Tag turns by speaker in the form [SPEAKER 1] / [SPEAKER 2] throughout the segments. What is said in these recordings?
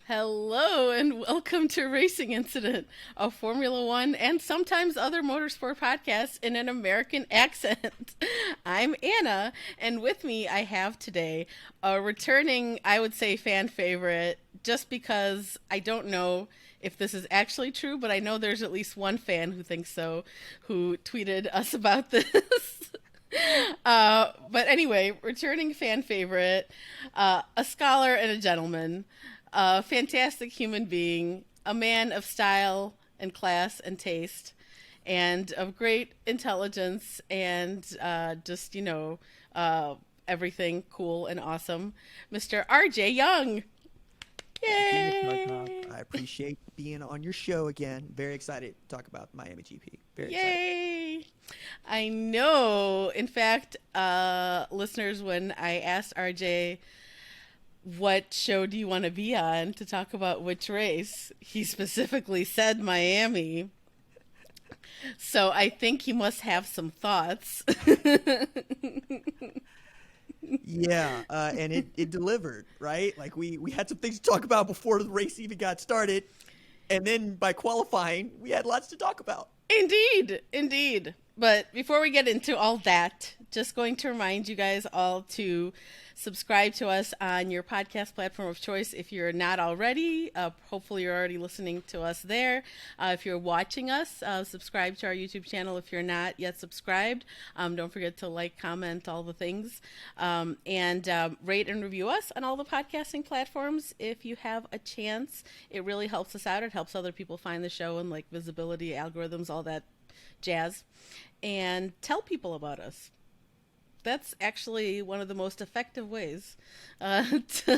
[SPEAKER 1] Hello and welcome to Racing Incident, a Formula One and sometimes other motorsport podcast in an American accent. I'm Anna, and with me I have today a returning, I would say, fan favorite, just because I don't know if this is actually true, but I know there's at least one fan who thinks so, who tweeted us about this. But anyway, returning fan favorite, a scholar and a gentleman, a fantastic human being, a man of style and class and taste, and of great intelligence and everything cool and awesome, Mr. RJ Young.
[SPEAKER 2] Thank you, Miss Markov.
[SPEAKER 1] Yay!
[SPEAKER 2] I appreciate being on your show again. Very excited to talk about Miami GP. Very excited.
[SPEAKER 1] Yay! I know. In fact, listeners, when I asked RJ what show do you want to be on to talk about which race, he specifically said Miami. So I think he must have some thoughts.
[SPEAKER 2] Yeah, and it delivered, right? Like we had some things to talk about before the race even got started, and then by qualifying, we had lots to talk about.
[SPEAKER 1] Indeed, indeed. But before we get into all that, just going to remind you guys all to subscribe to us on your podcast platform of choice if you're not already. Hopefully, you're already listening to us there. If you're watching us, subscribe to our YouTube channel if you're not yet subscribed. Don't forget to like, comment, all the things. And rate and review us on all the podcasting platforms if you have a chance. It really helps us out. It helps other people find the show and like visibility, algorithms, all that jazz. And tell people about us. That's actually one of the most effective ways to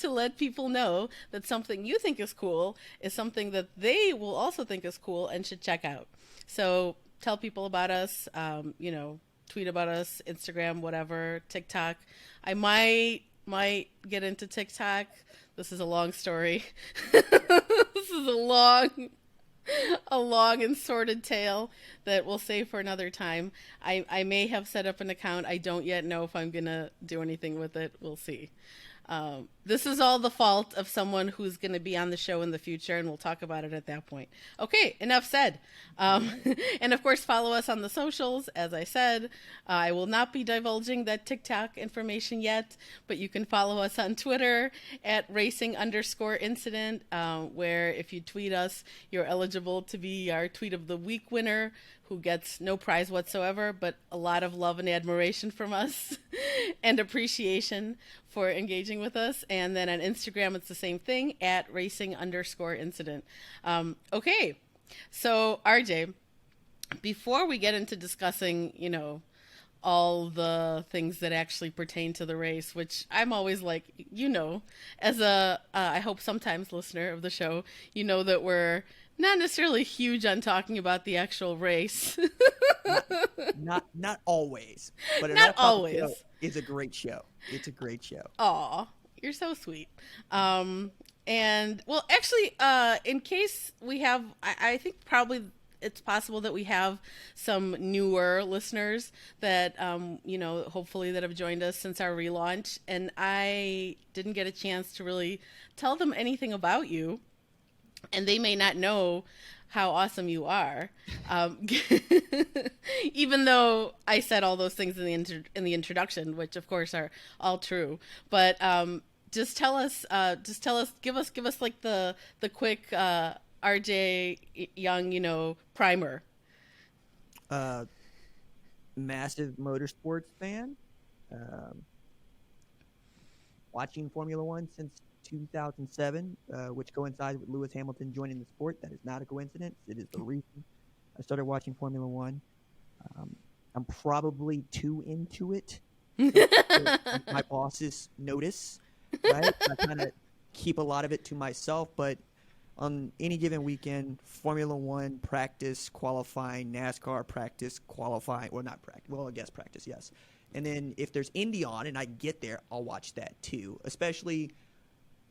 [SPEAKER 1] let people know that something you think is cool is something that they will also think is cool and should check out. So tell people about us, tweet about us, Instagram, whatever, TikTok. I might get into TikTok. This is a long story. This is a long and sordid tale that we'll save for another time. I may have set up an account. I don't yet know if I'm going to do anything with it. We'll see. This is all the fault of someone who's going to be on the show in the future, and we'll talk about it at that point. Okay, enough said. And of course, follow us on the socials. As I said, I will not be divulging that TikTok information yet, but you can follow us on Twitter at racing_incident, where if you tweet us, you're eligible to be our tweet of the week winner, who gets no prize whatsoever, but a lot of love and admiration from us and appreciation for engaging with us. And then on Instagram, it's the same thing at racing_incident. Okay, so RJ, before we get into discussing, all the things that actually pertain to the race, which I'm always like, as a, I hope sometimes listener of the show, that we're not necessarily huge on talking about the actual race.
[SPEAKER 2] Not always, but
[SPEAKER 1] Not always.
[SPEAKER 2] Is a great show. It's a great show.
[SPEAKER 1] Aw, you're so sweet. And well, actually, in case we have, I think probably it's possible that we have some newer listeners that, hopefully that have joined us since our relaunch. And I didn't get a chance to really tell them anything about you. And they may not know how awesome you are, even though I said all those things in the introduction, which of course are all true. But just tell us, give us like the quick RJ Young, primer.
[SPEAKER 2] Massive motorsports fan. Watching Formula One since 2007, which coincides with Lewis Hamilton joining the sport. That is not a coincidence. It is the reason I started watching Formula One. I'm probably too into it. My bosses notice, right? I kind of keep a lot of it to myself, but on any given weekend, Formula One practice, qualifying, NASCAR practice, qualifying, well, not practice, well, I guess practice, yes. And then if there's Indy on and I get there, I'll watch that too, especially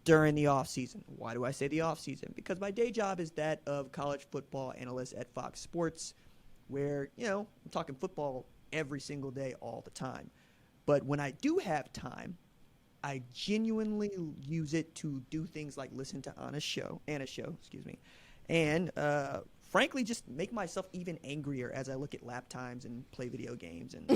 [SPEAKER 2] during the off season. Why do I say the off season? Because my day job is that of college football analyst at Fox Sports, where, I'm talking football every single day, all the time. But when I do have time, I genuinely use it to do things like listen to Anna's show, excuse me, and frankly, just make myself even angrier as I look at lap times and play video games. And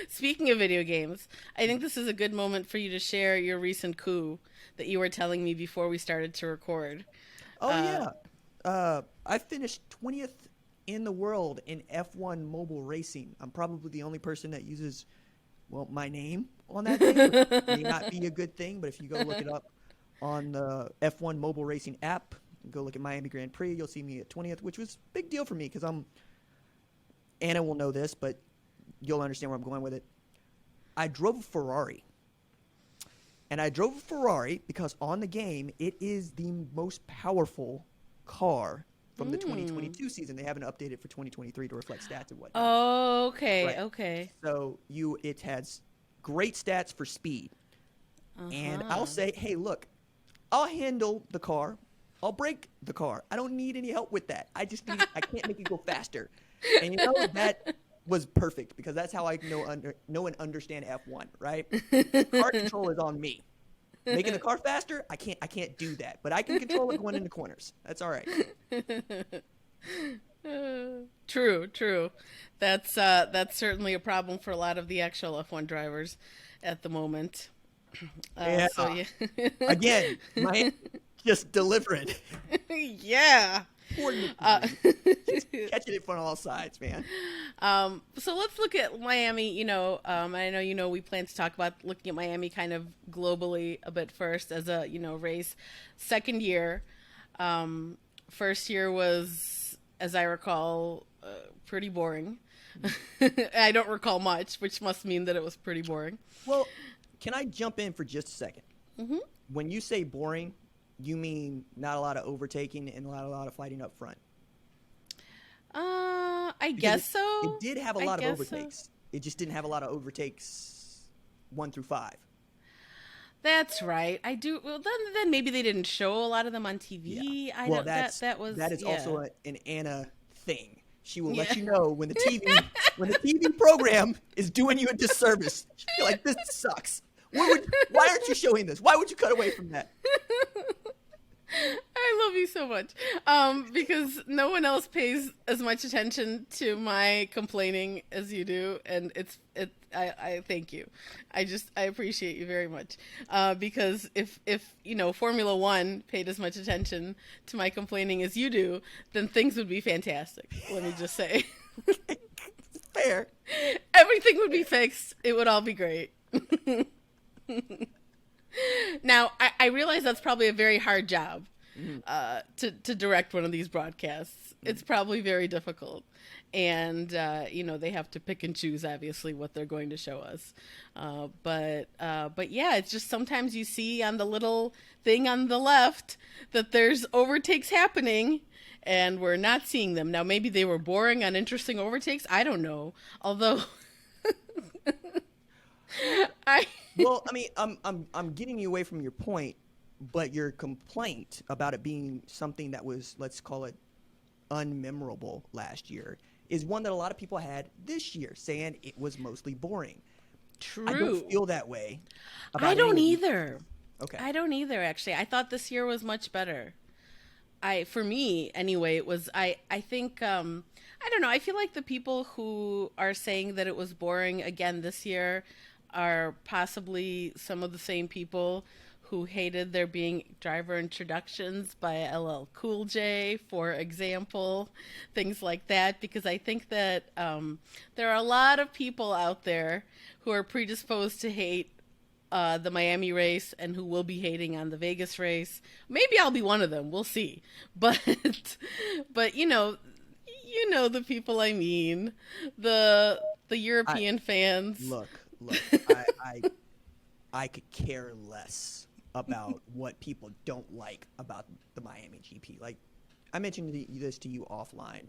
[SPEAKER 1] Speaking of video games, I think this is a good moment for you to share your recent coup that you were telling me before we started to record.
[SPEAKER 2] oh yeah, I finished 20th in the world in F1 mobile racing. I'm probably the only person that uses, well, my name on that thing, which may not be a good thing, but if you go look it up on the F1 mobile racing app, go look at Miami Grand Prix, you'll see me at 20th, which was a big deal for me because Anna will know this, but you'll understand where I'm going with it. I drove a Ferrari. And I drove a Ferrari because on the game, it is the most powerful car from the 2022 season. They haven't updated for 2023 to reflect stats and whatnot.
[SPEAKER 1] Oh, okay,
[SPEAKER 2] Right.
[SPEAKER 1] okay.
[SPEAKER 2] So it has great stats for speed. And I'll say, hey, look, I'll handle the car. I'll brake the car. I don't need any help with that. I can't make it go faster. And that was perfect because that's how I know and understand F1, right? Car control is on me. Making the car faster, I can't do that, but I can control it going into corners. That's all right.
[SPEAKER 1] True. That's certainly a problem for a lot of the actual F1 drivers at the moment.
[SPEAKER 2] Yeah.
[SPEAKER 1] So yeah.
[SPEAKER 2] Again, just deliver it.
[SPEAKER 1] Yeah.
[SPEAKER 2] Catching it from all sides, man.
[SPEAKER 1] So let's look at Miami. I know we plan to talk about looking at Miami kind of globally a bit first as a race. Second year, first year was, as I recall, pretty boring. I don't recall much, which must mean that it was pretty boring.
[SPEAKER 2] Well, can I jump in for just a second?
[SPEAKER 1] Mm-hmm.
[SPEAKER 2] When you say boring, you mean not a lot of overtaking and not a lot of fighting up front?
[SPEAKER 1] I guess so.
[SPEAKER 2] It did have a lot of overtakes.
[SPEAKER 1] So.
[SPEAKER 2] It just didn't have a lot of overtakes 1 through 5.
[SPEAKER 1] That's right. I do. Well, then maybe they didn't show a lot of them on TV.
[SPEAKER 2] Yeah. That is also an Anna thing. She will let you know when the TV program is doing you a disservice. You're like, this sucks. Why aren't you showing this? Why would you cut away from that?
[SPEAKER 1] I love you so much. Because no one else pays as much attention to my complaining as you do, and I thank you. I appreciate you very much. Because if Formula One paid as much attention to my complaining as you do, then things would be fantastic. Let me just say.
[SPEAKER 2] Fair.
[SPEAKER 1] Everything would be fixed. It would all be great. Now, I realize that's probably a very hard job to direct one of these broadcasts. It's probably very difficult. And, they have to pick and choose, obviously, what they're going to show us. But yeah, it's just sometimes you see on the little thing on the left that there's overtakes happening, and we're not seeing them. Now, maybe they were boring, uninteresting overtakes. I don't know. Although...
[SPEAKER 2] Well, I mean, I'm getting you away from your point, but your complaint about it being something that was, let's call it, unmemorable last year is one that a lot of people had this year, saying it was mostly boring.
[SPEAKER 1] True.
[SPEAKER 2] I don't feel that way.
[SPEAKER 1] I don't either.
[SPEAKER 2] Okay.
[SPEAKER 1] I don't either, actually. I thought this year was much better. For me, anyway, it was, I think, I don't know. I feel like the people who are saying that it was boring again this year are possibly some of the same people who hated there being driver introductions by LL Cool J, for example, things like that, because I think that there are a lot of people out there who are predisposed to hate the Miami race and who will be hating on the Vegas race. Maybe I'll be one of them. We'll see. But you know the people I mean, the European fans.
[SPEAKER 2] Look, I could care less about what people don't like about the Miami GP. Like, I mentioned this to you offline,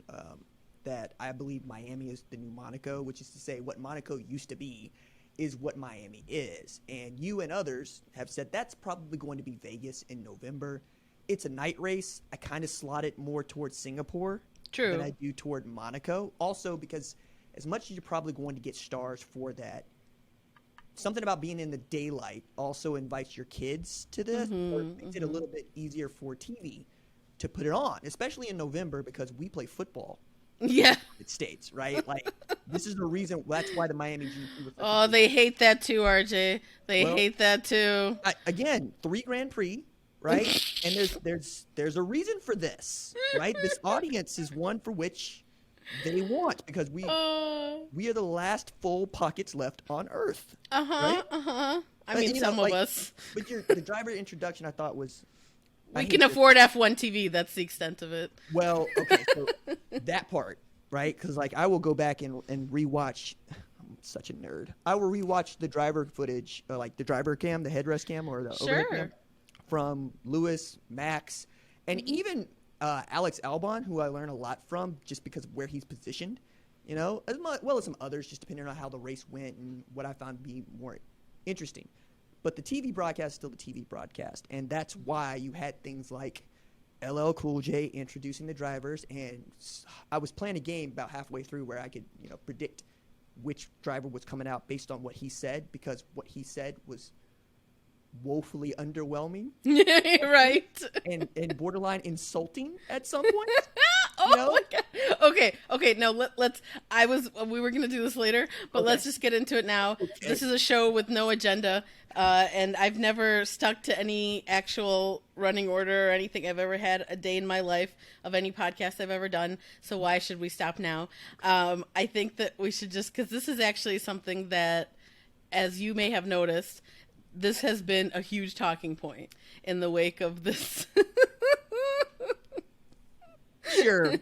[SPEAKER 2] that I believe Miami is the new Monaco, which is to say what Monaco used to be is what Miami is. And you and others have said that's probably going to be Vegas in November. It's a night race. I kind of slot it more towards Singapore than I do toward Monaco. Also because as much as you're probably going to get stars for that something about being in the daylight also invites your kids to this, or makes it a little bit easier for TV to put it on, especially in November because we play football.
[SPEAKER 1] Yeah.
[SPEAKER 2] It States, right? Like, this is the reason. That's why the Miami GP was.
[SPEAKER 1] Oh, they hate that too, RJ. They hate that too.
[SPEAKER 2] Again, 3 Grand Prix, right? And there's a reason for this, right? This audience is one for which they want, because we are the last full pockets left on Earth. Right?
[SPEAKER 1] I mean, some of us.
[SPEAKER 2] But the driver introduction, I thought was.
[SPEAKER 1] We can afford F1 TV. That's the extent of it.
[SPEAKER 2] Well, okay, so that part, right? Because like I will go back and rewatch. I'm such a nerd. I will rewatch the driver footage, like the driver cam, the headrest cam, or the overhead cam from Lewis, Max, and even Alex Albon, who I learn a lot from just because of where he's positioned. You know, as well as some others, just depending on how the race went and what I found to be more interesting. But the TV broadcast is still the TV broadcast, and that's why you had things like LL Cool J introducing the drivers, and I was playing a game about halfway through where I could, predict which driver was coming out based on what he said, because what he said was woefully underwhelming.
[SPEAKER 1] Right.
[SPEAKER 2] And borderline insulting at some point.
[SPEAKER 1] My God. Okay. No, we were going to do this later, but let's just get into it now. Okay. This is a show with no agenda. And I've never stuck to any actual running order or anything. I've ever had a day in my life of any podcast I've ever done. So why should we stop now? I think that we should just, because this is actually something that, as you may have noticed, this has been a huge talking point in the wake of this.
[SPEAKER 2] Sure.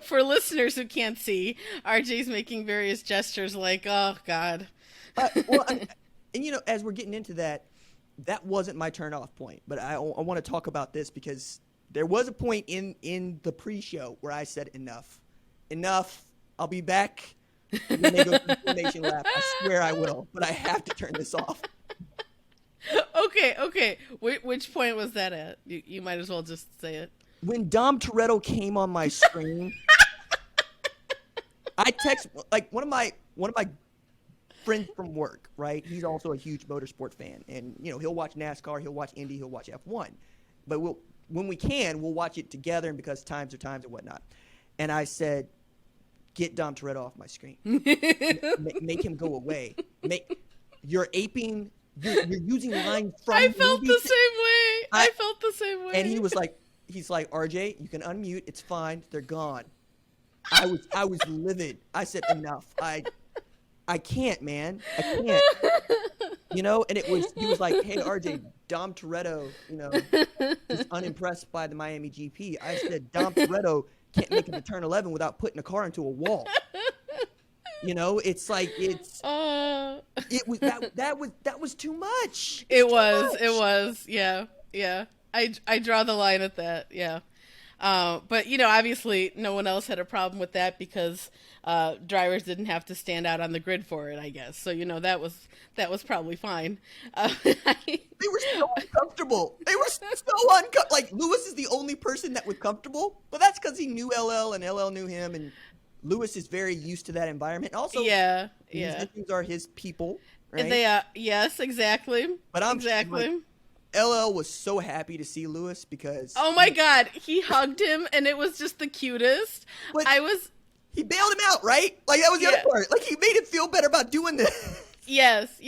[SPEAKER 1] For listeners who can't see, RJ's making various gestures like, oh, God.
[SPEAKER 2] As we're getting into that wasn't my turn-off point. But I want to talk about this because there was a point in the pre-show where I said, enough. I'll be back when they go to the formation lap. I swear I will. But I have to turn this off.
[SPEAKER 1] Okay. Which point was that at? You might as well just say it.
[SPEAKER 2] When Dom Toretto came on my screen, I text like one of my friends from work, right? He's also a huge motorsport fan, and he'll watch NASCAR, he'll watch Indy, he'll watch F1. But when we can, we'll watch it together, and because times are times and whatnot. And I said, get Dom Toretto off my screen. Make him go away. You're aping. You're using lines from.
[SPEAKER 1] I felt the same way. I felt the same way.
[SPEAKER 2] And he's like, RJ, you can unmute. It's fine. They're gone. I was livid. I said, enough. I can't, man. I can't. And he was like, hey, RJ, Dom Toretto, is unimpressed by the Miami GP. I said, Dom Toretto can't make it to turn 11 without putting a car into a wall. It's like that was too much.
[SPEAKER 1] It was. Yeah. I draw the line at that. Yeah. But obviously no one else had a problem with that because drivers didn't have to stand out on the grid for it, I guess. So that was probably fine.
[SPEAKER 2] They were so uncomfortable. They were so uncomfortable. Like Lewis is the only person that was comfortable, but that's because he knew LL and LL knew him, and Lewis is very used to that environment. Also,
[SPEAKER 1] yeah,
[SPEAKER 2] these engines are his people, right?
[SPEAKER 1] And they are, yes, exactly.
[SPEAKER 2] But
[SPEAKER 1] exactly.
[SPEAKER 2] LL was so happy to see Lewis because
[SPEAKER 1] oh my God, he hugged him and it was just the cutest.
[SPEAKER 2] He bailed him out, right? Like that was the other part. Like he made him feel better about doing this.
[SPEAKER 1] Yes.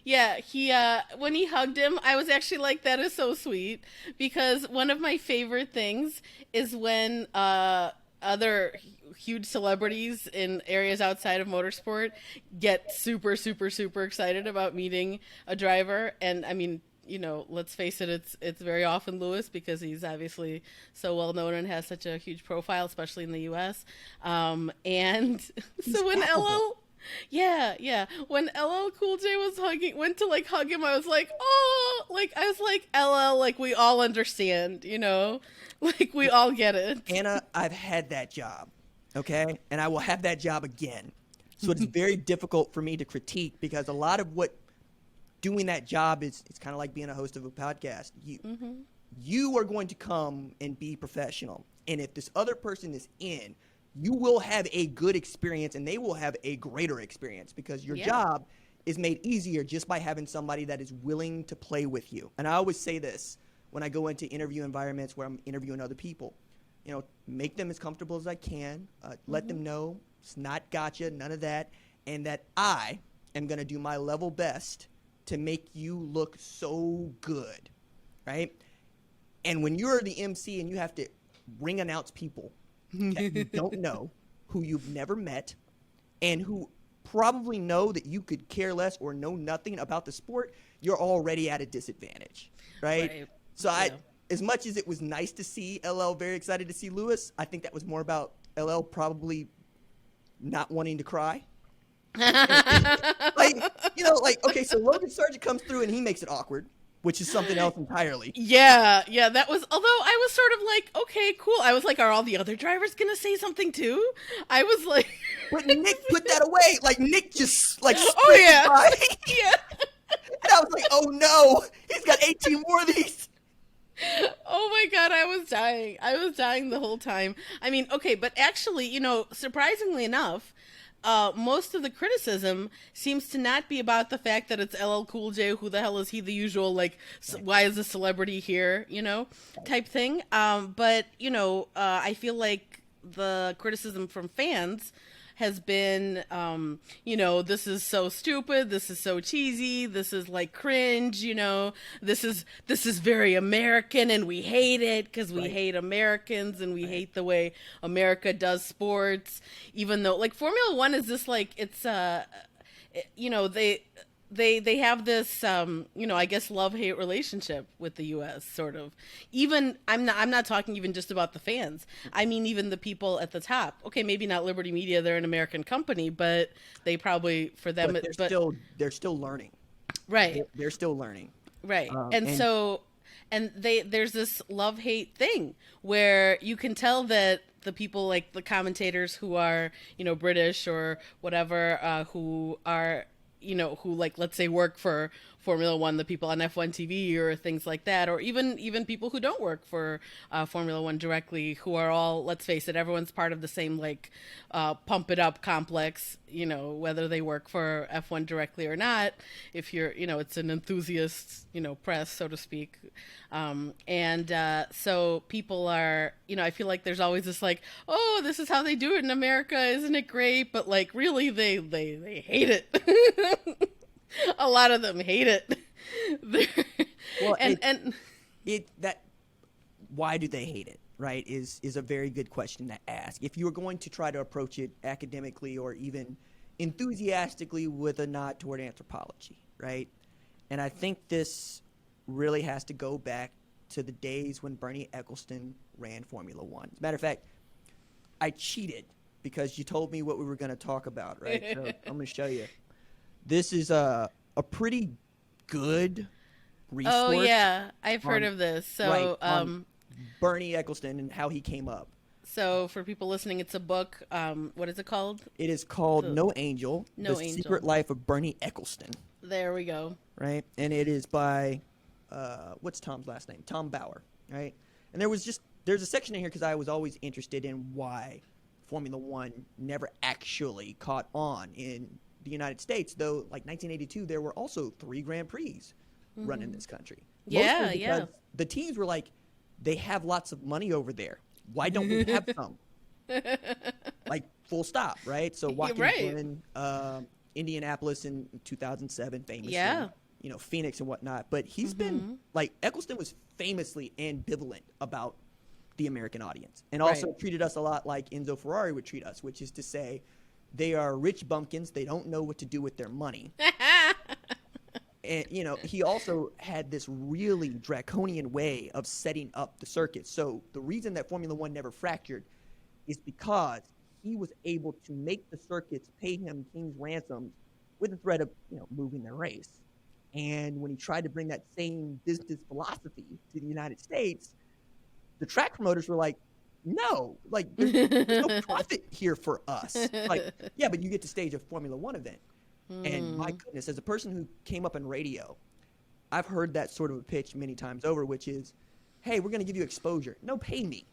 [SPEAKER 1] Yeah, he when he hugged him, I was actually like, that is so sweet, because one of my favorite things is when other huge celebrities in areas outside of motorsport get super, super, super excited about meeting a driver. And I mean, let's face it, it's very often Lewis, because he's obviously so well known and has such a huge profile, especially in the US. And so when
[SPEAKER 2] affable.
[SPEAKER 1] When LL Cool J went to like hug him, I was like, oh, like I was like, LL, like we all understand, like we all get it.
[SPEAKER 2] Anna, I've had that job, okay, and I will have that job again. So it's very difficult for me to critique, because a lot of what doing that job is, it's kind of like being a host of a podcast. You are going to come and be professional, and if this other person is in, you will have a good experience and they will have a greater experience because your job is made easier just by having somebody that is willing to play with you. And I always say this when I go into interview environments where I'm interviewing other people, make them as comfortable as I can, let them know it's not gotcha, none of that, and that I am going to do my level best to make you look so good, right? And when you're the MC and you have to ring announce people that you don't know, who you've never met, and who probably know that you could care less or know nothing about the sport, you're already at a disadvantage, right? So as much as it was nice to see LL very excited to see Lewis, I think that was more about LL probably not wanting to cry. Okay, so Logan Sargeant comes through and he makes it awkward, which is something else entirely.
[SPEAKER 1] Yeah, that was, although I was sort of like, okay, cool. I was like, are all the other drivers going to say something too? I was like...
[SPEAKER 2] But Nick put that away. Like, Nick just, by.
[SPEAKER 1] Yeah.
[SPEAKER 2] And I was like, oh no, he's got 18 more of these.
[SPEAKER 1] Oh my God, I was dying. I was dying the whole time. I mean, okay, but actually, surprisingly enough, most of the criticism seems to not be about the fact that it's LL Cool J, who the hell is he, the usual, like, why is the celebrity here, type thing. But, I feel like the criticism from fans has been, this is so stupid, this is so cheesy, this is like cringe, this is very American and we hate it because we hate Americans and we hate the way America does sports, even though like Formula One is just like, it's, they have this, I guess love-hate relationship with the U.S. sort of. Even I'm not talking even just about the fans. I mean, even the people at the top. Okay, maybe not Liberty Media; they're an American company, but they probably for them.
[SPEAKER 2] But they're still learning.
[SPEAKER 1] Right.
[SPEAKER 2] They're still learning.
[SPEAKER 1] Right. And there's this love-hate thing where you can tell that the people like the commentators who are British or whatever who are. Who like, let's say work for Formula One, the people on F1 TV or things like that, or even people who don't work for Formula One directly, who are all, let's face it, everyone's part of the same like pump it up complex, whether they work for F1 directly or not, if you're, it's an enthusiast, press, so to speak. So people are, I feel like there's always this like, oh, this is how they do it in America, isn't it great? But like really they hate it. A lot of them hate it.
[SPEAKER 2] Well, why do they hate it, right, is a very good question to ask. If you were going to try to approach it academically or even enthusiastically with a nod toward anthropology, right? And I think this really has to go back to the days when Bernie Ecclestone ran Formula One. As a matter of fact, I cheated because you told me what we were going to talk about, right? So I'm going to show you. This is a pretty good resource.
[SPEAKER 1] Oh yeah, I've heard of this. So
[SPEAKER 2] on Bernie Ecclestone and how he came up.
[SPEAKER 1] So for people listening, it's a book. What is it called?
[SPEAKER 2] It is called No Angel: The Secret Life of Bernie Ecclestone.
[SPEAKER 1] There we go.
[SPEAKER 2] Right, and it is by what's Tom's last name? Tom Bauer. Right, and there's a section in here because I was always interested in why Formula One never actually caught on in the United States, though, like 1982, there were also 3 Grand Prix run in this country.
[SPEAKER 1] Yeah, yeah.
[SPEAKER 2] The teams were like, they have lots of money over there. Why don't we have some? Like, full stop, right? So Watkins won Indianapolis in 2007, famously.
[SPEAKER 1] Yeah.
[SPEAKER 2] Phoenix and whatnot. But he's been, like, Ecclestone was famously ambivalent about the American audience and also treated us a lot like Enzo Ferrari would treat us, which is to say, they are rich bumpkins. They don't know what to do with their money. And, he also had this really draconian way of setting up the circuit. So the reason that Formula One never fractured is because he was able to make the circuits pay him king's ransoms with the threat of, moving their race. And when he tried to bring that same business philosophy to the United States, the track promoters were like, no, like there's no profit here for us. Like, yeah, but you get to stage a Formula One event. And my goodness, as a person who came up in radio, I've heard that sort of a pitch many times over, which is, hey, we're going to give you exposure. No, pay me.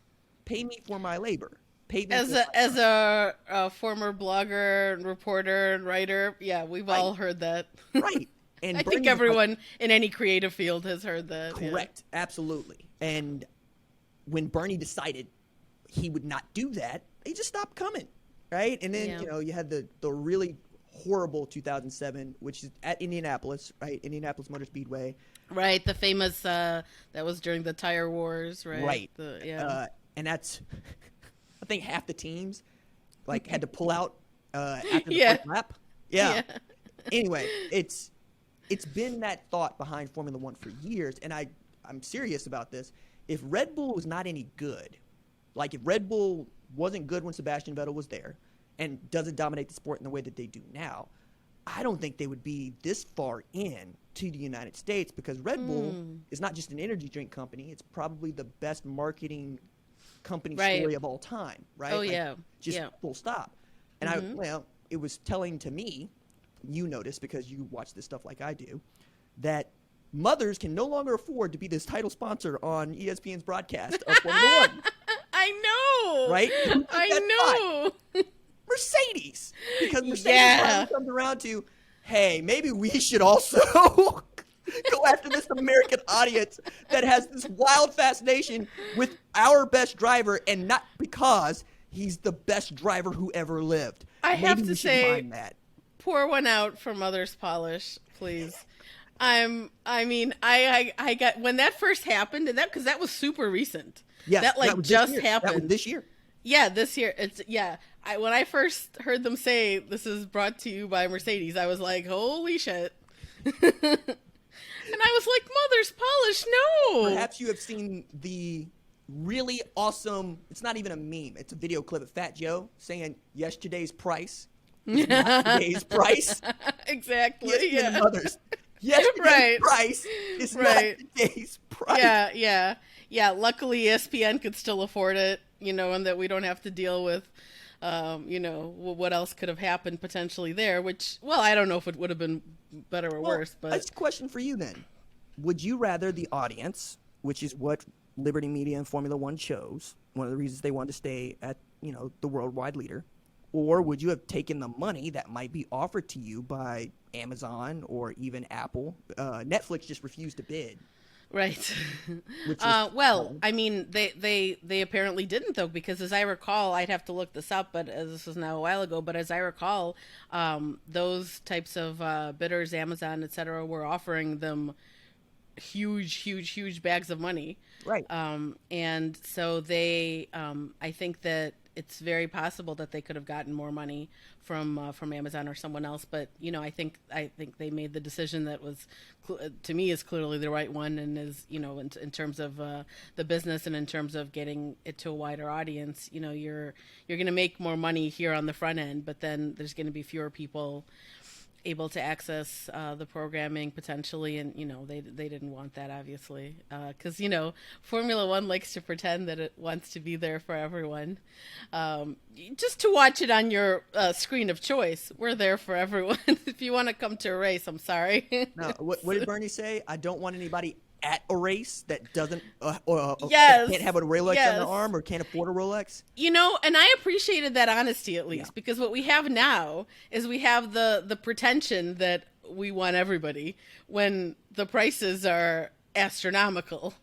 [SPEAKER 2] Pay me for my labor. Pavement
[SPEAKER 1] As a former blogger and reporter and writer, yeah, we've all heard that.
[SPEAKER 2] right. And
[SPEAKER 1] I think
[SPEAKER 2] Bernie's
[SPEAKER 1] everyone in any creative field has heard that.
[SPEAKER 2] correct, absolutely. And when Bernie decided he would not do that, they just stopped coming, right? And then you had the really horrible 2007, which is at Indianapolis, right? Indianapolis Motor Speedway.
[SPEAKER 1] Right, the famous that was during the tire wars, right?
[SPEAKER 2] Right. And that's I think half the teams had to pull out after the first lap. Yeah. Anyway, it's been that thought behind Formula One for years, and I'm serious about this. If Red Bull was not any good, if Red Bull wasn't good when Sebastian Vettel was there and doesn't dominate the sport in the way that they do now, I don't think they would be this far in to the United States, because Red Bull is not just an energy drink company. It's probably the best marketing company story of all time, right?
[SPEAKER 1] Oh,
[SPEAKER 2] Just full stop. And it was telling to me, you notice because you watch this stuff like I do, that mothers can no longer afford to be this title sponsor on ESPN's broadcast of Formula One.
[SPEAKER 1] I know.
[SPEAKER 2] Right?
[SPEAKER 1] I know.
[SPEAKER 2] Mercedes. Because Mercedes comes around to, hey, maybe we should also go after this American audience that has this wild fascination with our best driver, and not because he's the best driver who ever lived.
[SPEAKER 1] I
[SPEAKER 2] maybe
[SPEAKER 1] have
[SPEAKER 2] we
[SPEAKER 1] to
[SPEAKER 2] should
[SPEAKER 1] say,
[SPEAKER 2] mind that.
[SPEAKER 1] pour one out for Mother's Polish, please. I got, when that first happened, and because that was super recent.
[SPEAKER 2] Yes,
[SPEAKER 1] that just happened.
[SPEAKER 2] That was this year.
[SPEAKER 1] Yeah, this year. When I first heard them say this is brought to you by Mercedes, I was like, holy shit. And I was like, Mother's Polish, no.
[SPEAKER 2] Perhaps you have seen the really awesome, it's not even a meme, it's a video clip of Fat Joe saying yesterday's price is not today's price.
[SPEAKER 1] Exactly.
[SPEAKER 2] Yesterday's price is not today's price.
[SPEAKER 1] Yeah. Luckily, ESPN could still afford it, and that we don't have to deal with, what else could have happened potentially there, which, well, I don't know if it would have been better or worse. But
[SPEAKER 2] that's a question for you then. Would you rather the audience, which is what Liberty Media and Formula One chose, one of the reasons they wanted to stay at, the worldwide leader, or would you have taken the money that might be offered to you by Amazon or even Apple? Netflix just refused to bid.
[SPEAKER 1] Right. I mean, they apparently didn't, though, because as I recall, I'd have to look this up, but this was now a while ago, but as I recall, those types of bidders, Amazon, et cetera, were offering them huge bags of money.
[SPEAKER 2] Right.
[SPEAKER 1] And so they, I think that it's very possible that they could have gotten more money from Amazon or someone else, but I think they made the decision that was, to me, is clearly the right one, and is in terms of the business and in terms of getting it to a wider audience. You're going to make more money here on the front end, but then there's going to be fewer people able to access the programming potentially, and they didn't want that, obviously, because Formula One likes to pretend that it wants to be there for everyone, just to watch it on your screen of choice. We're there for everyone. If you want to come to a race, I'm sorry.
[SPEAKER 2] Now, what did Bernie say? I don't want anybody at a race that doesn't that can't have a Rolex on their arm or can't afford a Rolex.
[SPEAKER 1] And I appreciated that honesty, at least, because what we have now is we have the pretension that we want everybody when the prices are astronomical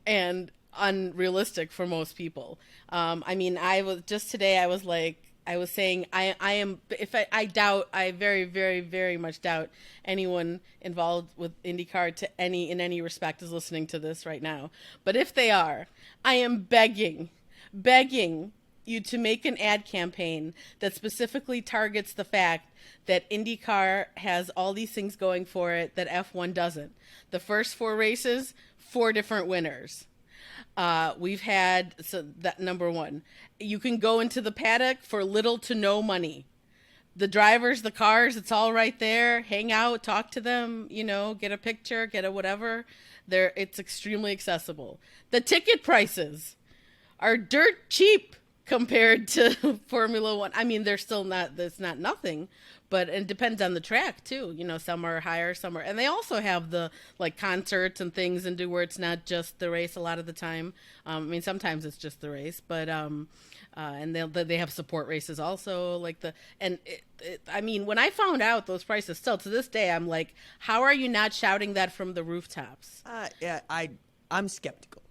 [SPEAKER 1] and unrealistic for most people. I mean, I was saying I very, very, very much doubt anyone involved with IndyCar in any respect is listening to this right now. But if they are, I am begging you to make an ad campaign that specifically targets the fact that IndyCar has all these things going for it that F1 doesn't. The first 4 races, 4 different winners. We've had, so that number 1, you can go into the paddock for little to no money. The drivers, the cars, it's all right there. Hang out, talk to them, get a picture, get a whatever. It's extremely accessible. The ticket prices are dirt cheap compared to Formula One. I mean, they're still not, it's not nothing, but it depends on the track too. You know, some are higher, some are, and they also have the like concerts and things and do where it's not just the race a lot of the time. I mean, sometimes it's just the race, but and they have support races also, like I mean, when I found out those prices, still to this day, I'm like, how are you not shouting that from the rooftops?
[SPEAKER 2] Yeah, I'm skeptical.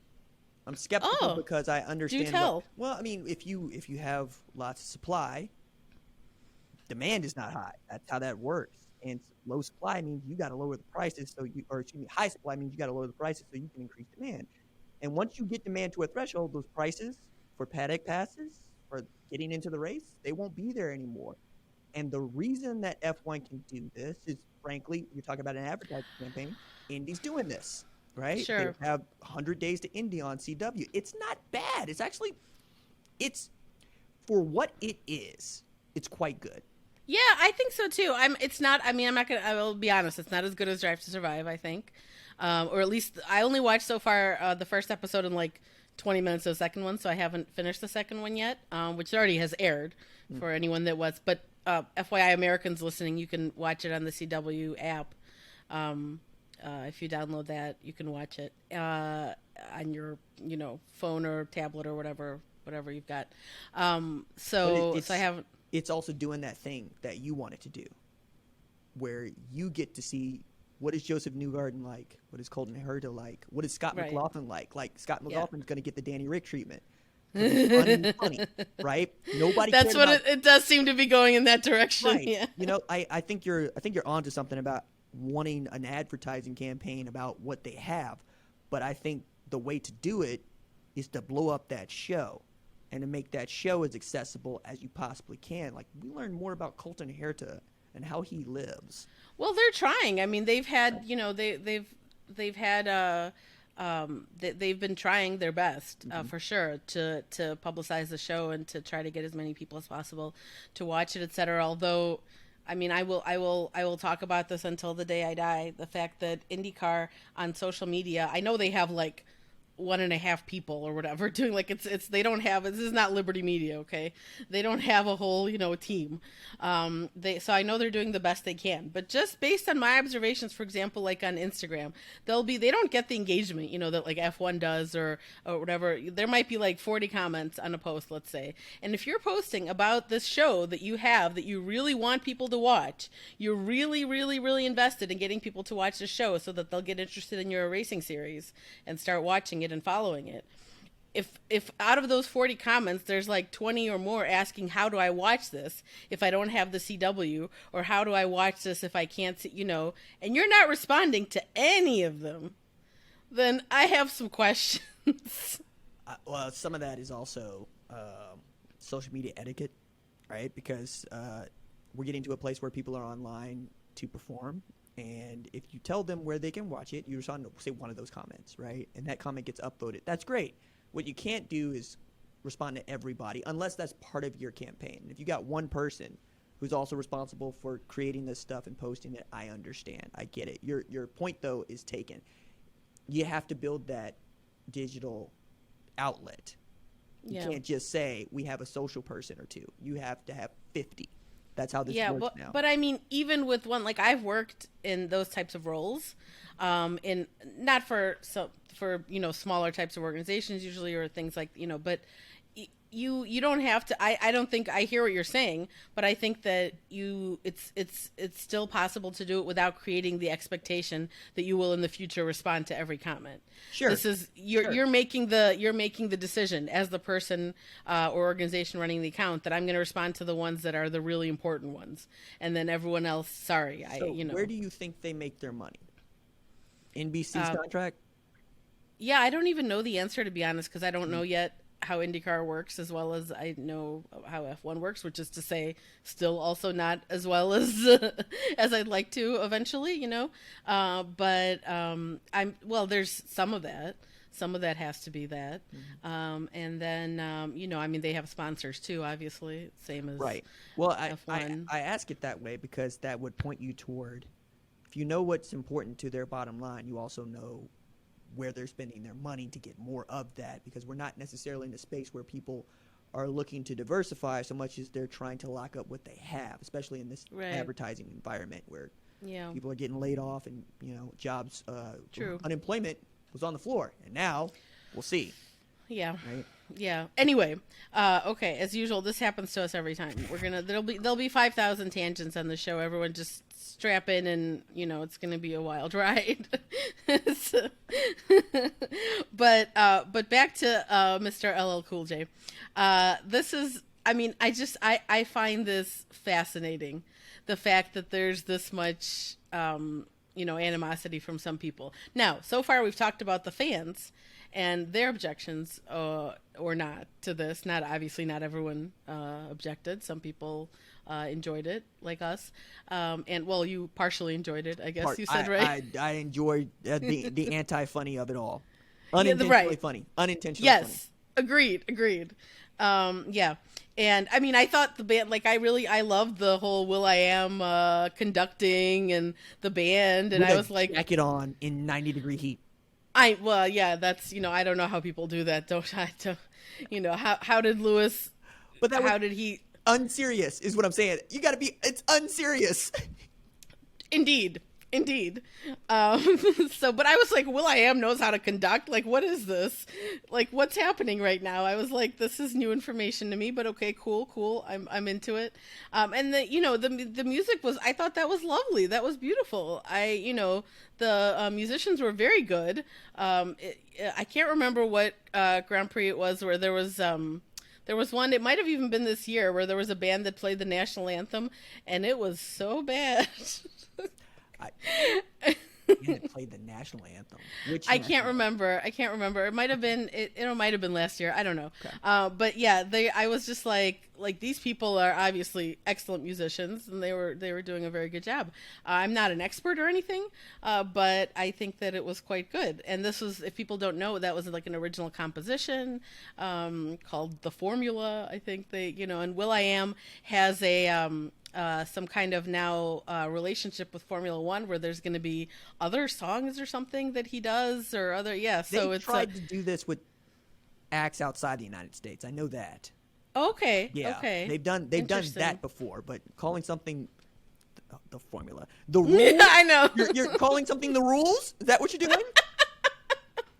[SPEAKER 2] I'm skeptical because I understand.
[SPEAKER 1] Do tell.
[SPEAKER 2] Well, I mean, if you have lots of supply, demand is not high. That's how that works. And low supply means you got to lower the prices. High supply means you got to lower the prices so you can increase demand. And once you get demand to a threshold, those prices for paddock passes, for getting into the race, they won't be there anymore. And the reason that F1 can do this is, frankly, you're talking about an advertising campaign. Indy's doing this, right?
[SPEAKER 1] Sure.
[SPEAKER 2] They have 100 days to Indy on CW. It's not bad. It's for what it is, it's quite good.
[SPEAKER 1] Yeah, I think so too. It's not. I mean, I'm not gonna. I will be honest. It's not as good as Drive to Survive. I think, or at least I only watched so far the first episode in like 20 minutes of the second one, so I haven't finished the second one yet, which already has aired for anyone that was. But FYI, Americans listening, you can watch it on the CW app. If you download that, you can watch it on your phone or tablet or whatever you've got. So I haven't.
[SPEAKER 2] It's also doing that thing that you wanted to do, where you get to see what is Joseph Newgarden like, what is Colton Herta like, what is Scott McLaughlin like. Like Scott McLaughlin's going to get the Danny Rick treatment. It's funny, right? Nobody.
[SPEAKER 1] That's what it does seem to be going in that direction.
[SPEAKER 2] Right.
[SPEAKER 1] Yeah.
[SPEAKER 2] I think you're onto something about wanting an advertising campaign about what they have, but I think the way to do it is to blow up that show. And to make that show as accessible as you possibly can. Like, we learn more about Colton Herta and how he lives.
[SPEAKER 1] Well, they're trying. I mean, they've had, they've been trying their best for sure to publicize the show and to try to get as many people as possible to watch it, etc. Although, I mean, I will talk about this until the day I die. The fact that IndyCar on social media, I know they have like 1.5 people or whatever doing, like, it's they don't have, this is not Liberty Media, okay? They don't have a whole team. So I know they're doing the best they can, but just based on my observations, for example, like on Instagram, they don't get the engagement that like F1 does or whatever. There might be like 40 comments on a post, let's say, and if you're posting about this show that you have that you really want people to watch, you're really really really invested in getting people to watch the show so that they'll get interested in your racing series and start watching it and following it. If out of those 40 comments there's like 20 or more asking, how do I watch this if I don't have the CW, or how do I watch this if I can't see, and you're not responding to any of them, then I have some questions.
[SPEAKER 2] Well, some of that is also social media etiquette, right? Because we're getting to a place where people are online to perform. And if you tell them where they can watch it, you respond to, say, one of those comments, right? And that comment gets upvoted. That's great. What you can't do is respond to everybody unless that's part of your campaign. If you got one person who's also responsible for creating this stuff and posting it, I understand. I get it. Your point, though, is taken. You have to build that digital outlet. You can't just say we have a social person or two. You have to have 50. That's how this works now.
[SPEAKER 1] But I mean, even with one, like, I've worked in those types of roles, in not for smaller types of organizations usually, or things like, but you don't have to. I don't think I hear what you're saying, but I think that it's still possible to do it without creating the expectation that you will in the future respond to every comment.
[SPEAKER 2] Sure.
[SPEAKER 1] This is you're making the decision as the person or organization running the account that I'm going to respond to the ones that are the really important ones, and then everyone else. Sorry,
[SPEAKER 2] where do you think they make their money? NBC's contract?
[SPEAKER 1] Yeah, I don't even know the answer, to be honest, because I don't know yet how IndyCar works as well as I know how F1 works, which is to say still also not as well as as I'd like to eventually, but there's some of that has to be that. And then I mean, they have sponsors too, obviously, same as
[SPEAKER 2] right. Well,
[SPEAKER 1] F1.
[SPEAKER 2] I ask it that way because that would point you toward, if you know what's important to their bottom line, you also know where they're spending their money to get more of that, because we're not necessarily in a space where people are looking to diversify so much as they're trying to lock up what they have, especially in this advertising environment where people are getting laid off and, jobs, unemployment was on the floor. And now we'll see.
[SPEAKER 1] Yeah.
[SPEAKER 2] Right?
[SPEAKER 1] Yeah. Anyway, okay, as usual, this happens to us every time. There'll be 5,000 tangents on the show. Everyone just strap in and, it's going to be a wild ride. But back to Mr. LL Cool J. This is, I find this fascinating. The fact that there's this much, animosity from some people. Now, so far we've talked about the fans and their objections, or not, to this. Not everyone objected. Some people enjoyed it, like us. And well, you partially enjoyed it, I guess you said, right?
[SPEAKER 2] I enjoyed the anti-funny of it all. Unintentionally funny. Unintentionally funny.
[SPEAKER 1] Yes, agreed. Yeah. And I thought the band, I loved the whole will.i.am conducting and the band, and
[SPEAKER 2] with
[SPEAKER 1] I was like,
[SPEAKER 2] jacket on in 90-degree heat.
[SPEAKER 1] That's, I don't know how people do that. How did Lewis,
[SPEAKER 2] but
[SPEAKER 1] how did he?
[SPEAKER 2] Unserious is what I'm saying. You got to be, it's unserious.
[SPEAKER 1] Indeed. But I was like, will.i.am knows how to conduct. Like, what is this? Like, what's happening right now? I was like, this is new information to me, but okay, cool. I'm into it. And the music was, I thought that was lovely. That was beautiful. The musicians were very good. I can't remember what Grand Prix it was where there was one, it might have even been this year, where there was a band that played the national anthem, and it was so bad.
[SPEAKER 2] It played the national anthem.
[SPEAKER 1] I can't remember. It might have been. It might have been last year. I don't know. Okay. But yeah, I was just like these people are obviously excellent musicians, and they were doing a very good job. I'm not an expert or anything, but I think that it was quite good. And this was, if people don't know, that was like an original composition called The Formula. I think and will.i.am has a some kind of now relationship with Formula One, where there's going to be other songs or something that he does, or other So it's
[SPEAKER 2] tried to do this with acts outside the United States. I know that.
[SPEAKER 1] Okay.
[SPEAKER 2] Yeah.
[SPEAKER 1] Okay.
[SPEAKER 2] They've done that before, but calling something the formula, the rules.
[SPEAKER 1] I know.
[SPEAKER 2] You're calling something the rules? Is that what you're doing?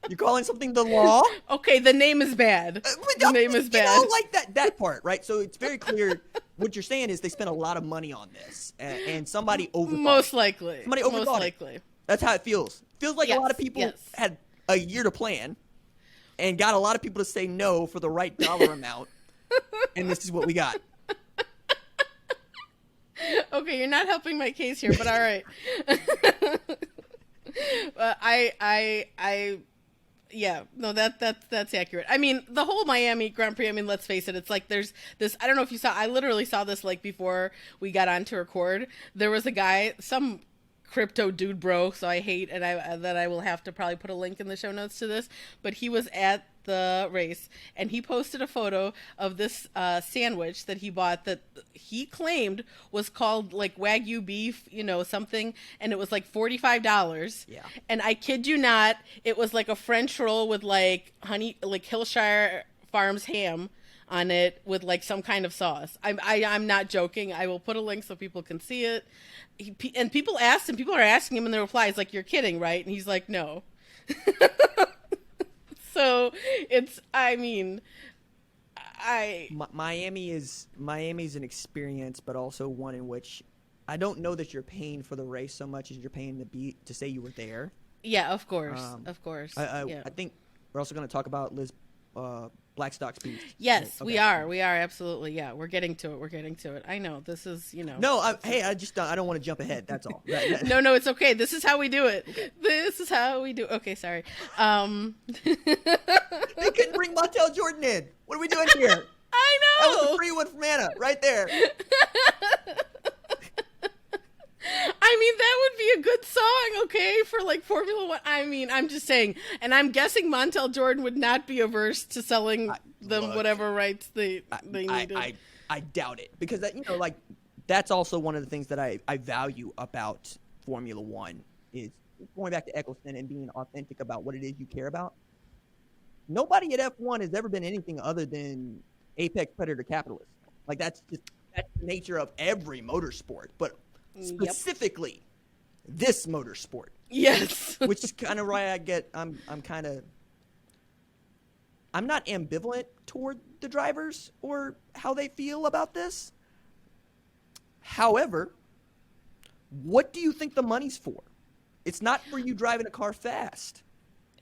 [SPEAKER 2] You're calling something the law?
[SPEAKER 1] Okay, the name is bad. The name is bad.
[SPEAKER 2] Like that part, right? So it's very clear. What you're saying is they spent a lot of money on this, and somebody overthought.
[SPEAKER 1] Most likely.
[SPEAKER 2] Somebody overthought. Most likely. That's how it feels. Feels like a lot of people had a year to plan, and got a lot of people to say no for the right dollar amount, and this is what we got.
[SPEAKER 1] Okay, you're not helping my case here, but all right. Yeah, no, that's accurate. The whole Miami Grand Prix, let's face it, it's like there's this, I don't know if you saw, I literally saw this like before we got on to record. There was a guy, some crypto dude bro, so I hate, and I will have to probably put a link in the show notes to this, but he was at the race, and he posted a photo of this sandwich that he bought that he claimed was called like Wagyu beef, something, and it was like $45.
[SPEAKER 2] Yeah. And
[SPEAKER 1] I kid you not, it was like a French roll with like Hillshire Farms ham on it with like some kind of sauce. I'm not joking. I will put a link so people can see it. And people asked him, people are asking him in the replies, like, you're kidding, right? And he's like, no. So it's,
[SPEAKER 2] Miami's an experience, but also one in which I don't know that you're paying for the race so much as you're paying to say you were there.
[SPEAKER 1] Yeah, of course,
[SPEAKER 2] I think we're also going to talk about Liz Blackstock's piece.
[SPEAKER 1] Yes, okay. we are absolutely. Yeah, we're getting to it. I know this is,
[SPEAKER 2] No, I don't want to jump ahead. That's all.
[SPEAKER 1] No, it's okay. This is how we do it. Okay. This is how we do. Okay, sorry.
[SPEAKER 2] They couldn't bring Montel Jordan in. What are we doing here?
[SPEAKER 1] I know.
[SPEAKER 2] That was a free one from Anna right there.
[SPEAKER 1] That would be a good song, okay, for like Formula One. I'm just saying, and I'm guessing Montel Jordan would not be averse to selling them whatever rights they needed.
[SPEAKER 2] I doubt it, because that that's also one of the things that I value about Formula One is going back to Eccleston and being authentic about what it is you care about. Nobody at F1 has ever been anything other than apex predator capitalist. Like that's the nature of every motorsport, but specifically this motorsport.
[SPEAKER 1] Yes.
[SPEAKER 2] Which is kind of why I'm not ambivalent toward the drivers or how they feel about this. However, what do you think the money's for? It's not for you driving a car fast.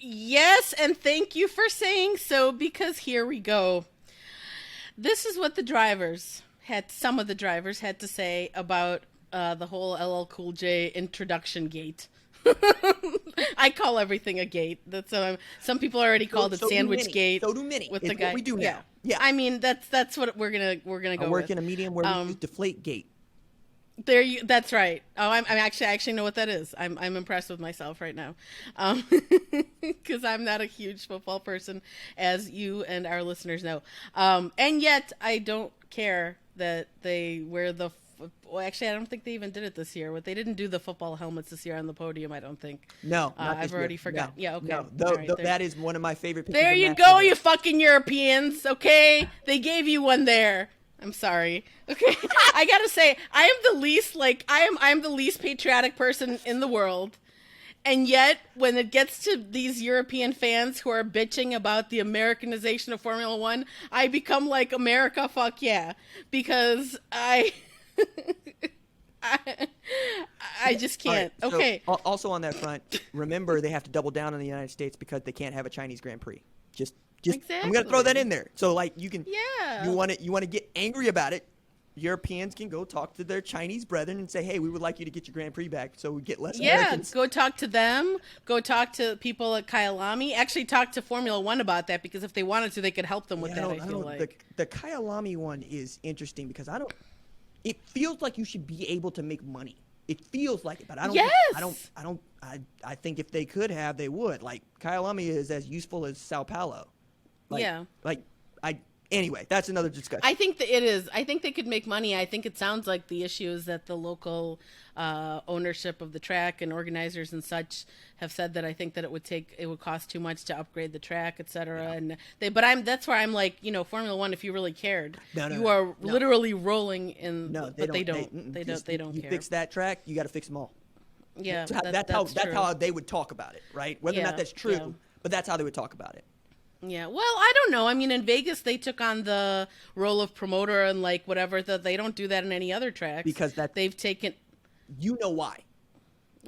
[SPEAKER 1] Yes, and thank you for saying so, because here we go. This is what some of the drivers had to say about the whole LL Cool J introduction gate. I call everything a gate. That's some people already called it sandwich gate.
[SPEAKER 2] So do many.
[SPEAKER 1] With
[SPEAKER 2] it's
[SPEAKER 1] the guy.
[SPEAKER 2] What we do now. Yeah.
[SPEAKER 1] I mean, that's what we're gonna go with.
[SPEAKER 2] I work in a medium where we use deflate gate.
[SPEAKER 1] That's right. Oh, I actually know what that is. I'm impressed with myself right now, because I'm not a huge football person, as you and our listeners know. And yet I don't care that they wear the. Well, actually, I don't think they even did it this year. They didn't do the football helmets this year on the podium, I don't think.
[SPEAKER 2] No,
[SPEAKER 1] I've already forgotten.
[SPEAKER 2] No,
[SPEAKER 1] yeah, okay.
[SPEAKER 2] No, though that is one of my favorite pictures.
[SPEAKER 1] There you go, you fucking Europeans. Okay, they gave you one there. I'm sorry. Okay, I gotta say, I am the least patriotic person in the world, and yet when it gets to these European fans who are bitching about the Americanization of Formula One, I become like, America, fuck yeah, because I just can't.
[SPEAKER 2] Right,
[SPEAKER 1] okay.
[SPEAKER 2] So, also on that front, remember they have to double down on the United States because they can't have a Chinese Grand Prix. Just
[SPEAKER 1] exactly.
[SPEAKER 2] I'm gonna throw that in there. So like you can,
[SPEAKER 1] yeah.
[SPEAKER 2] You want to get angry about it. Europeans can go talk to their Chinese brethren and say, hey, we would like you to get your Grand Prix back so we get less Americans.
[SPEAKER 1] Go talk to them. Go talk to people at Kyalami. Actually, talk to Formula One about that, because if they wanted to, they could help them with that, I feel like.
[SPEAKER 2] The Kyalami one is interesting because it feels like you should be able to make money. It feels like it, but I don't.
[SPEAKER 1] Yes.
[SPEAKER 2] I think if they could have, they would. Like Kyalami is as useful as Sao Paulo. Anyway, that's another discussion.
[SPEAKER 1] I think that it is. I think they could make money. I think it sounds like the issue is that the local ownership of the track and organizers and such have said that I think that it would cost too much to upgrade the track, etc. Yeah. And that's where I'm like, Formula One, if you really cared, you are literally rolling in.
[SPEAKER 2] No,
[SPEAKER 1] they don't. They don't
[SPEAKER 2] you
[SPEAKER 1] care.
[SPEAKER 2] fix that track, you got to fix them all.
[SPEAKER 1] Yeah,
[SPEAKER 2] that's how they would talk about it, right? Whether or not that's true, but that's how they would talk about it.
[SPEAKER 1] Yeah, well, I don't know. I mean, in Vegas, they took on the role of promoter and whatever. They don't do that in any other tracks.
[SPEAKER 2] Because they've
[SPEAKER 1] taken.
[SPEAKER 2] You know why?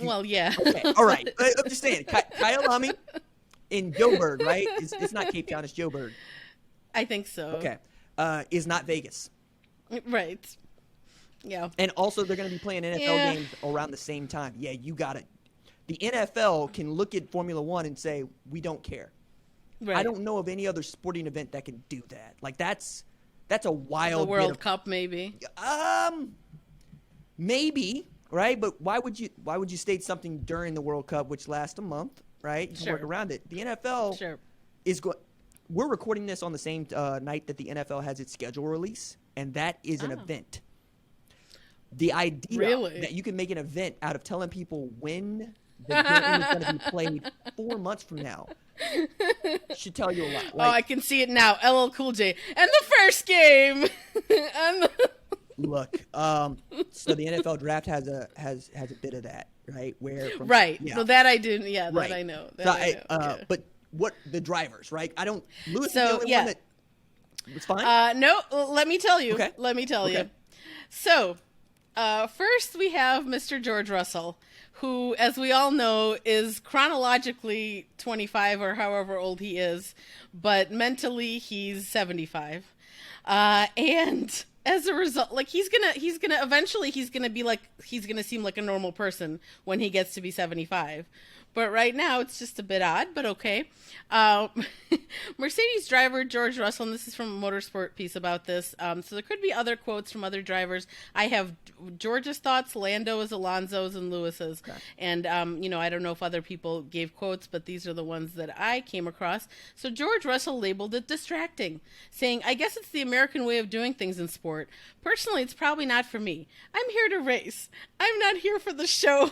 [SPEAKER 1] Well, yeah.
[SPEAKER 2] Okay, all right. I'm just saying, Kyalami in Joburg, right? It's not Cape Town, it's Joburg.
[SPEAKER 1] I think so.
[SPEAKER 2] Okay, is not Vegas.
[SPEAKER 1] Right. Yeah.
[SPEAKER 2] And also, they're going to be playing NFL games around the same time. Yeah, you got it. The NFL can look at Formula One and say, we don't care. Right. I don't know of any other sporting event that can do that. Like that's a wild.
[SPEAKER 1] The World Cup, maybe.
[SPEAKER 2] Maybe, right? But why would you state something during the World Cup, which lasts a month, right? You can work around it. The NFL is going. We're recording this on the same night that the NFL has its schedule release, and that is an event. The idea that you can make an event out of telling people when the game is going to be played 4 months from now should tell you a lot.
[SPEAKER 1] I can see it now. LL Cool J. And the first game.
[SPEAKER 2] Look, so the NFL draft has a bit of that, right?
[SPEAKER 1] So that I didn't. Yeah, that I know.
[SPEAKER 2] But what the drivers, right? Lewis is the only one that. It's fine.
[SPEAKER 1] No, let me tell you.
[SPEAKER 2] Okay.
[SPEAKER 1] Let me tell you. So, first we have Mr. George Russell, who, as we all know, is chronologically 25 or however old he is, but mentally he's 75. And as a result, he's gonna eventually he's gonna seem like a normal person when he gets to be 75. But right now it's just a bit odd, but okay. Mercedes driver George Russell, and this is from a motorsport piece about this. So there could be other quotes from other drivers. I have George's thoughts, Lando's, Alonso's, and Lewis's. Okay. And, I don't know if other people gave quotes, but these are the ones that I came across. So George Russell labeled it distracting, saying, I guess it's the American way of doing things in sport. Personally, it's probably not for me. I'm here to race. I'm not here for the show.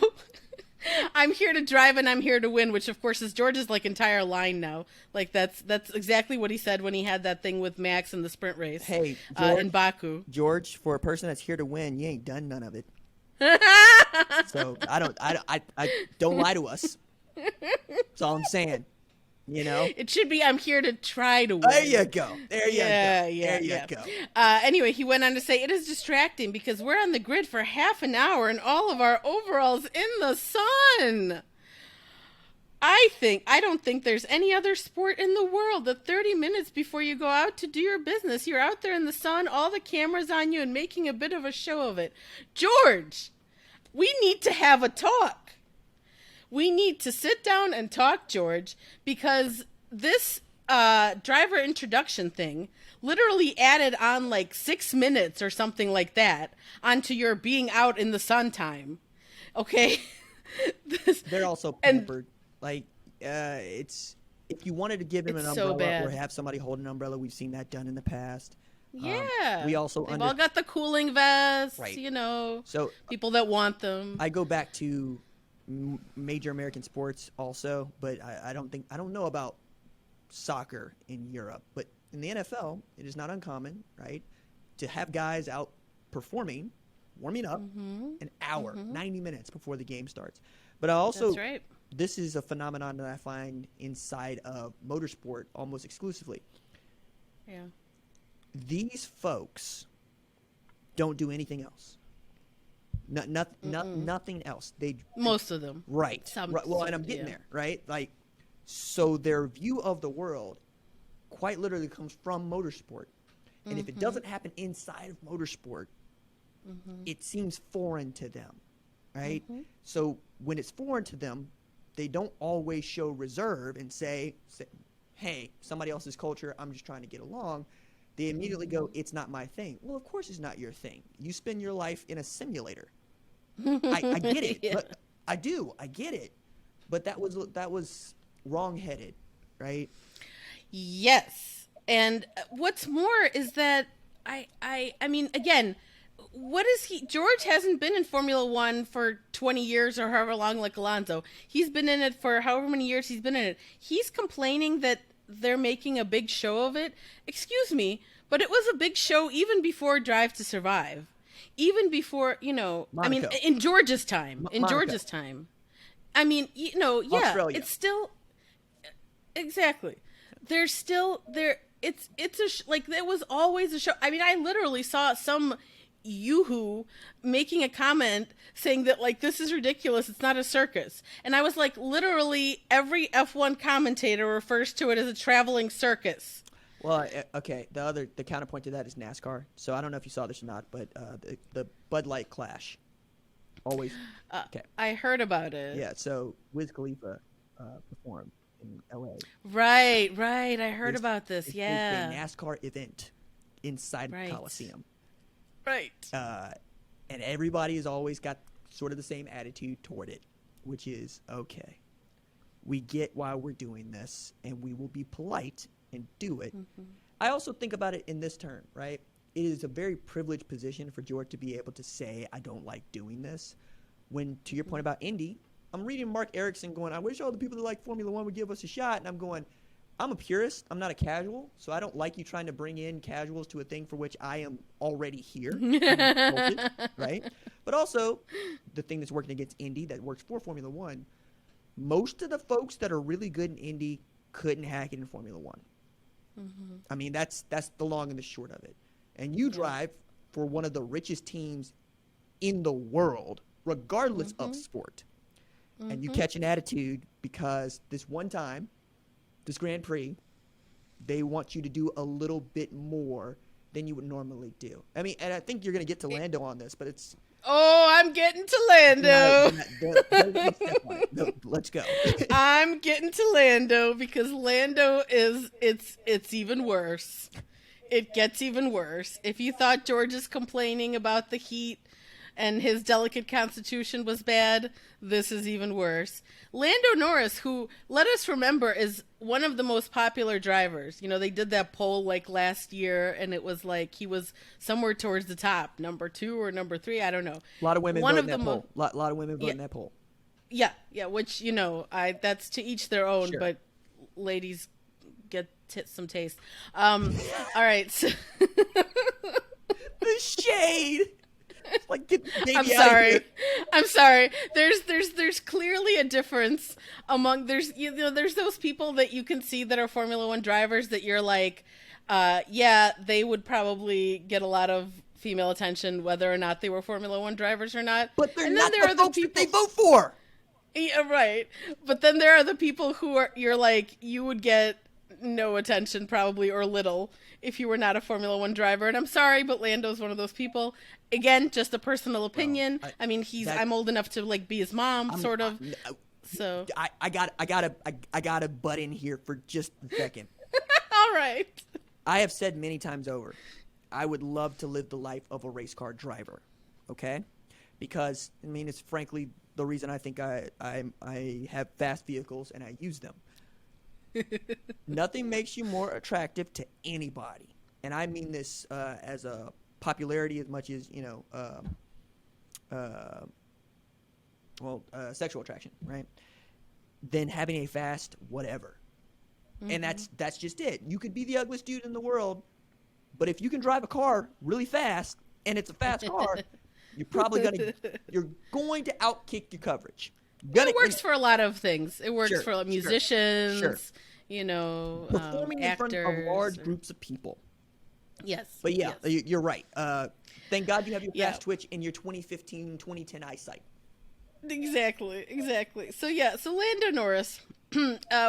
[SPEAKER 1] I'm here to drive and I'm here to win, which of course is George's like entire line now. Like that's exactly what he said when he had that thing with Max in the sprint race.
[SPEAKER 2] Hey, George,
[SPEAKER 1] in Baku.
[SPEAKER 2] George, for a person that's here to win, you ain't done none of it. So I don't lie to us. That's all I'm saying. You know,
[SPEAKER 1] it should be I'm here to try to win.
[SPEAKER 2] There you go. There you go.
[SPEAKER 1] Anyway, he went on to say it is distracting because we're on the grid for half an hour and all of our overalls in the sun. I don't think there's any other sport in the world that 30 minutes before you go out to do your business, you're out there in the sun, all the cameras on you and making a bit of a show of it. George, we need to have a talk. We need to sit down and talk, George, because this driver introduction thing literally added on like 6 minutes or something like that onto your being out in the sun time. Okay?
[SPEAKER 2] They're also pampered. It's if you wanted to give him an umbrella or have somebody hold an umbrella, we've seen that done in the past.
[SPEAKER 1] Yeah.
[SPEAKER 2] We also
[SPEAKER 1] They've all got the cooling vests,
[SPEAKER 2] right.
[SPEAKER 1] You know,
[SPEAKER 2] so
[SPEAKER 1] people that want them.
[SPEAKER 2] I go back to major American sports also, but I don't know about soccer in Europe, but in the NFL, it is not uncommon, right, to have guys out performing, warming up an hour, 90 minutes before the game starts. But I also,
[SPEAKER 1] that's right.
[SPEAKER 2] This is a phenomenon that I find inside of motorsport almost exclusively.
[SPEAKER 1] Yeah.
[SPEAKER 2] These folks don't do anything else. Nothing else.
[SPEAKER 1] Most of them.
[SPEAKER 2] Right. Well, and I'm getting there, right? Like, so their view of the world quite literally comes from motorsport. And if it doesn't happen inside of motorsport, it seems foreign to them, right? So when it's foreign to them, they don't always show reserve and say, hey, somebody else's culture, I'm just trying to get along. They immediately go, it's not my thing. Well, of course it's not your thing. You spend your life in a simulator. I get it. Yeah. But I get it. But that was wrong-headed, right?
[SPEAKER 1] Yes. And what's more is that I mean, again, what is he? George hasn't been in Formula One for 20 years or however long, like Alonso. He's been in it for however many years he's been in it. He's complaining that they're making a big show of it. Excuse me, but it was a big show even before Drive to Survive. Even before, you know, Monaco. I mean, in George's time. George's time. I mean, you know, yeah, Australia. It's still... Exactly. There's still... It's like, there was always a show. I mean, I literally saw some yoo-hoo making a comment saying that, like, this is ridiculous, it's not a circus. And I was like, literally every F1 commentator refers to it as a traveling circus.
[SPEAKER 2] Well, okay, the counterpoint to that is NASCAR. So I don't know if you saw this or not, but the Bud Light Clash always... Okay.
[SPEAKER 1] I heard about it.
[SPEAKER 2] Yeah, so Wiz Khalifa performed in L.A.
[SPEAKER 1] Right, I heard about this, yeah.
[SPEAKER 2] It's a NASCAR event inside the Coliseum.
[SPEAKER 1] Right.
[SPEAKER 2] And everybody has always got sort of the same attitude toward it, which is, okay, we get why we're doing this, and we will be polite and do it. I also think about it in this term, right? It is a very privileged position for George to be able to say, I don't like doing this. When, to your point about Indy, I'm reading Mark Erickson going, I wish all the people that like Formula One would give us a shot. And I'm going, I'm a purist. I'm not a casual. So I don't like you trying to bring in casuals to a thing for which I am already here. Right? But also, the thing that's working against Indy that works for Formula One, most of the folks that are really good in Indy couldn't hack it in Formula One. I mean, that's the long and the short of it. And you drive for one of the richest teams in the world, regardless of sport. And you catch an attitude because this one time, this Grand Prix, they want you to do a little bit more than you would normally do. I mean, and I think you're going to get to Lando on this, but it's...
[SPEAKER 1] Oh, I'm getting to Lando.
[SPEAKER 2] No, let's go.
[SPEAKER 1] I'm getting to Lando because Lando is, it's even worse. It gets even worse. If you thought George's complaining about the heat and his delicate constitution was bad, this is even worse. Lando Norris, who, let us remember, is one of the most popular drivers. You know, they did that poll like last year, and it was like he was somewhere towards the top, number 2 or number 3, I don't know.
[SPEAKER 2] A lot of women voted in that poll. A lot of women voted in that poll.
[SPEAKER 1] Yeah, yeah, which, that's to each their own,
[SPEAKER 2] Sure.
[SPEAKER 1] but ladies get some taste. All right. So
[SPEAKER 2] The shade. It's like, get the
[SPEAKER 1] I'm
[SPEAKER 2] baby out of here.
[SPEAKER 1] sorry. I'm sorry. There's clearly a difference among there's those people that you can see that are Formula One drivers that you're like, yeah, they would probably get a lot of female attention whether or not they were Formula One drivers or not.
[SPEAKER 2] But they're
[SPEAKER 1] And then
[SPEAKER 2] not
[SPEAKER 1] there
[SPEAKER 2] the
[SPEAKER 1] are the
[SPEAKER 2] folks that
[SPEAKER 1] people
[SPEAKER 2] they vote for.
[SPEAKER 1] Yeah, right. But then there are the people who are you're like you would get no attention probably or little if you were not a Formula One driver. And I'm sorry, but Lando's one of those people. Again, just a personal opinion.
[SPEAKER 2] Well,
[SPEAKER 1] I mean, I'm old enough to like be his mom, sort of. So
[SPEAKER 2] I gotta butt in here for just a second.
[SPEAKER 1] all right.
[SPEAKER 2] I have said many times over, I would love to live the life of a race car driver. Okay, because I mean, it's frankly the reason I think I have fast vehicles and I use them. Nothing makes you more attractive to anybody, and I mean this as a popularity as much as sexual attraction, right? Than having a fast whatever. Mm-hmm. And that's just it. You could be the ugliest dude in the world, but if you can drive a car really fast and it's a fast car, you're going to outkick your coverage.
[SPEAKER 1] It works for a lot of things. It works for musicians,
[SPEAKER 2] performing
[SPEAKER 1] actors,
[SPEAKER 2] in front of large groups of people.
[SPEAKER 1] Yes.
[SPEAKER 2] But yeah,
[SPEAKER 1] yes.
[SPEAKER 2] You're right. Thank God you have your fast twitch and your 2015, 2010 eyesight.
[SPEAKER 1] Exactly. So Lando Norris.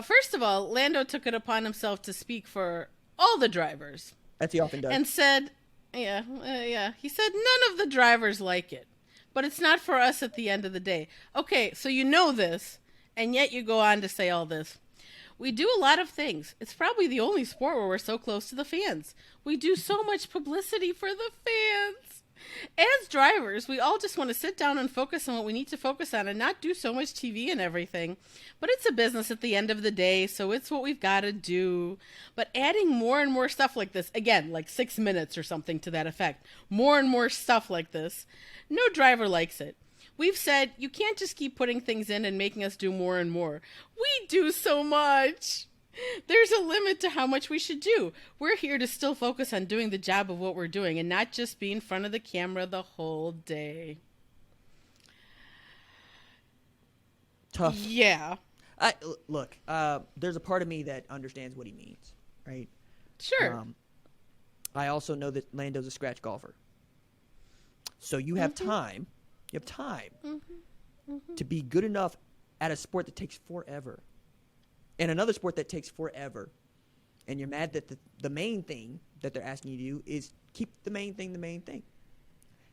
[SPEAKER 1] First of all, Lando took it upon himself to speak for all the drivers.
[SPEAKER 2] As he often does.
[SPEAKER 1] And said, he said none of the drivers like it, but it's not for us at the end of the day. Okay, so you know this, and yet you go on to say all this. We do a lot of things. It's probably the only sport where we're so close to the fans. We do so much publicity for the fans. As drivers, we all just want to sit down and focus on what we need to focus on and not do so much TV and everything. But it's a business at the end of the day, so it's what we've got to do. But adding more and more stuff like this, again, like 6 minutes or something to that effect, more and more stuff like this, no driver likes it. We've said you can't just keep putting things in and making us do more and more. We do so much. There's a limit to how much we should do. We're here to still focus on doing the job of what we're doing and not just be in front of the camera the whole day.
[SPEAKER 2] Tough.
[SPEAKER 1] Yeah.
[SPEAKER 2] Look, there's a part of me that understands what he means, right?
[SPEAKER 1] Sure.
[SPEAKER 2] I also know that Lando's a scratch golfer. So you have time. You have time to be good enough at a sport that takes forever. And another sport that takes forever, and you're mad that the main thing that they're asking you to do is keep the main thing the main thing.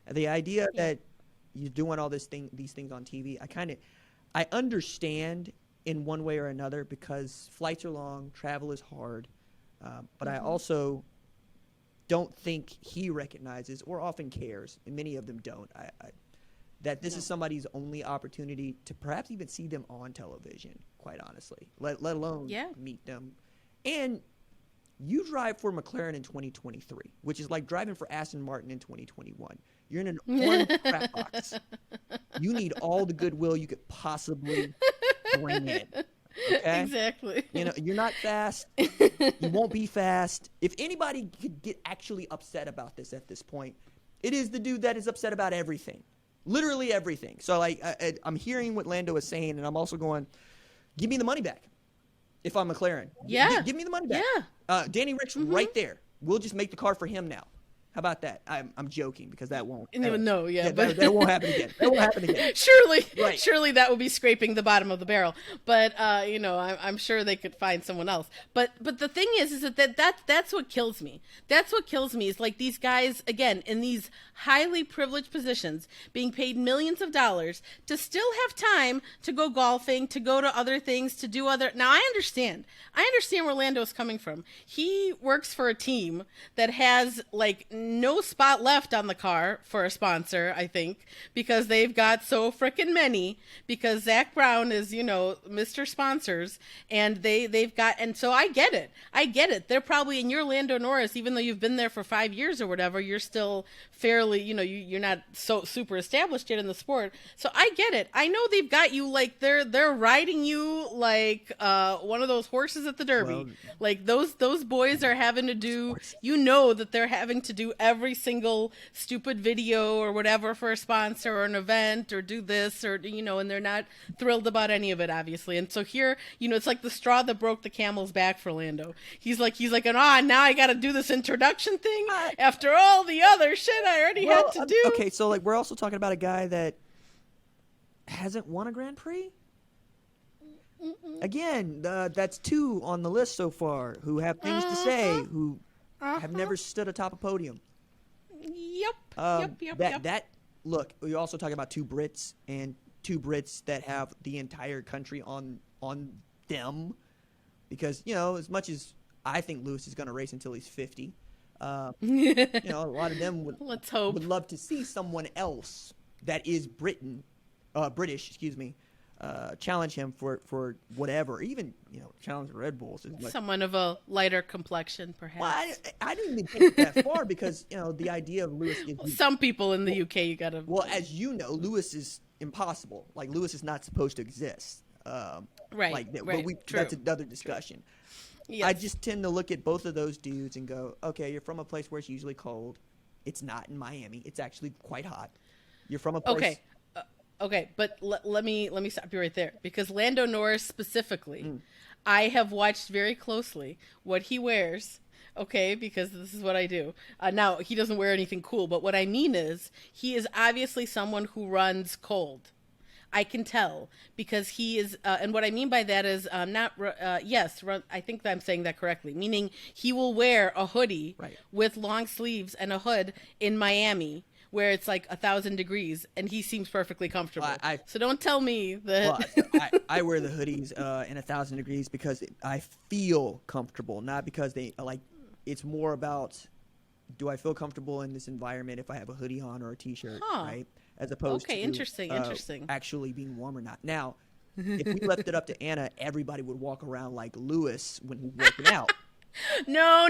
[SPEAKER 2] And the idea that you're doing all these things on TV, I understand in one way or another because flights are long, travel is hard, but I also don't think he recognizes or often cares, and many of them don't, that this is somebody's only opportunity to perhaps even see them on television, quite honestly, let alone meet them. And you drive for McLaren in 2023, which is like driving for Aston Martin in 2021. You're in an orange crap box. You need all the goodwill you could possibly bring in. Okay?
[SPEAKER 1] Exactly.
[SPEAKER 2] You're not fast. You won't be fast. If anybody could get actually upset about this at this point, it is the dude that is upset about everything. Literally everything. So I'm hearing what Lando is saying, and I'm also going, give me the money back if I'm McLaren.
[SPEAKER 1] Yeah.
[SPEAKER 2] Give me the money back.
[SPEAKER 1] Yeah.
[SPEAKER 2] Danny Rick's right there. We'll just make the car for him now. How about that? I'm joking because that won't.
[SPEAKER 1] That
[SPEAKER 2] won't happen again. That won't happen again.
[SPEAKER 1] Surely that would be scraping the bottom of the barrel. But I'm sure they could find someone else. But the thing is that's what kills me. That's what kills me is like these guys again in these highly privileged positions being paid millions of dollars to still have time to go golfing, to go to other things, to do other. Now I understand where Lando's coming from. He works for a team that has like no spot left on the car for a sponsor, I think, because they've got so frickin' many, because Zach Brown is, Mr. Sponsors, and they've got, and so I get it. They're probably, in your Lando Norris, even though you've been there for 5 years or whatever, you're still fairly, you're not so super established yet in the sport. So I get it. I know they've got you, like, they're riding you like one of those horses at the Derby. Well, like those boys are having to do, that they're having to do every single stupid video or whatever for a sponsor or an event or do this or, and they're not thrilled about any of it, obviously. And so here, it's like the straw that broke the camel's back for Lando. He's like, now I got to do this introduction thing after all the other shit I already had to do.
[SPEAKER 2] Okay, so like we're also talking about a guy that hasn't won a Grand Prix. Again, that's 2 on the list so far who have things to say, who have never stood atop a podium.
[SPEAKER 1] Yep.
[SPEAKER 2] Look, we're also talking about 2 Brits, and 2 Brits that have the entire country on them, because as much as I think Lewis is going to race until he's 50, a lot of them would love to see someone else that is British, challenge him for whatever, even challenge the Red Bulls.
[SPEAKER 1] Someone of a lighter complexion, perhaps.
[SPEAKER 2] Well, I didn't even take it that far because the idea of Lewis.
[SPEAKER 1] Some people in the UK, you gotta.
[SPEAKER 2] Well, as you know, Lewis is impossible. Like Lewis is not supposed to exist.
[SPEAKER 1] Right.
[SPEAKER 2] Like that.
[SPEAKER 1] Right.
[SPEAKER 2] But that's another discussion.
[SPEAKER 1] Yes.
[SPEAKER 2] I just tend to look at both of those dudes and go, okay, you're from a place where it's usually cold. It's not in Miami. It's actually quite hot. You're from a place.
[SPEAKER 1] Okay, but let me stop you right there, because Lando Norris specifically, I have watched very closely what he wears. Okay, because this is what I do. Now, he doesn't wear anything cool, but what I mean is he is obviously someone who runs cold. I can tell, because he is, and what I mean by that is I think I'm saying that correctly, meaning he will wear a hoodie with long sleeves and a hood in Miami, where it's like 1,000 degrees, and he seems perfectly comfortable. So don't tell me that.
[SPEAKER 2] Well, I wear the hoodies in 1,000 degrees because I feel comfortable, not because they like. It's more about, do I feel comfortable in this environment if I have a hoodie on or a T-shirt, right? As opposed to
[SPEAKER 1] interesting.
[SPEAKER 2] actually being warm or not. Now, if we left it up to Anna, everybody would walk around like Lewis when he's working out.
[SPEAKER 1] No.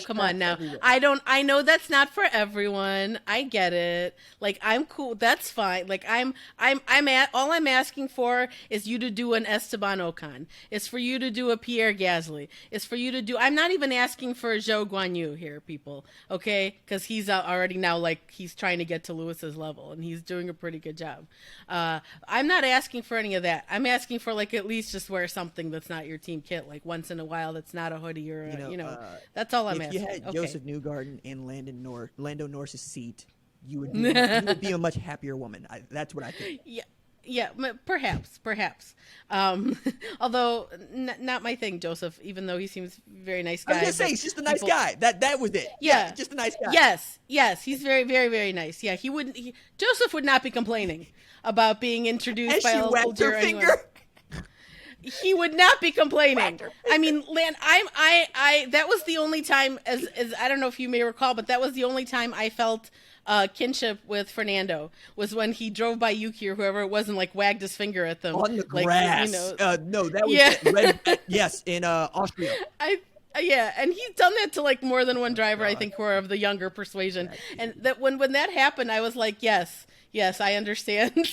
[SPEAKER 1] Come on now. Everywhere. I know that's not for everyone. I get it. Like, I'm cool. That's fine. Like, all I'm asking for is you to do an Esteban Ocon. It's for you to do a Pierre Gasly. It's for you to do, I'm not even asking for Zhou Guanyu here, people. Okay? Because he's already now, like, he's trying to get to Lewis's level, and he's doing a pretty good job. I'm not asking for any of that. I'm asking for, like, at least just wear something that's not your team kit, like once in a while that's not a hoodie or that's all I'm asking.
[SPEAKER 2] If you had Joseph Newgarden in Lando Norris's seat, you would be a much happier woman. That's what I think.
[SPEAKER 1] Yeah, perhaps. Although not my thing, Joseph. Even though he seems very nice guy.
[SPEAKER 2] I was gonna say he's just a nice guy. That was it.
[SPEAKER 1] Yeah,
[SPEAKER 2] just a nice guy.
[SPEAKER 1] Yes, he's very, very, very nice. Yeah, Joseph would not be complaining about being introduced by a soldier or anyone. He would not be complaining. I mean, I that was the only time, as I don't know if you may recall, but that was the only time I felt kinship with Fernando, was when he drove by Yuki or whoever it was and like wagged his finger at them
[SPEAKER 2] on the grass. No, that was in Austria.
[SPEAKER 1] Yeah, and he's done that to like more than one driver, I think, who are of the younger persuasion. And that when that happened, I was like, yes, I understand.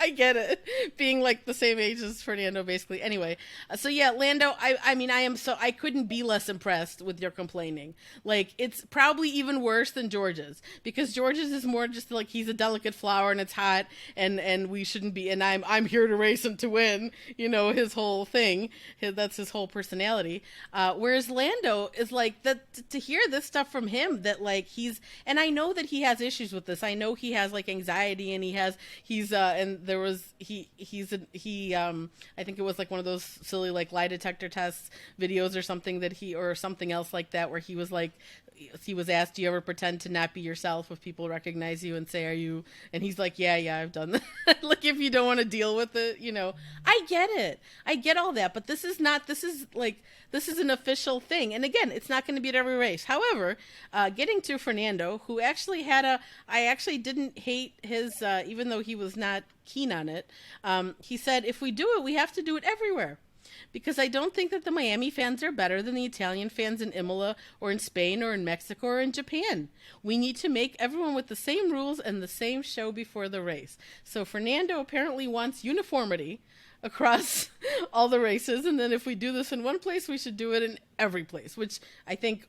[SPEAKER 1] I get it. Being like the same age as Fernando, basically. Anyway, so yeah, Lando, I couldn't be less impressed with your complaining. Like, it's probably even worse than George's, because George's is more just like he's a delicate flower and it's hot and we shouldn't be, and I'm here to race him to win, his whole thing. That's his whole personality. Whereas Lando is like, that to hear this stuff from him, that like and I know that he has issues with this. I know he has like anxiety and he's and there was I think it was like one of those silly like lie detector tests videos or something or something else like that, where he was asked, do you ever pretend to not be yourself if people recognize you and say, are you, and he's like, yeah, I've done that. Like, if you don't want to deal with it, I get it, I get all that, but this is an official thing, and again, it's not going to be at every race. However, getting to Fernando, who actually I actually didn't hate his, even though he was not keen on it. He said, if we do it, we have to do it everywhere. Because I don't think that the Miami fans are better than the Italian fans in Imola or in Spain or in Mexico or in Japan. We need to make everyone with the same rules and the same show before the race. So Fernando apparently wants uniformity across all the races, and then if we do this in one place, we should do it in every place, which I think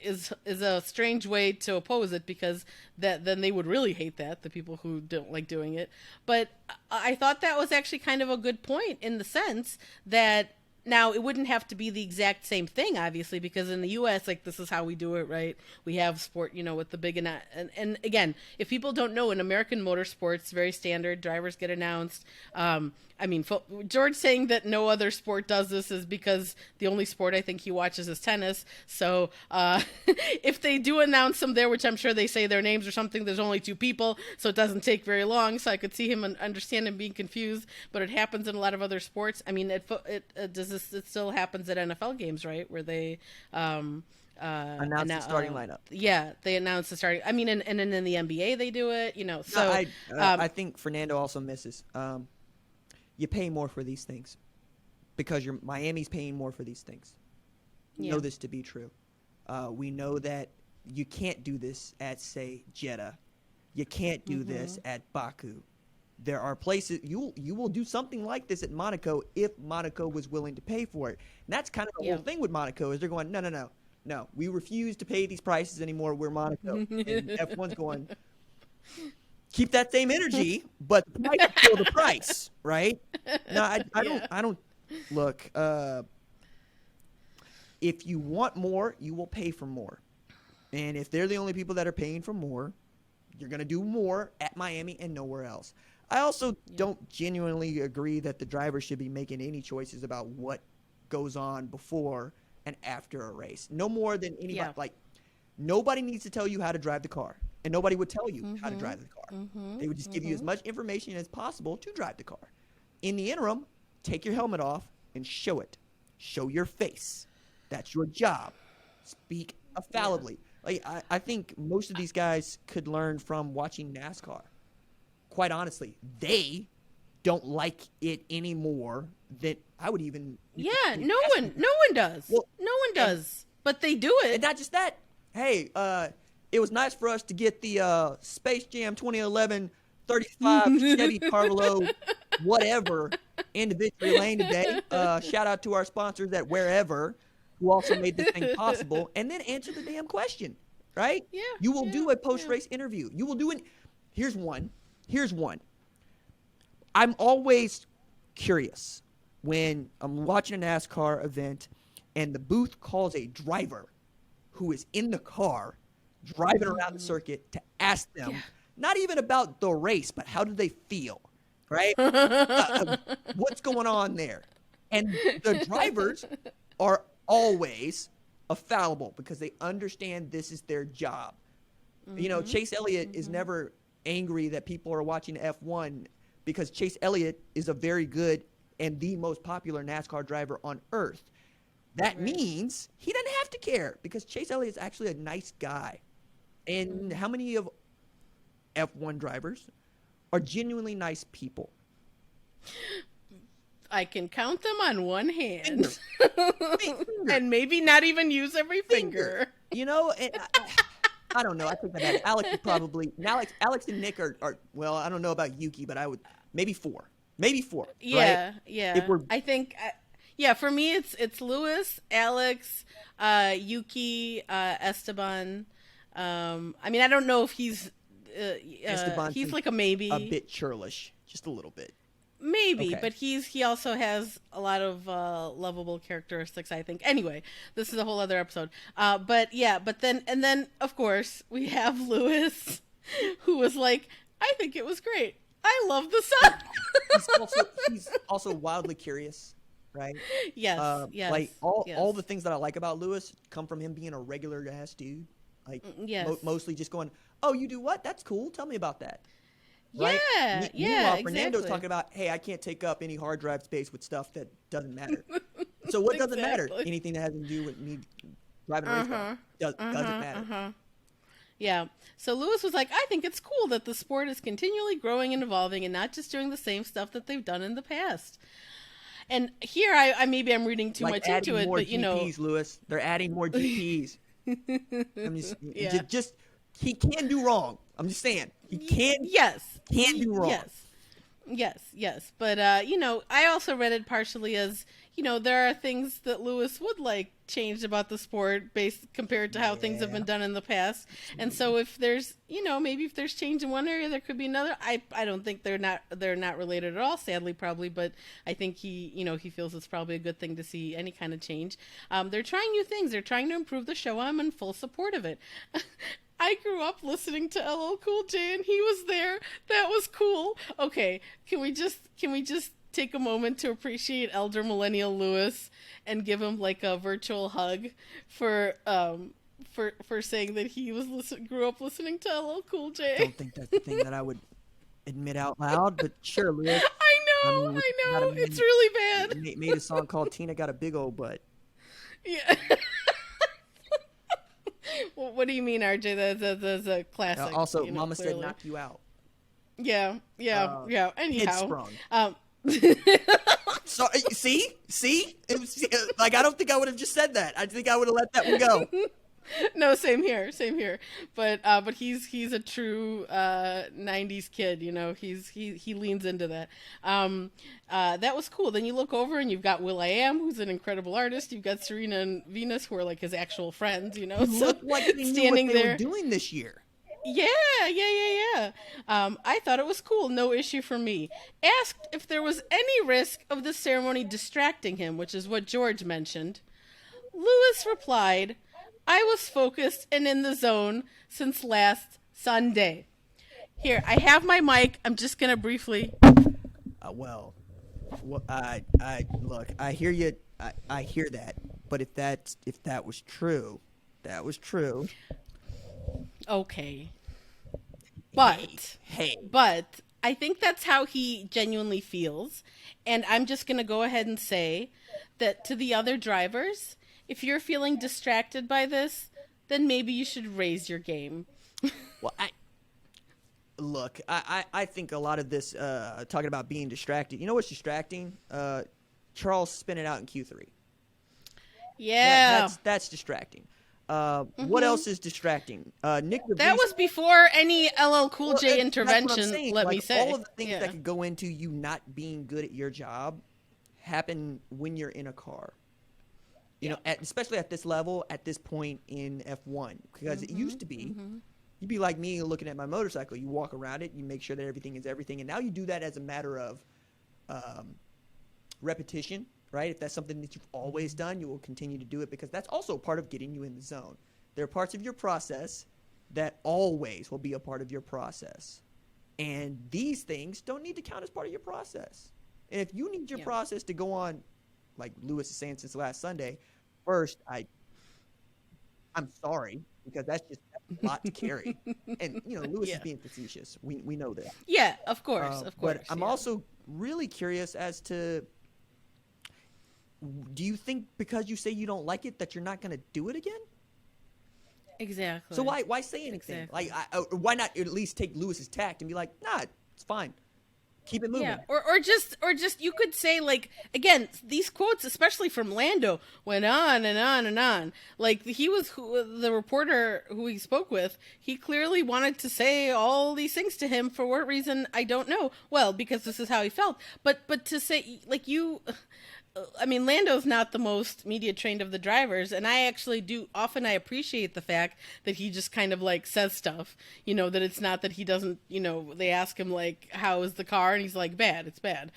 [SPEAKER 1] is a strange way to oppose it, because then they would really hate the people who don't like doing it. But I thought that was actually kind of a good point, in the sense that now it wouldn't have to be the exact same thing, obviously, because in the U.S., like, this is how we do it, right? We have sport, with the big and again, if people don't know, in American motorsports, very standard, drivers get announced. George saying that no other sport does this is because the only sport I think he watches is tennis. So if they do announce them there, which I'm sure they say their names or something, there's only 2 people, so it doesn't take very long. So I could see him understand him being confused, but it happens in a lot of other sports. I mean, it still happens at NFL games, right? Where they
[SPEAKER 2] announce the starting lineup.
[SPEAKER 1] Yeah, they announce the starting. I mean, and in the NBA they do it. So
[SPEAKER 2] I think Fernando also misses. You pay more for these things because Miami's paying more for these things. We know this to be true. We know that you can't do this at, say, Jeddah. You can't do this at Baku. There are places you will do something like this at Monaco if Monaco was willing to pay for it. And that's kind of the whole thing with Monaco, is they're going, no, we refuse to pay these prices anymore. We're Monaco. And F1's going, keep that same energy, but the price is still the price, right? No, I don't look. If you want more, you will pay for more. And if they're the only people that are paying for more, you're going to do more at Miami and nowhere else. I also don't genuinely agree that the driver should be making any choices about what goes on before and after a race. No more than anybody.
[SPEAKER 1] Yeah.
[SPEAKER 2] Like, nobody needs to tell you how to drive the car. And nobody would tell you how to drive the car. They would just give you as much information as possible to drive the car. In the interim, take your helmet off and show it. Show your face. That's your job. Speak affallibly. Like, I think most of these guys could learn from watching NASCAR. Quite honestly, they don't like it any more than I would even.
[SPEAKER 1] Yeah, no one does. Well, no one does. But they do it.
[SPEAKER 2] And not just that. Hey, it was nice for us to get the Space Jam 2011 35 Chevy Carlo whatever into Victory Lane today. Shout out to our sponsors at Wherever, who also made this thing possible. And then answer the damn question, right?
[SPEAKER 1] Yeah.
[SPEAKER 2] You will do a post-race interview. You will do it. Here's one. I'm always curious when I'm watching a NASCAR event and the booth calls a driver who is in the car driving around the circuit to ask them, not even about the race, but how do they feel, right? What's going on there? And the drivers are always fallible because they understand this is their job. Chase Elliott is never angry that people are watching F1 because Chase Elliott is a very good and the most popular NASCAR driver on earth. That means he doesn't have to care because Chase Elliott is actually a nice guy. And how many of F1 drivers are genuinely nice people?
[SPEAKER 1] I can count them on one hand. Finger. And maybe not even use every finger.
[SPEAKER 2] And I don't know. I think that Alex is probably Alex and Nick are well, I don't know about Yuki, but I would maybe four.
[SPEAKER 1] Yeah,
[SPEAKER 2] right?
[SPEAKER 1] yeah. I think for me it's Lewis, Alex, Yuki, Esteban. I don't know if he's like a maybe.
[SPEAKER 2] A bit churlish, just a little bit.
[SPEAKER 1] Maybe, okay. But he also has a lot of lovable characteristics, I think. Anyway, this is a whole other episode. But then of course we have Lewis, who was like, I think it was great. I love the son.
[SPEAKER 2] He's also wildly curious, right?
[SPEAKER 1] Yes,
[SPEAKER 2] Like
[SPEAKER 1] yes,
[SPEAKER 2] all
[SPEAKER 1] yes,
[SPEAKER 2] the things that I like about Lewis come from him being a regular ass dude. Like
[SPEAKER 1] yes.
[SPEAKER 2] mostly just going, "Oh, you do what? That's cool. Tell me about that." Right?
[SPEAKER 1] Yeah, yeah,
[SPEAKER 2] Meanwhile, Fernando's
[SPEAKER 1] exactly.
[SPEAKER 2] talking about, "Hey, I can't take up any hard drive space with stuff that doesn't matter." So what doesn't matter?
[SPEAKER 1] Exactly.
[SPEAKER 2] Anything that has to do with me driving a race car
[SPEAKER 1] Uh-huh.
[SPEAKER 2] doesn't
[SPEAKER 1] Uh-huh.
[SPEAKER 2] matter.
[SPEAKER 1] Uh-huh. Yeah. So Lewis was like, I think it's cool that the sport is continually growing and evolving and not just doing the same stuff that they've done in the past. And here I maybe I'm reading too
[SPEAKER 2] Like
[SPEAKER 1] much into
[SPEAKER 2] adding
[SPEAKER 1] it,
[SPEAKER 2] more
[SPEAKER 1] but
[SPEAKER 2] GPs, Lewis. They're adding more GPs. I'm
[SPEAKER 1] yeah.
[SPEAKER 2] just he can do wrong. I'm just saying he
[SPEAKER 1] Yes.
[SPEAKER 2] can't do wrong.
[SPEAKER 1] Yes. Yes, yes. But, I also read it partially as, there are things that Lewis would like changed about the sport based compared to how things have been
[SPEAKER 2] Yeah,
[SPEAKER 1] done in the past. And so if there's, maybe if there's change in one area, there could be another. I don't think they're not related at all, sadly, probably. But I think he feels it's probably a good thing to see any kind of change. They're trying new things. They're trying to improve the show. I'm in full support of it. I grew up listening to LL Cool J and he was there. That was cool. Okay, can we just take a moment to appreciate elder millennial Lewis and give him like a virtual hug for saying that he grew up listening to LL Cool J.
[SPEAKER 2] don't think that's the thing that I would admit out loud, but sure, Lewis. I mean, we
[SPEAKER 1] I
[SPEAKER 2] got a
[SPEAKER 1] know. It's really bad.
[SPEAKER 2] made a song called "Tina Got a Big Old Butt."
[SPEAKER 1] Yeah. Well, what do you mean, RJ? That's a classic.
[SPEAKER 2] Also, Mama
[SPEAKER 1] clearly.
[SPEAKER 2] said "Knock You Out."
[SPEAKER 1] Yeah, yeah, yeah.
[SPEAKER 2] Head
[SPEAKER 1] Anyhow,
[SPEAKER 2] sprung.
[SPEAKER 1] um,
[SPEAKER 2] So see, it was, like I don't think I would have just said that. I think I would have let that one go.
[SPEAKER 1] no, same here. But he's a true '90s kid. He leans into that. That was cool. Then you look over and you've got Will.i.am, who's an incredible artist. You've got Serena and Venus, who are like his actual friends. So
[SPEAKER 2] Looked like they knew
[SPEAKER 1] standing
[SPEAKER 2] what they
[SPEAKER 1] there
[SPEAKER 2] were doing this year.
[SPEAKER 1] Yeah. I thought it was cool. No issue for me. Asked if there was any risk of the ceremony distracting him, which is what George mentioned. Lewis replied, I was focused and in the zone since last Sunday. Here, I have my mic. I'm just going to briefly.
[SPEAKER 2] Well, I look. I hear you. I hear that. But if that was true, that was true.
[SPEAKER 1] Okay. But
[SPEAKER 2] Hey.
[SPEAKER 1] I think that's how he genuinely feels. And I'm just going to go ahead and say that to the other drivers, if you're feeling distracted by this, then maybe you should raise your game.
[SPEAKER 2] Well, I think a lot of this talking about being distracted. You know what's distracting? Charles spinning out in Q3.
[SPEAKER 1] Yeah.
[SPEAKER 2] That's distracting. What else is distracting? Nick DeVries,
[SPEAKER 1] that was before any LL Cool J
[SPEAKER 2] that's what I'm
[SPEAKER 1] intervention,
[SPEAKER 2] saying.
[SPEAKER 1] let
[SPEAKER 2] Like,
[SPEAKER 1] me say.
[SPEAKER 2] all of the things that could go into you not being good at your job happen when you're in a car. Especially at this level, at this point in F1, because it used to be, you'd be like me looking at my motorcycle. You walk around it, you make sure that everything is everything, and now you do that as a matter of repetition, right? If that's something that you've always done, you will continue to do it because that's also part of getting you in the zone. There are parts of your process that always will be a part of your process, and these things don't need to count as part of your process. And if you need your process to go on, like Lewis is saying since last Sunday, first, I'm sorry, because that's a lot to carry. And, Lewis is being facetious. We know that.
[SPEAKER 1] Yeah, of course.
[SPEAKER 2] But I'm also really curious as to, do you think because you say you don't like it that you're not going to do it again?
[SPEAKER 1] Exactly.
[SPEAKER 2] So why say anything?
[SPEAKER 1] Exactly.
[SPEAKER 2] Like, why not at least take Lewis's tact and be like, nah, it's fine. Keep it moving.
[SPEAKER 1] Yeah, or just you could say, like, again, these quotes, especially from Lando, went on and on and on. Like, the reporter who he spoke with, he clearly wanted to say all these things to him. For what reason, I don't know. Well, because this is how he felt. But to say, like, Lando's not the most media trained of the drivers, and I actually I appreciate the fact that he just kind of like says stuff, that it's not that he doesn't, they ask him like, how is the car? And he's like, bad, it's bad,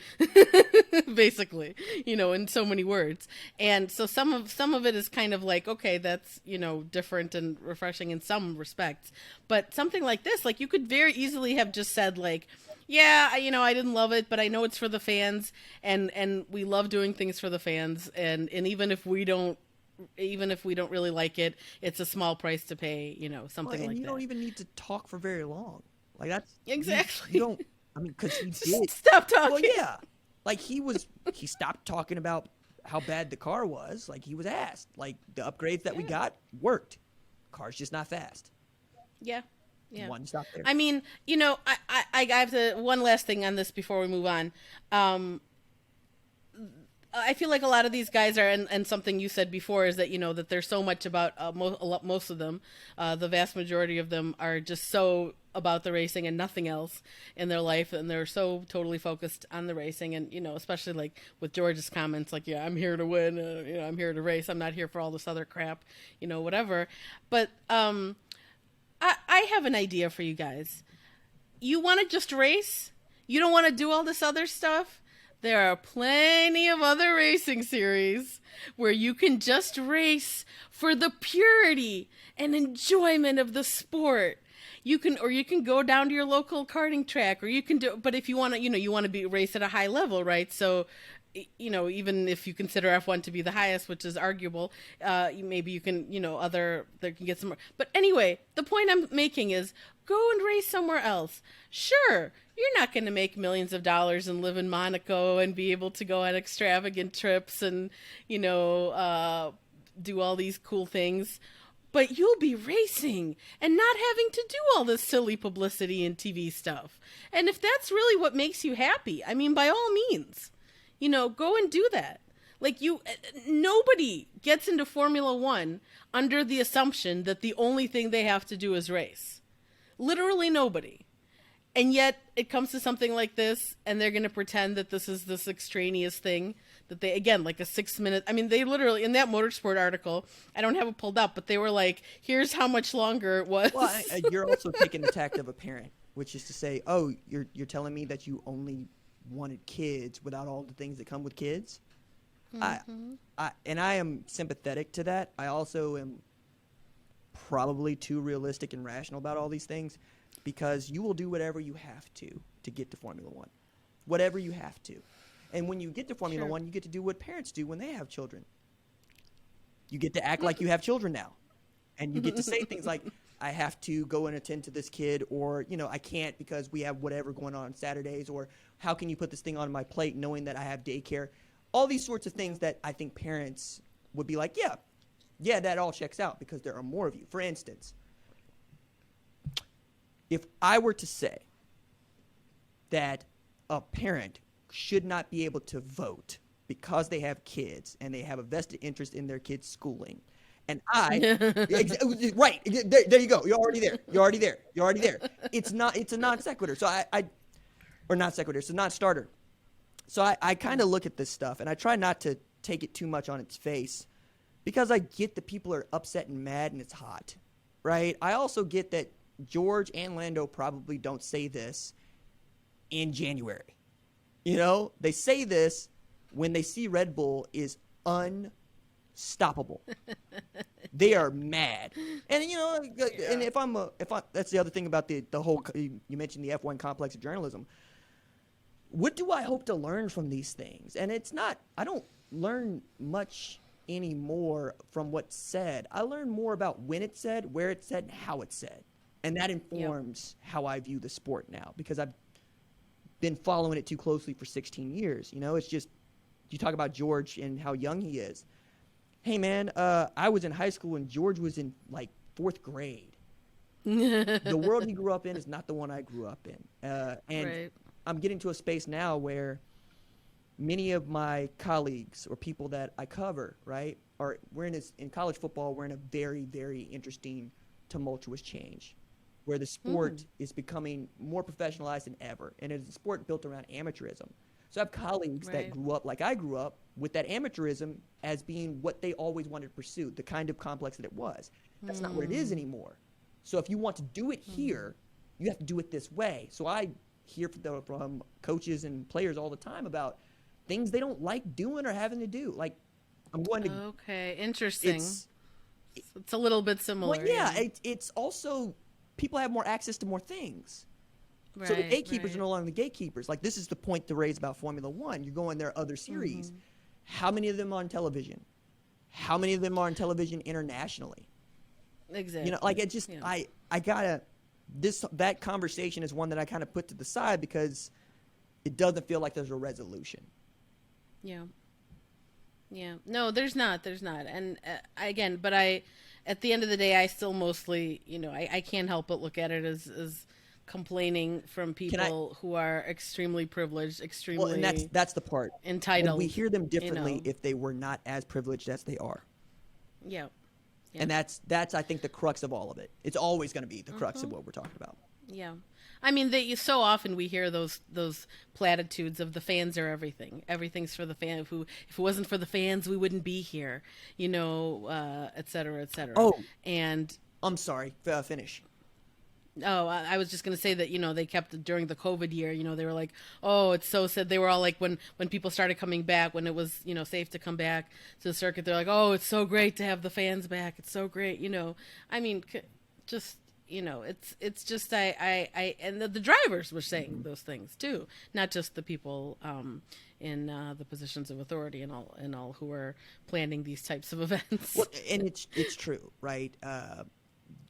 [SPEAKER 1] basically, in so many words. And so some of it is kind of like, okay, that's, different and refreshing in some respects, but something like this, like you could very easily have just said like, Yeah, I didn't love it, but I know it's for the fans, and we love doing things for the fans, and even if we don't really like it, it's a small price to pay,
[SPEAKER 2] Well,
[SPEAKER 1] something
[SPEAKER 2] and
[SPEAKER 1] like
[SPEAKER 2] you don't
[SPEAKER 1] that.
[SPEAKER 2] even need to talk for very long. Like that's you
[SPEAKER 1] Exactly.
[SPEAKER 2] don't. I mean, because he did.
[SPEAKER 1] Just stop
[SPEAKER 2] Well,
[SPEAKER 1] talking.
[SPEAKER 2] yeah. Like he stopped talking about how bad the car was. Like he was asked. Like the upgrades that we
[SPEAKER 1] Yeah.
[SPEAKER 2] got worked. Car's just not fast.
[SPEAKER 1] Yeah. Yeah.
[SPEAKER 2] One stop there.
[SPEAKER 1] I mean, I have to one last thing on this before we move on. Um, I feel like a lot of these guys are, and something you said before is that that there's so much about most of them, the vast majority of them are just so about the racing and nothing else in their life, and they're so totally focused on the racing, and especially like with George's comments, like, yeah, I'm here to win, I'm here to race, I'm not here for all this other crap, whatever. But I have an idea for you guys. You want to just race? You don't want to do all this other stuff? There are plenty of other racing series where you can just race for the purity and enjoyment of the sport. You can go down to your local karting track, or you can do, but if you want to, you want to be race at a high level, right? So, even if you consider F1 to be the highest, which is arguable, maybe you can, there can get some more. But anyway, the point I'm making is go and race somewhere else. Sure, you're not going to make millions of dollars and live in Monaco and be able to go on extravagant trips and, do all these cool things. But you'll be racing and not having to do all this silly publicity and TV stuff. And if that's really what makes you happy, I mean, by all means, go and do that. Like nobody gets into Formula One under the assumption that the only thing they have to do is race. Literally nobody. And yet it comes to something like this, and they're going to pretend that this is this extraneous thing that they, again, like a 6 minute. I mean, they literally, in that motorsport article, I don't have it pulled up, but they were like, here's how much longer it was.
[SPEAKER 2] Well, you're also taking the tact of a parent, which is to say, oh, you're telling me that you only wanted kids without all the things that come with kids.
[SPEAKER 1] Mm-hmm.
[SPEAKER 2] I am sympathetic to that. I also am probably too realistic and rational about all these things, because you will do whatever you have to get to Formula One, whatever you have to. And when you get to Formula
[SPEAKER 1] Sure.
[SPEAKER 2] One, you get to do what parents do when they have children. You get to act like you have children now, and you get to say things like, I have to go and attend to this kid, or, I can't because we have whatever going on Saturdays, or how can you put this thing on my plate knowing that I have daycare? All these sorts of things that I think parents would be like, yeah, that all checks out because there are more of you. For instance, if I were to say that a parent should not be able to vote because they have kids and they have a vested interest in their kids' schooling, and right, there you go. You're already there. It's a non sequitur. So or not sequitur. It's a non starter. So I kind of look at this stuff and I try not to take it too much on its face, because I get that people are upset and mad and it's hot, right? I also get that George and Lando probably don't say this in January. They say this when they see Red Bull is unstoppable. They are mad. And and if I that's the other thing about the whole, you mentioned the F1 complex of journalism. What do I hope to learn from these things? And I don't learn much anymore from what's said. I learn more about when it's said, where it's said, and how it's said. And that informs how I view the sport now, because I've been following it too closely for 16 years. It's just, you talk about George and how young he is. Hey, man, I was in high school and George was in, like, 4th grade. The world he grew up in is not the one I grew up in. And
[SPEAKER 1] Right.
[SPEAKER 2] I'm getting to a space now where many of my colleagues or people that I cover, right, we're in college football, we're in a very, very interesting, tumultuous change where the sport is becoming more professionalized than ever. And it's a sport built around amateurism. So I have colleagues that
[SPEAKER 1] Right.
[SPEAKER 2] grew up like I grew up with that amateurism as being what they always wanted to pursue, the kind of complex that it was. That's not what it is anymore. So if you want to do it here, you have to do it this way. So I hear from coaches and players all the time about things they don't like doing or having to do. Like, I'm going to.
[SPEAKER 1] Okay, interesting.
[SPEAKER 2] It's
[SPEAKER 1] It's a little bit similar.
[SPEAKER 2] well, yeah. It's also, people have more access to more things. So the
[SPEAKER 1] Right,
[SPEAKER 2] gatekeepers are
[SPEAKER 1] right.
[SPEAKER 2] no longer the gatekeepers. Like, this is the point to raise about Formula One. You're going, there are other series.
[SPEAKER 1] Mm-hmm.
[SPEAKER 2] How many of them are on television? How many of them are on television internationally? Like,
[SPEAKER 1] Exactly.
[SPEAKER 2] it just,
[SPEAKER 1] Yeah.
[SPEAKER 2] I gotta, that conversation is one that I kind of put to the side because it doesn't feel like there's a resolution.
[SPEAKER 1] Yeah. Yeah. No, there's not. There's not. And again, at the end of the day, I still mostly, I can't help but look at it as complaining from
[SPEAKER 2] Can I,
[SPEAKER 1] people who are extremely privileged,
[SPEAKER 2] well, and
[SPEAKER 1] extremely
[SPEAKER 2] that's the part. And we
[SPEAKER 1] entitled,
[SPEAKER 2] hear them
[SPEAKER 1] you
[SPEAKER 2] differently
[SPEAKER 1] know.
[SPEAKER 2] if they were not as privileged as they are.
[SPEAKER 1] Yeah. Yeah.
[SPEAKER 2] And that's I think the crux of all of it. It's always going to be the crux of
[SPEAKER 1] Mm-hmm.
[SPEAKER 2] what we're talking about.
[SPEAKER 1] Yeah. I mean, so often we hear those platitudes of the fans are everything. Everything's for the fan. If it wasn't for the fans, we wouldn't be here. Et cetera, et cetera.
[SPEAKER 2] Oh,
[SPEAKER 1] And
[SPEAKER 2] I'm sorry. Finish.
[SPEAKER 1] oh, I was just going to say that they kept during the COVID year. They were like, oh, it's so sad. They were all like, when people started coming back, when it was safe to come back to the circuit, they're like, oh, it's so great to have the fans back. It's so great. I mean, just it's just and the drivers were saying those things too, not just the people in the positions of authority and all who are planning these types of events.
[SPEAKER 2] Well, and it's true, right?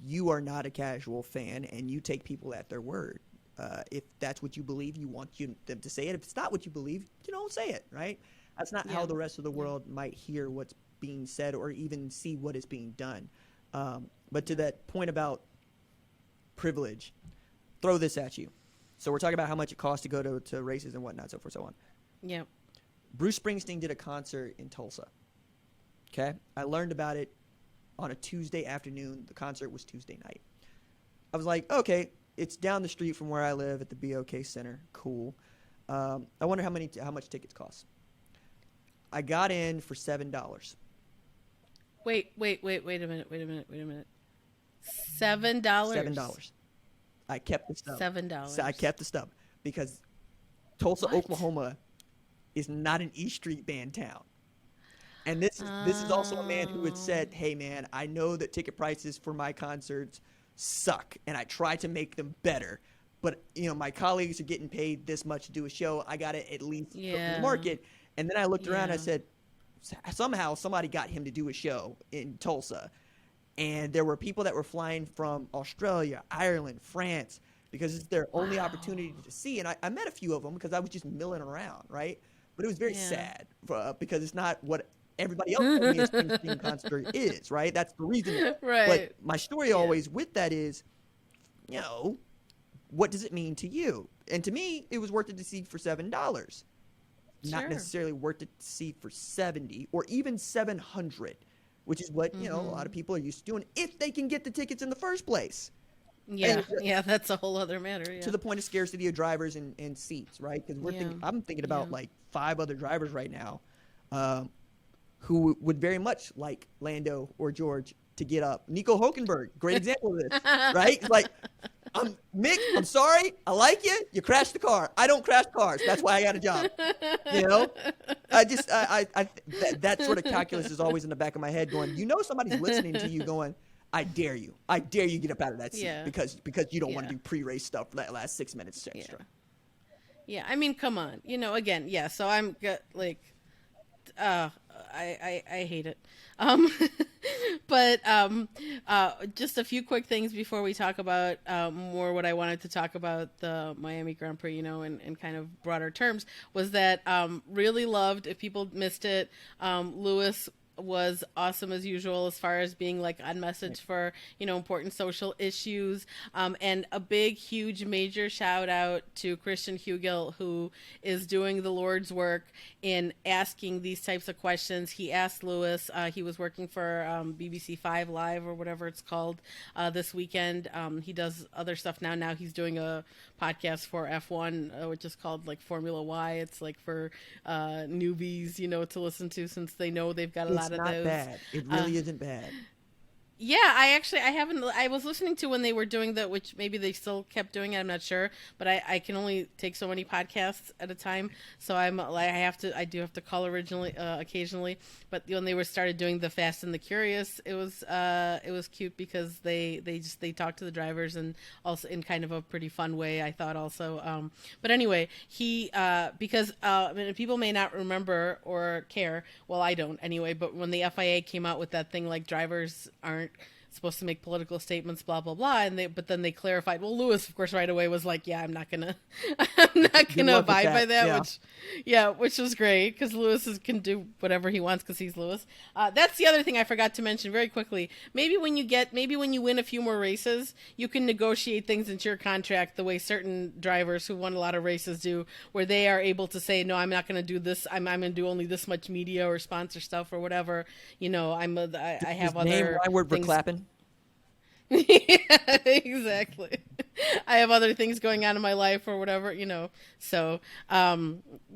[SPEAKER 2] You are not a casual fan, and you take people at their word. If that's what you believe, you want them to say it. If it's not what you believe, you don't say it, right? That's not
[SPEAKER 1] Yeah.
[SPEAKER 2] how the rest of the
[SPEAKER 1] Yeah.
[SPEAKER 2] world might hear what's being said or even see what is being done. But to
[SPEAKER 1] Yeah.
[SPEAKER 2] that point about privilege, throw this at you. So we're talking about how much it costs to go to races and whatnot, so forth, so on.
[SPEAKER 1] Yeah.
[SPEAKER 2] Bruce Springsteen did a concert in Tulsa. Okay, I learned about it on a Tuesday afternoon. The concert was Tuesday night. I was like, okay, it's down the street from where I live at the BOK Center. Cool. I wonder how much tickets cost. I got in for $7.
[SPEAKER 1] Wait a minute. $7.
[SPEAKER 2] $7. I kept the stub.
[SPEAKER 1] $7.
[SPEAKER 2] So I kept the stub because Tulsa,
[SPEAKER 1] What?
[SPEAKER 2] Oklahoma, is not an E Street band town. And this is also a man who had said, "Hey man, I know that ticket prices for my concerts suck, and I try to make them better. But my colleagues are getting paid this much to do a show. I gotta at least put in
[SPEAKER 1] Yeah.
[SPEAKER 2] the market." And then I looked around.
[SPEAKER 1] Yeah.
[SPEAKER 2] I said, somehow somebody got him to do a show in Tulsa, and there were people that were flying from Australia, Ireland, France, because it's their only
[SPEAKER 1] Wow.
[SPEAKER 2] opportunity to see. And I met a few of them because I was just milling around, right? But it was very
[SPEAKER 1] Yeah.
[SPEAKER 2] sad because it's not what everybody else told me a Springsteen concert is, right? That's the reason.
[SPEAKER 1] Right.
[SPEAKER 2] But my story
[SPEAKER 1] Yeah.
[SPEAKER 2] always with that is, what does it mean to you? And to me, it was worth it to see for $7. Not
[SPEAKER 1] Sure.
[SPEAKER 2] necessarily worth it to see for 70 or even 700, which is what, a lot of people are used to doing if they can get the tickets in the first place.
[SPEAKER 1] Yeah.
[SPEAKER 2] And
[SPEAKER 1] Yeah, that's a whole other matter. Yeah.
[SPEAKER 2] to the point of scarcity of drivers and seats, right? Because
[SPEAKER 1] Yeah.
[SPEAKER 2] I'm thinking about
[SPEAKER 1] Yeah.
[SPEAKER 2] like 5 other drivers right now who would very much like Lando or George to get up. Nico Hulkenberg, great example of this, right? It's like, Mick, I'm sorry, I like you. You crashed the car. I don't crash cars. That's why I got a job. That sort of calculus is always in the back of my head going, somebody's listening to you going, I dare you get up out of that seat
[SPEAKER 1] Yeah.
[SPEAKER 2] because you don't want
[SPEAKER 1] Yeah.
[SPEAKER 2] to do pre-race stuff for that last 6 minutes extra.
[SPEAKER 1] Yeah. I mean, come on. Again, yeah. So I'm like, I hate it. But just a few quick things before we talk about more what I wanted to talk about the Miami Grand Prix, in kind of broader terms, was that really loved, if people missed it, Lewis was awesome as usual as far as being like on message for important social issues, and a big huge major shout out to Christian Hugel, who is doing the Lord's work in asking these types of questions. He asked Lewis, he was working for BBC 5 Live or whatever it's called this weekend. He does other stuff now he's doing a podcast for F1 which is called like Formula Y. It's like for newbies to listen to, since they know they've got a lot
[SPEAKER 2] It's
[SPEAKER 1] of
[SPEAKER 2] not
[SPEAKER 1] those.
[SPEAKER 2] bad. It really isn't bad.
[SPEAKER 1] Yeah, I haven't. I was listening to when they were doing that, which maybe they still kept doing it. I'm not sure, but I can only take so many podcasts at a time. So I'm like, I do have to call originally, occasionally. But when they were started doing the Fast and the Curious, it was cute because they talked to the drivers, and also in kind of a pretty fun way, I thought also. But anyway, he because I mean, people may not remember or care. Well, I don't anyway. But when the FIA came out with that thing, like drivers aren't supposed to make political statements, blah blah blah, and but then they clarified. Well, Lewis, of course, right away was like, "Yeah, I'm not gonna, I'm not
[SPEAKER 2] Good
[SPEAKER 1] gonna
[SPEAKER 2] luck with
[SPEAKER 1] abide by
[SPEAKER 2] that.
[SPEAKER 1] that,"
[SPEAKER 2] Yeah.
[SPEAKER 1] which, yeah, which was great because can do whatever he wants because he's Lewis. That's the other thing I forgot to mention very quickly. Maybe when you win a few more races, you can negotiate things into your contract the way certain drivers who won a lot of races do, where they are able to say, "No, I'm not going to do this. I'm going to do only this much media or sponsor stuff or whatever." I
[SPEAKER 2] His
[SPEAKER 1] have
[SPEAKER 2] name
[SPEAKER 1] other
[SPEAKER 2] Weinward
[SPEAKER 1] things.
[SPEAKER 2] Verklappen.
[SPEAKER 1] Yeah, exactly. I have other things going on in my life or whatever, So,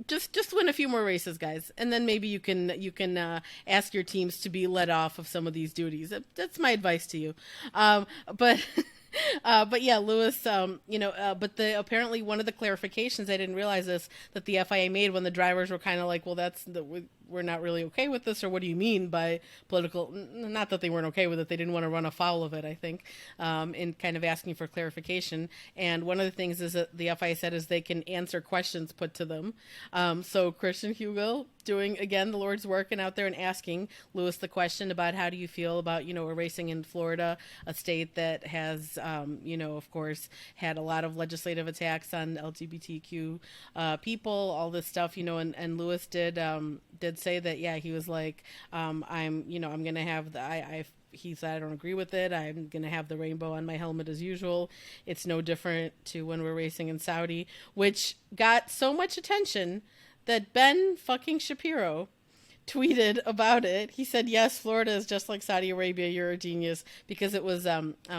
[SPEAKER 1] just win a few more races, guys, and then maybe you can ask your teams to be let off of some of these duties. That's my advice to you. But but yeah, Lewis, but the apparently one of the clarifications, I didn't realize this, that the FIA made when the drivers were kind of like, well, we're not really okay with this, or what do you mean by political? Not that they weren't okay with it, they didn't want to run afoul of it, I think, in kind of asking for clarification. And one of the things is that the FIA said is they can answer questions put to them. So Christian Hugo doing again the Lord's work and out there and asking Lewis the question about how do you feel about racing in Florida, a state that has of course had a lot of legislative attacks on LGBTQ people, all this stuff, and Lewis did say that, yeah, he was like, I'm gonna have the he said, I don't agree with it. I'm going to have the rainbow on my helmet as usual. It's no different to when we're racing in Saudi, which got so much attention that Ben fucking Shapiro tweeted about it. He said, yes, Florida is just like Saudi Arabia. You're a genius. Because it was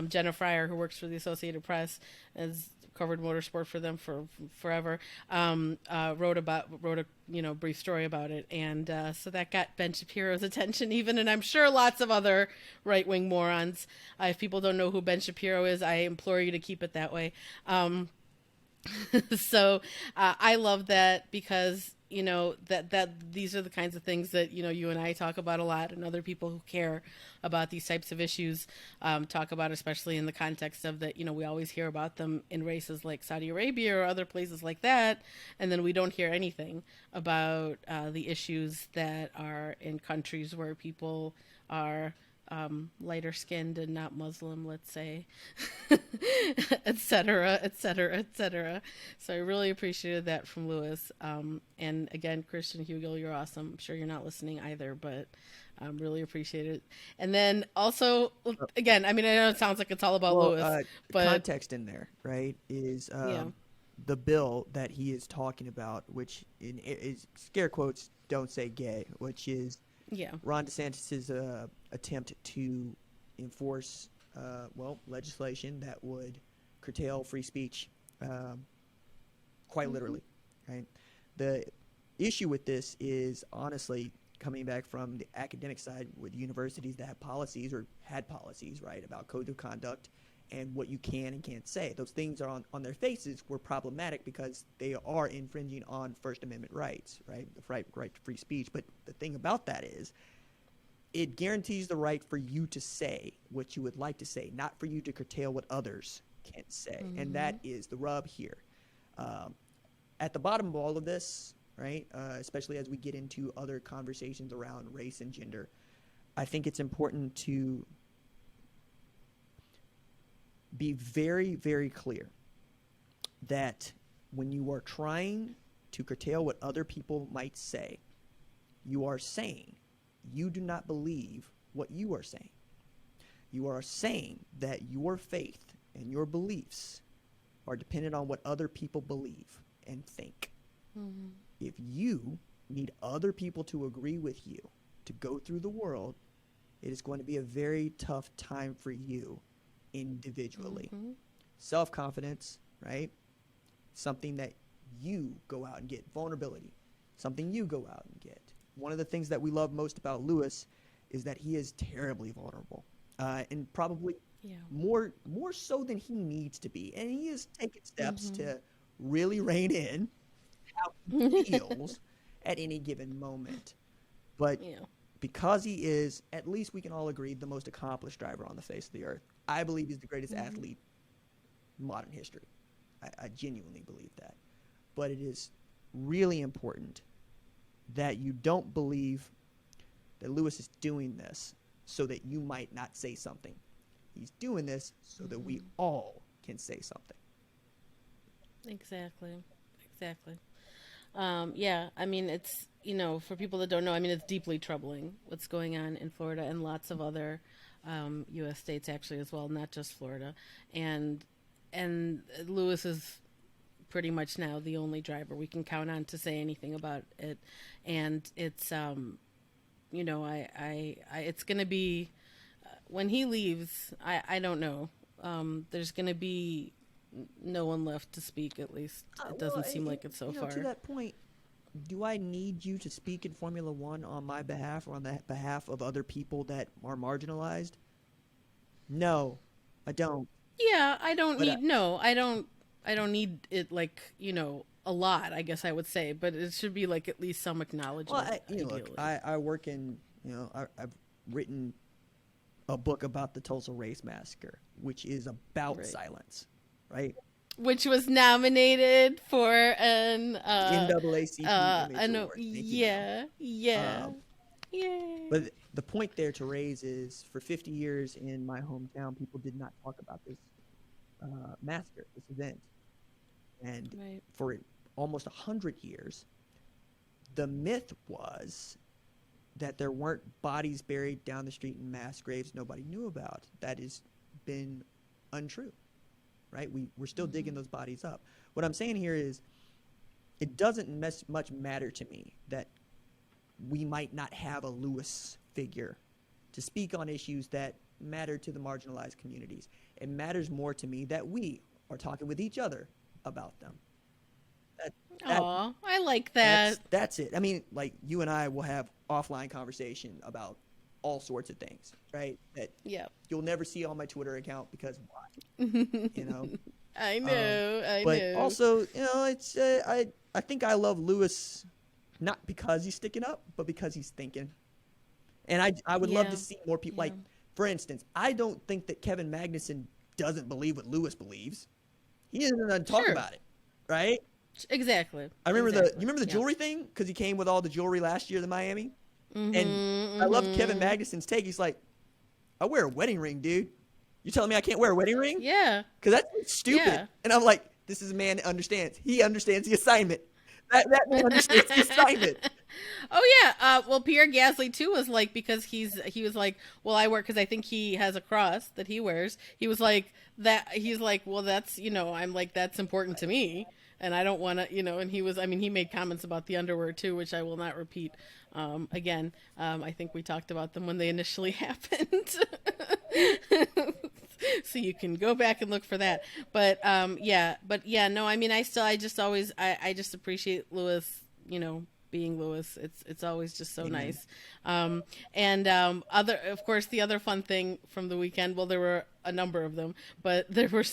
[SPEAKER 1] Jenna Fryer, who works for the Associated Press, has covered motorsport for them for forever, wrote a brief story about it, and so that got Ben Shapiro's attention even, and I'm sure lots of other right wing morons. If people don't know who Ben Shapiro is, I implore you to keep it that way. So I love that because that these are the kinds of things that you and I talk about a lot, and other people who care about these types of issues talk about, especially in the context of that we always hear about them in races like Saudi Arabia or other places like that, and then we don't hear anything about the issues that are in countries where people are lighter skinned and not Muslim, let's say, etc., etc., etc. So I really appreciated that from Lewis. And again, Christian Hugo, you're awesome. I'm sure you're not listening either, but really appreciate it. And then also, again, I mean, I know it sounds like it's all about
[SPEAKER 2] Well,
[SPEAKER 1] Lewis, but
[SPEAKER 2] context in there, right, is
[SPEAKER 1] yeah,
[SPEAKER 2] the bill that he is talking about, which is scare quotes, don't say gay, which is
[SPEAKER 1] yeah,
[SPEAKER 2] Ron DeSantis's attempt to enforce, legislation that would curtail free speech, quite
[SPEAKER 1] mm-hmm.
[SPEAKER 2] literally, right? The issue with this is honestly coming back from the academic side with universities that have policies or had policies, right, about code of conduct and what you can and can't say. Those things are on their faces were problematic because they are infringing on First Amendment rights, right? The right to free speech. But the thing about that is it guarantees the right for you to say what you would like to say, not for you to curtail what others can say. And
[SPEAKER 1] Mm-hmm.
[SPEAKER 2] that is the rub here. At the bottom of all of this, right, especially as we get into other conversations around race and gender, I think it's important to be very, very clear that when you are trying to curtail what other people might say, you are saying you do not believe what you are saying. You are saying that your faith and your beliefs are dependent on what other people believe and think.
[SPEAKER 1] Mm-hmm.
[SPEAKER 2] If you need other people to agree with you to go through the world, it is going to be a very tough time for you individually.
[SPEAKER 1] Mm-hmm.
[SPEAKER 2] Self-confidence, right? Something that you go out and get. Vulnerability, something you go out and get. One of the things that we love most about Lewis is that he is terribly vulnerable. and probably
[SPEAKER 1] Yeah.
[SPEAKER 2] more so than he needs to be. And he is taking steps to really rein in how he feels at any given moment. But
[SPEAKER 1] Yeah.
[SPEAKER 2] because he is, at least we can all agree, the most accomplished driver on the face of the earth. I believe he's the greatest athlete in modern history. I genuinely believe that. But it is really important that you don't believe that Lewis is doing this so that you might not say something. He's doing this so that we all can say something.
[SPEAKER 1] Exactly. Exactly. Yeah, I mean, it's, for people that don't know, I mean, it's deeply troubling what's going on in Florida and lots of other U.S. states actually as well, not just Florida. And Lewis is pretty much now the only driver we can count on to say anything about it. And it's, it's going to be, when he leaves, I don't know. There's going to be no one left to speak, at least. It doesn't seem like it so far.
[SPEAKER 2] To that point, do I need you to speak in Formula One on my behalf or on the behalf of other people that are marginalized? No, I don't.
[SPEAKER 1] Yeah, I don't need, no, I don't need it like, a lot, I guess I would say, but it should be like at least some acknowledgement.
[SPEAKER 2] Well, look, I work in, I've written a book about the Tulsa Race Massacre, which is about silence, right?
[SPEAKER 1] Which was nominated for an
[SPEAKER 2] NAACP award.
[SPEAKER 1] Yeah.
[SPEAKER 2] But the point there to raise is, for 50 years in my hometown, people did not talk about this massacre, this event, and for almost 100 years, the myth was that there weren't bodies buried down the street in mass graves nobody knew about. That has been untrue, right? We're still digging those bodies up. What I'm saying here is, it doesn't much matter to me that we might not have a Lewis figure to speak on issues that matter to the marginalized communities. It matters more to me that we are talking with each other about them.
[SPEAKER 1] Aw, I like that.
[SPEAKER 2] That's it. I mean, like, you and I will have offline conversation about all sorts of things, right? That you'll never see on my Twitter account, because why?
[SPEAKER 1] I know.
[SPEAKER 2] But also, it's I think I love Lewis not because he's sticking up, but because he's thinking. And I would love to see more people. Like, for instance, I don't think that Kevin Magnussen doesn't believe what Lewis believes. He doesn't talk about it, right?
[SPEAKER 1] Exactly.
[SPEAKER 2] I remember you remember the jewelry thing? Because he came with all the jewelry last year to Miami. And I love Kevin Magnussen's take. He's like, I wear a wedding ring, dude. You telling me I can't wear a wedding ring?
[SPEAKER 1] Yeah.
[SPEAKER 2] Because that's stupid. Yeah. And I'm like, this is a man that understands. He understands the assignment. That man understands the assignment.
[SPEAKER 1] Oh yeah. Well, Pierre Gasly too was like, because he was like, well, I wear, because I think he has a cross that he wears. He was like that. He's like, well, that's, I'm like, that's important to me, and I don't want to, And he was, I mean, he made comments about the underwear too, which I will not repeat. Again, I think we talked about them when they initially happened. So you can go back and look for that. But no, I mean, I just appreciate Lewis, being Lewis. It's always just so nice. Of course, the other fun thing from the weekend, well, there were a number of them, but there were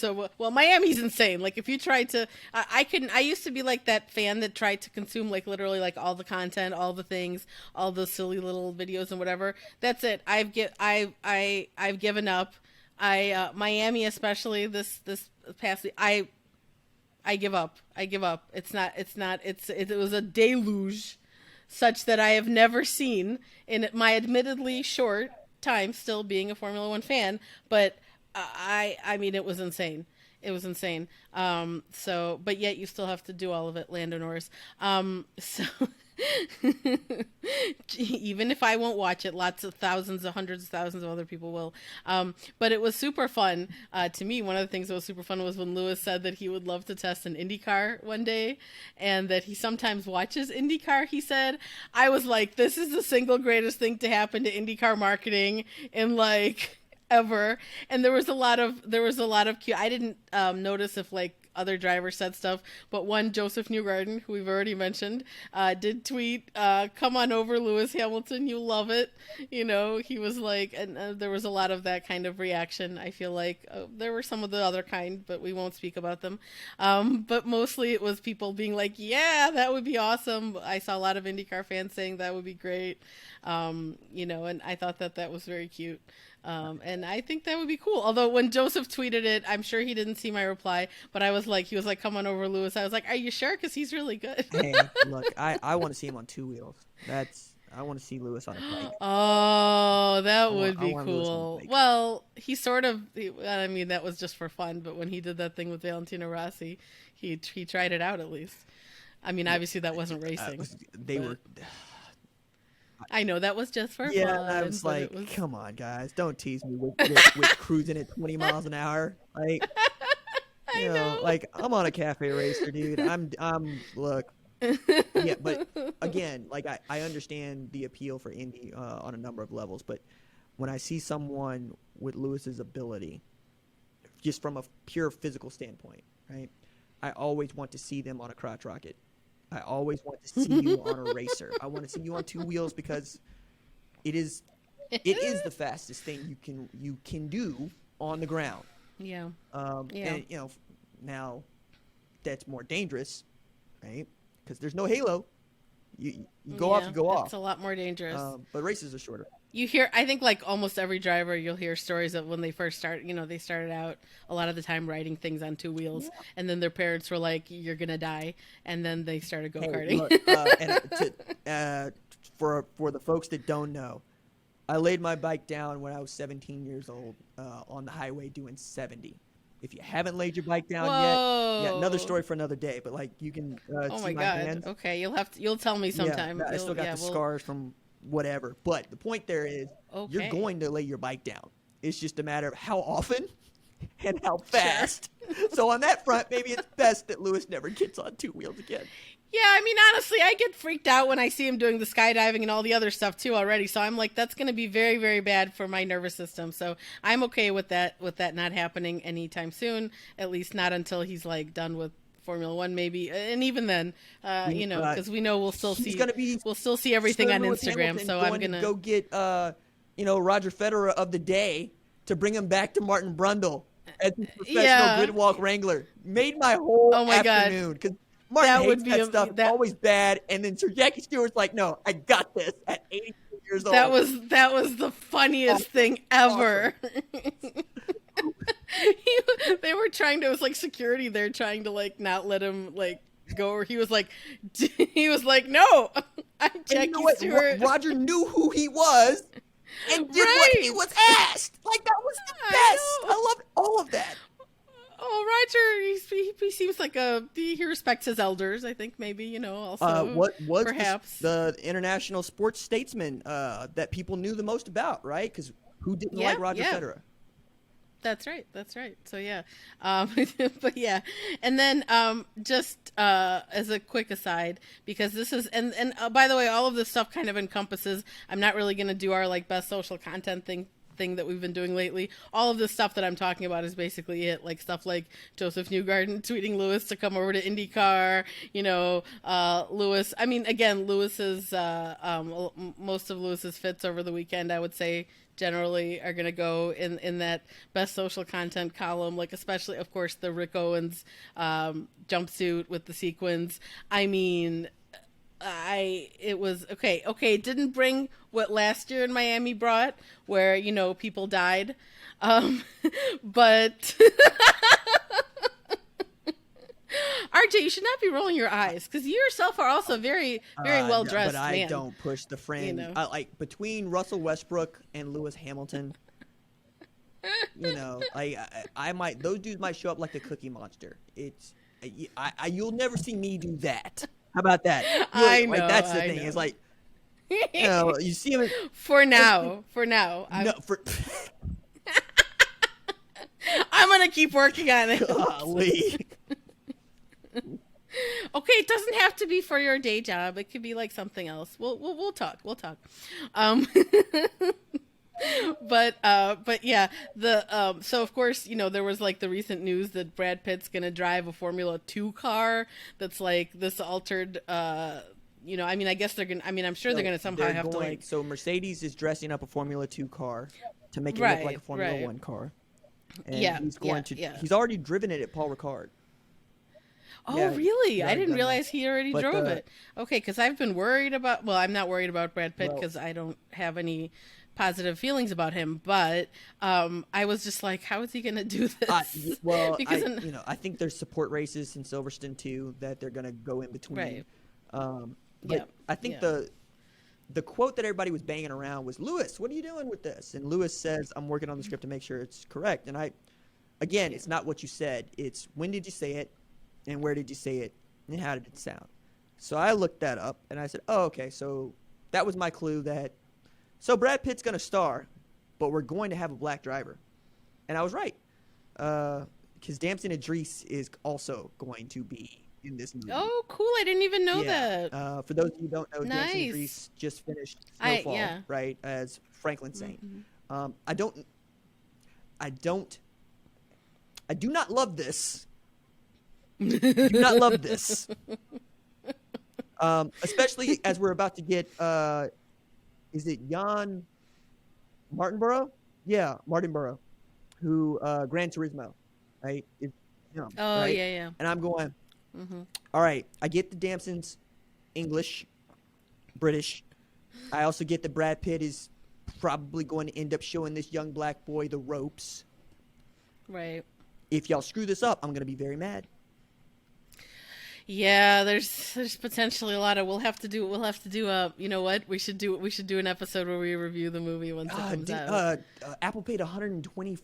[SPEAKER 1] Miami's insane. Like, if you tried to, I used to be like that fan that tried to consume like literally like all the content, all the things, all the silly little videos and whatever. That's it. I've given up. Miami, especially this past week, I give up. It was a deluge such that I have never seen in my admittedly short time still being a Formula One fan, but I mean, it was insane. It was insane. But yet you still have to do all of it, Lando Norris. Even if I won't watch it, hundreds of thousands of other people will. But it was super fun. To me, one of the things that was super fun was when Lewis said that he would love to test an IndyCar one day, and that he sometimes watches IndyCar. He said, I was like, this is the single greatest thing to happen to IndyCar marketing in like ever. And there was a lot of I didn't notice if like other drivers said stuff, but one, Joseph Newgarden, who we've already mentioned, did tweet, "Come on over, Lewis Hamilton, you love it." You know, he was like, and there was a lot of that kind of reaction. I feel like there were some of the other kind, but we won't speak about them. But mostly it was people being like, "Yeah, that would be awesome." I saw a lot of IndyCar fans saying that would be great. You know, and I thought that was very cute. And I think that would be cool. Although when Joseph tweeted it, I'm sure he didn't see my reply, but he was like, "Come on over, Lewis." I was like, "Are you sure? Because he's really good."
[SPEAKER 2] Hey, look, I want to see him on two wheels. I want to see Lewis on a bike.
[SPEAKER 1] Oh, that would be
[SPEAKER 2] I want Lewis on a
[SPEAKER 1] cool.
[SPEAKER 2] bike.
[SPEAKER 1] Well, I mean, that was just for fun, but when he did that thing with Valentino Rossi, he tried it out at least. I mean, obviously that wasn't racing. I know that was just for fun.
[SPEAKER 2] Yeah, I was like, come on, guys, don't tease me with cruising at 20 miles an hour. Like, you know, like I'm on a cafe racer, dude. Look. Yeah, but again, like I understand the appeal for Indy on a number of levels, but when I see someone with Lewis's ability, just from a pure physical standpoint, right? I always want to see them on a crotch rocket. I always want to see you on a racer. I want to see you on two wheels because it is the fastest thing you can do on the ground.
[SPEAKER 1] Yeah.
[SPEAKER 2] And you know, now that's more dangerous, right? Because there's no halo. You go off, you go off.
[SPEAKER 1] It's a lot more dangerous.
[SPEAKER 2] But races are shorter.
[SPEAKER 1] You hear, I think, like almost every driver, you'll hear stories of when they first start. You know, they started out a lot of the time riding things on two wheels, and then their parents were like, "You're gonna die," and then they started go-karting.
[SPEAKER 2] Hey, for the folks that don't know, I laid my bike down when I was 17 years old on the highway doing 70. If you haven't laid your bike down yet, another story for another day. But like you can
[SPEAKER 1] oh
[SPEAKER 2] see
[SPEAKER 1] my
[SPEAKER 2] my
[SPEAKER 1] God.
[SPEAKER 2] hands.
[SPEAKER 1] Okay, you'll tell me sometime.
[SPEAKER 2] I still got the scars from whatever. But the point there is, you're going to lay your bike down. It's just a matter of how often and how fast. Sure. So on that front, maybe it's best that Lewis never gets on two wheels again.
[SPEAKER 1] Yeah, I mean, honestly, I get freaked out when I see him doing the skydiving and all the other stuff too already. So I'm like, that's going to be very, very bad for my nervous system. So I'm okay with that not happening anytime soon. At least not until he's like done with Formula One, maybe. And even then, you know, because we know we'll still see everything on Instagram. So I'm gonna
[SPEAKER 2] go get you know, Roger Federer of the day to bring him back to Martin Brundle as his professional grid walk wrangler. Made my whole afternoon because Martin hates that stuff. Always bad. And then Sir Jackie Stewart's like, "No, I got this at 82 years old."
[SPEAKER 1] That was the funniest thing ever. Awesome. They were trying to, it was like security there trying to like not let him like go, or he was like, "No, I'm Jackie Stewart."
[SPEAKER 2] Roger knew who he was and did what he was asked. Like, that was the best. I love all of that.
[SPEAKER 1] Oh, Roger, he seems like he respects his elders. I think maybe, you know, also
[SPEAKER 2] what was
[SPEAKER 1] perhaps
[SPEAKER 2] the international sports statesman that people knew the most about, right? Because who didn't like Roger Federer?
[SPEAKER 1] That's right. So yeah, but yeah, and then just as a quick aside, because this is and by the way, all of this stuff kind of encompasses. I'm not really going to do our like best social content thing that we've been doing lately. All of this stuff that I'm talking about is basically it, like stuff like Joseph Newgarden tweeting Lewis to come over to IndyCar, you know, Lewis. I mean, again, Lewis's most of Lewis's fits over the weekend, I would say, generally are going to go in that best social content column, like especially, of course, the Rick Owens jumpsuit with the sequins. I mean, it was okay. It didn't bring what last year in Miami brought, where, you know, people died. But RJ, you should not be rolling your eyes, because you yourself are also very, very well dressed.
[SPEAKER 2] But I don't push the frame. You know? Like between Russell Westbrook and Lewis Hamilton, you know, I might, those dudes might show up like the Cookie Monster. You'll never see me do that. How about that?
[SPEAKER 1] I know.
[SPEAKER 2] That's the thing. It's like, you know, you see him
[SPEAKER 1] for now. I'm gonna keep working on it.
[SPEAKER 2] Golly.
[SPEAKER 1] Okay, it doesn't have to be for your day job. It could be like something else. We'll talk. But yeah, so of course, there was like the recent news that Brad Pitt's gonna drive a Formula 2 car that's like this altered I mean, I guess they're gonna, I mean, I'm sure they're
[SPEAKER 2] So
[SPEAKER 1] gonna somehow
[SPEAKER 2] they're
[SPEAKER 1] have to
[SPEAKER 2] going.
[SPEAKER 1] like.
[SPEAKER 2] So Mercedes is dressing up a Formula 2 car to make it look like a
[SPEAKER 1] Right,
[SPEAKER 2] Formula
[SPEAKER 1] right.
[SPEAKER 2] 1 car, and
[SPEAKER 1] Yeah,
[SPEAKER 2] he's
[SPEAKER 1] yeah,
[SPEAKER 2] going to.
[SPEAKER 1] yeah.
[SPEAKER 2] He's already driven it at Paul Ricard.
[SPEAKER 1] Oh,
[SPEAKER 2] Yeah,
[SPEAKER 1] really?
[SPEAKER 2] he's
[SPEAKER 1] I
[SPEAKER 2] already
[SPEAKER 1] didn't
[SPEAKER 2] done that.
[SPEAKER 1] realize he already
[SPEAKER 2] But
[SPEAKER 1] drove it. Okay, because I've been worried about. Well, I'm not worried about Brad Pitt
[SPEAKER 2] well,
[SPEAKER 1] because I don't have any positive feelings about him. But I was just like, how is he going to do this? Because
[SPEAKER 2] I think there's support races in Silverstone too that they're gonna go in between.
[SPEAKER 1] right, yeah,
[SPEAKER 2] But I think
[SPEAKER 1] yeah,
[SPEAKER 2] the quote that everybody was banging around was, Lewis, what are you doing with this? And Lewis says, I'm working on the script to make sure it's correct. And again,
[SPEAKER 1] yeah.
[SPEAKER 2] it's not what you said. It's when did you say it, and where did you say it, and how did it sound? So I looked that up, and I said, oh, okay. So that was my clue that, so Brad Pitt's going to star, but we're going to have a black driver. And I was right. Because Damson Idris is also going to be in this movie.
[SPEAKER 1] Oh, cool! I didn't even know that.
[SPEAKER 2] For those of you who don't know, Damson
[SPEAKER 1] Nice.
[SPEAKER 2] Idris just finished Snowfall,
[SPEAKER 1] Yeah.
[SPEAKER 2] right, as Franklin Saint.
[SPEAKER 1] Mhm.
[SPEAKER 2] I do not love this. Do not love this. Especially as we're about to get, is it Jan Martinborough? Yeah, Martinborough, who Gran Turismo, right? Is him,
[SPEAKER 1] Oh,
[SPEAKER 2] right?
[SPEAKER 1] yeah, yeah.
[SPEAKER 2] And I'm going,
[SPEAKER 1] Hmm.
[SPEAKER 2] all right, I get the Damson's English, British. I also get that Brad Pitt is probably going to end up showing this young black boy the ropes.
[SPEAKER 1] Right.
[SPEAKER 2] If y'all screw this up, I'm going to be very mad.
[SPEAKER 1] Yeah, there's potentially a lot of we'll have to do you know what? We should do an episode where we review the movie once it comes out.
[SPEAKER 2] Apple paid 140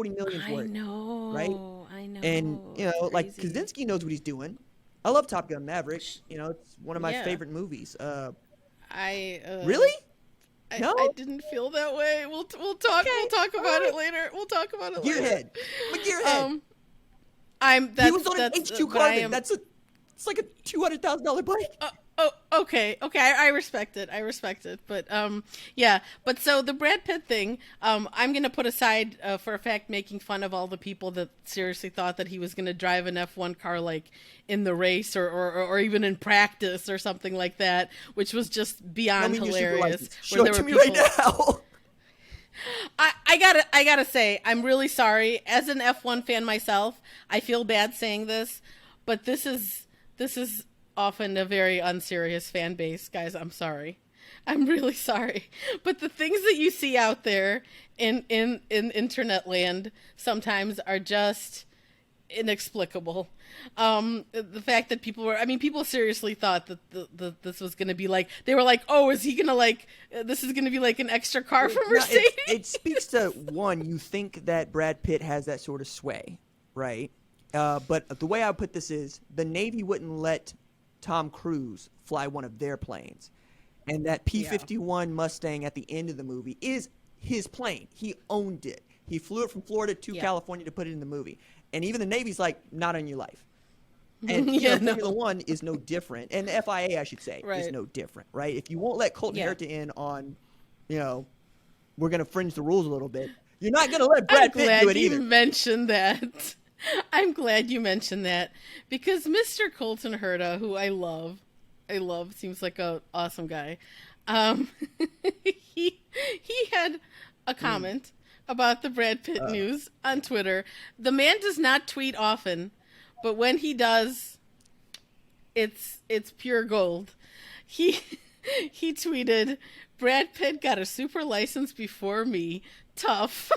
[SPEAKER 2] million for
[SPEAKER 1] I
[SPEAKER 2] it,
[SPEAKER 1] know.
[SPEAKER 2] right?
[SPEAKER 1] I know.
[SPEAKER 2] And
[SPEAKER 1] It's
[SPEAKER 2] like
[SPEAKER 1] crazy.
[SPEAKER 2] Kaczynski knows what he's doing. I love Top Gun Maverick. It's one of my
[SPEAKER 1] Yeah.
[SPEAKER 2] favorite movies.
[SPEAKER 1] I
[SPEAKER 2] Really? No?
[SPEAKER 1] I didn't feel that way. We'll talk about it later. We'll talk about it later.
[SPEAKER 2] Gearhead. I'm a gearhead.
[SPEAKER 1] That's
[SPEAKER 2] he was on an
[SPEAKER 1] that's
[SPEAKER 2] H2
[SPEAKER 1] but I
[SPEAKER 2] Carbon.
[SPEAKER 1] am.
[SPEAKER 2] It's like a $200,000 bike.
[SPEAKER 1] Okay. I respect it. But yeah. But so the Brad Pitt thing, I'm gonna put aside for a fact making fun of all the people that seriously thought that he was gonna drive an F1 car like in the race or even in practice or something like that, which was just beyond hilarious.
[SPEAKER 2] Show it to me right now.
[SPEAKER 1] I gotta say, I'm really sorry. As an F1 fan myself, I feel bad saying this, but this is often a very unserious fan base, guys. I'm sorry. I'm really sorry. But the things that you see out there in internet land sometimes are just inexplicable. The fact that people seriously thought that this was going to be like, they were like, oh, is he going to like, this is going to be like an extra car for
[SPEAKER 2] No,
[SPEAKER 1] Mercedes?
[SPEAKER 2] it speaks to, one, you think that Brad Pitt has that sort of sway, right? But the way I put this is, the Navy wouldn't let Tom Cruise fly one of their planes. And that P-51 Mustang at the end of the movie is his plane. He owned it. He flew it from Florida to California to put it in the movie. And even the Navy's like, not on your life. And Formula One is no different. And the FIA, I should say, is no different, right? If you won't let Colton Herta in on, we're going to fringe the rules a little bit, you're not going to let Brad Pitt do it either.
[SPEAKER 1] I'm glad you mentioned that. I'm glad you mentioned that. Because Mr. Colton Herta, who I love, seems like an awesome guy. He had a comment about the Brad Pitt news on Twitter. The man does not tweet often, but when he does, it's pure gold. He tweeted, "Brad Pitt got a super license before me. Tough."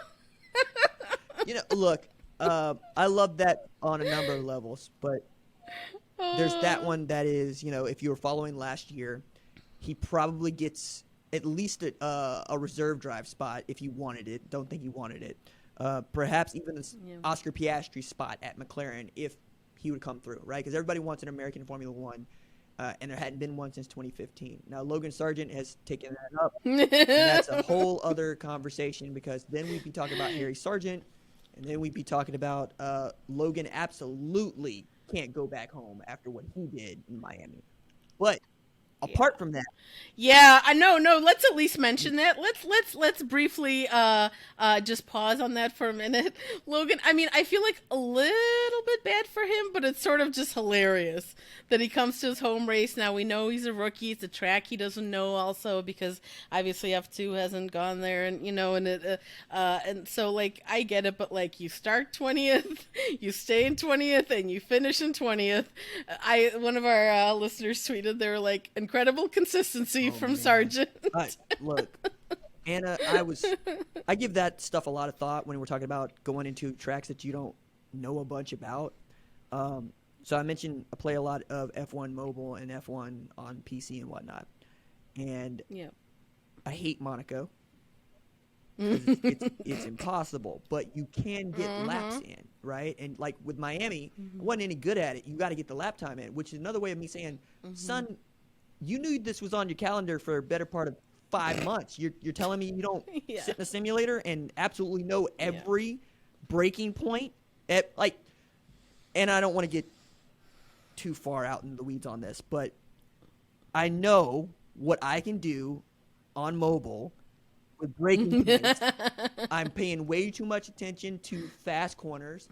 [SPEAKER 2] Look, I love that on a number of levels, but there's that one that is, if you were following last year, he probably gets at least a reserve drive spot if you wanted it. Don't think he wanted it. Perhaps even an Oscar Piastri spot at McLaren if he would come through, right? Because everybody wants an American Formula One, and there hadn't been one since 2015. Now, Logan Sargeant has taken that up, and that's a whole other conversation, because then we'd be talking about Harry Sargeant, and then we'd be talking about Logan absolutely can't go back home after what he did in Miami. But apart from that,
[SPEAKER 1] Yeah, I know. No, let's at least mention that. Let's briefly just pause on that for a minute. Logan, I mean, I feel like a little bit bad for him, but it's sort of just hilarious that he comes to his home race. Now we know he's a rookie. It's a track he doesn't know also because obviously F2 hasn't gone there and and so like I get it, but like you start 20th, you stay in 20th and you finish in 20th. One of our listeners tweeted they were like incredible consistency from Sargeant.
[SPEAKER 2] Look, Anna, I give that stuff a lot of thought when we're talking about going into tracks that you don't know a bunch about. So I mentioned I play a lot of F1 mobile and F1 on PC and whatnot, and I hate Monaco. It's impossible, but you can get laps in, right? And like with Miami, I wasn't any good at it. You got to get the lap time in, which is another way of me saying, son, you knew this was on your calendar for a better part of 5 months. You're telling me you don't sit in a simulator and absolutely know every breaking point at like, and I don't want to get too far out in the weeds on this, but I know what I can do on mobile with braking points. I'm paying way too much attention to fast corners.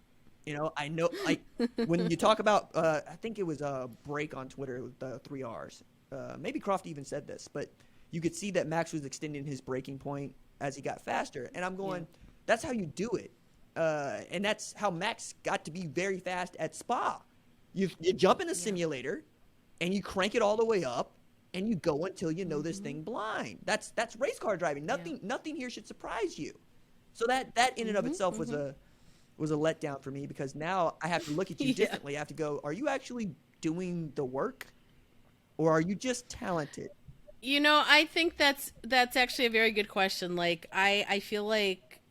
[SPEAKER 2] I know, like, when you talk about, I think it was a break on Twitter with the 3 Rs. Maybe Croft even said this, but you could see that Max was extending his braking point as he got faster. And I'm going, that's how you do it. And that's how Max got to be very fast at Spa. You jump in a simulator, and you crank it all the way up, and you go until you know this thing blind. That's race car driving. Nothing here should surprise you. So that in and of itself was a letdown for me, because now I have to look at you differently. I have to go, are you actually doing the work, or are you just talented?
[SPEAKER 1] I think that's actually a very good question. Like I feel like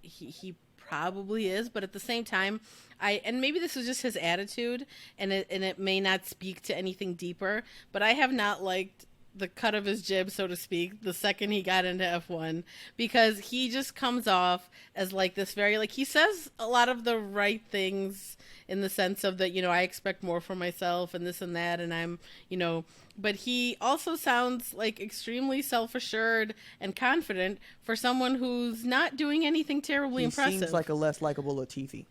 [SPEAKER 1] he probably is, but at the same time, and maybe this is just his attitude, and it may not speak to anything deeper, but I have not liked the cut of his jib, so to speak, the second he got into F1, because he just comes off as like this very, like, he says a lot of the right things in the sense of that, I expect more from myself and this and that, and I'm, but he also sounds like extremely self-assured and confident for someone who's not doing anything terribly impressive.
[SPEAKER 2] He seems like a less likable Latifi.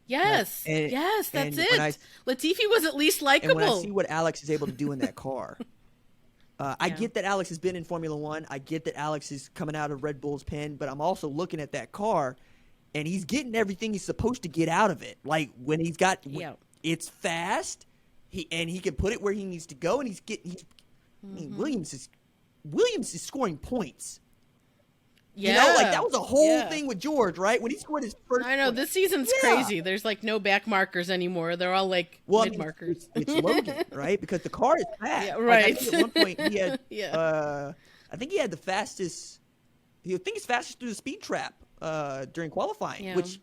[SPEAKER 1] Yes, that's it. Latifi was at least likable.
[SPEAKER 2] And when I see what Alex is able to do in that car, I get that Alex has been in Formula One. I get that Alex is coming out of Red Bull's pen, but I'm also looking at that car, and he's getting everything he's supposed to get out of it. Like when he's got, it's fast, he can put it where he needs to go, and Williams is scoring points.
[SPEAKER 1] Yeah.
[SPEAKER 2] Like that was a whole thing with George, right? When he scored his first.
[SPEAKER 1] I know, this season's crazy. There's like no back markers anymore. They're all like mid markers.
[SPEAKER 2] It's Logan, right? Because the car is fast.
[SPEAKER 1] Yeah, right.
[SPEAKER 2] Like, I think at one point he had, I think he had the fastest. I think he's fastest through the speed trap during qualifying, which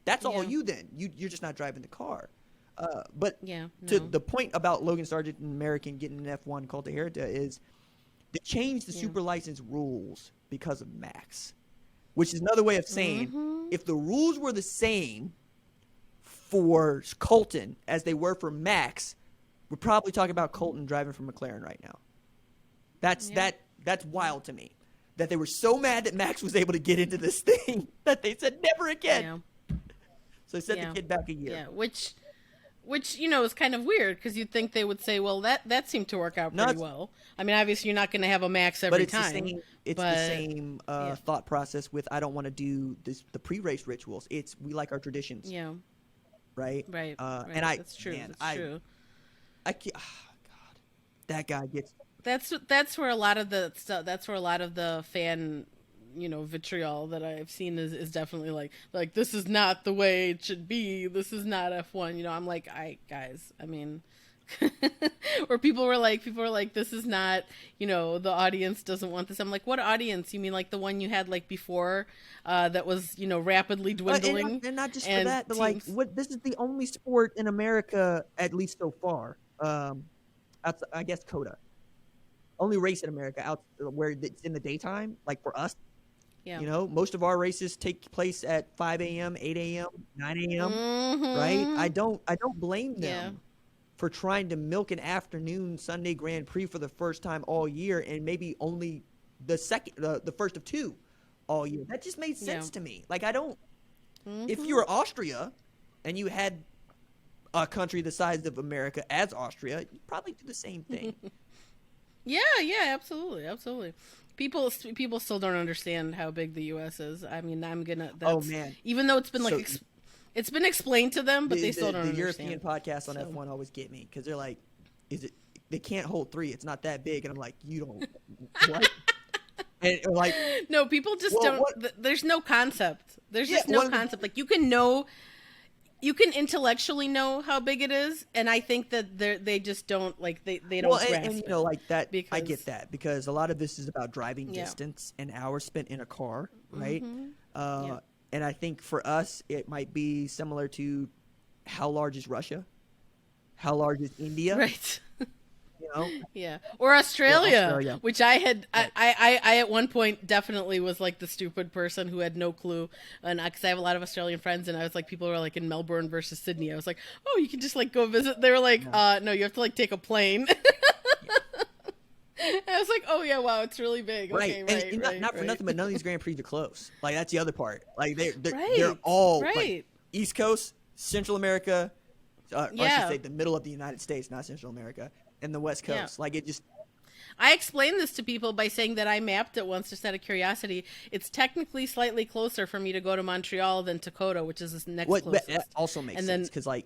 [SPEAKER 2] that's all you. Then you're just not driving the car. But to the point about Logan Sargeant and American getting an F1 called to Herita is they changed the super license rules because of Max, which is another way of saying if the rules were the same for Colton as they were for Max, we're probably talking about Colton driving for McLaren right now. That's wild to me, that they were so mad that Max was able to get into this thing that they said never again. So they sent the kid back a year.
[SPEAKER 1] Yeah, which is kind of weird, because you'd think they would say, well, that seemed to work out pretty well. I mean, obviously you're not going to have a Max every time.
[SPEAKER 2] It's the same thought process with, I don't want to do the pre-race rituals. We like our traditions. Yeah. Right?
[SPEAKER 1] Right.
[SPEAKER 2] And that's true. That's true. I can't, God, that guy gets.
[SPEAKER 1] That's where a lot of the fan, vitriol that I've seen is definitely like this is not the way it should be. This is not F1. I'm like, guys, I mean, or people were like, this is not, the audience doesn't want this. I'm like, what audience? You mean like the one you had like before, that was, rapidly dwindling?
[SPEAKER 2] And not just for that, but like, this is the only sport in America, at least so far. I guess COTA. Only race in America out where it's in the daytime, like for us. Yeah. Most of our races take place at 5 a.m., 8 a.m., 9 a.m., right? I don't blame them for trying to milk an afternoon Sunday Grand Prix for the first time all year, and maybe only the first of two all year. That just made sense to me. Like, I don't. If you were Austria, and you had a country the size of America as Austria, you'd probably do the same thing.
[SPEAKER 1] Yeah, absolutely. People still don't understand how big the U.S. is. I mean,
[SPEAKER 2] Oh man!
[SPEAKER 1] Even though it's been it's been explained to them, but they still don't understand.
[SPEAKER 2] The European podcasts on F1 always get me because they're like, "Is it? They can't hold 3. It's not that big." And I'm like, "You don't what?" And like,
[SPEAKER 1] no, people just don't. There's no concept. There's just no concept. Like, you can intellectually know how big it is, and I think that they just don't they don't grasp
[SPEAKER 2] and you know, like that.
[SPEAKER 1] Because,
[SPEAKER 2] I get that because a lot of this is about driving distance and hours spent in a car, right? And I think for us, it might be similar to how large is Russia, how large is India,
[SPEAKER 1] right?
[SPEAKER 2] You know?
[SPEAKER 1] Yeah, or Australia, which I had. I at one point definitely was like the stupid person who had no clue, and because I have a lot of Australian friends, and I was like, people were like in Melbourne versus Sydney. I was like, oh, you can just like go visit. They were like, no, you have to like take a plane. I was like, oh yeah, wow, it's really big.
[SPEAKER 2] Right,
[SPEAKER 1] okay,
[SPEAKER 2] and not for nothing, but none of these Grand Prix are close. Like, that's the other part. Like, they're all like, East Coast, Central America, or I should say the middle of the United States, not Central America, and the West Coast. Like, it just.
[SPEAKER 1] I explained this to people by saying that I mapped it once just out of curiosity. It's technically slightly closer for me to go to Montreal than Dakota, which is the next closest.
[SPEAKER 2] That also makes sense because like.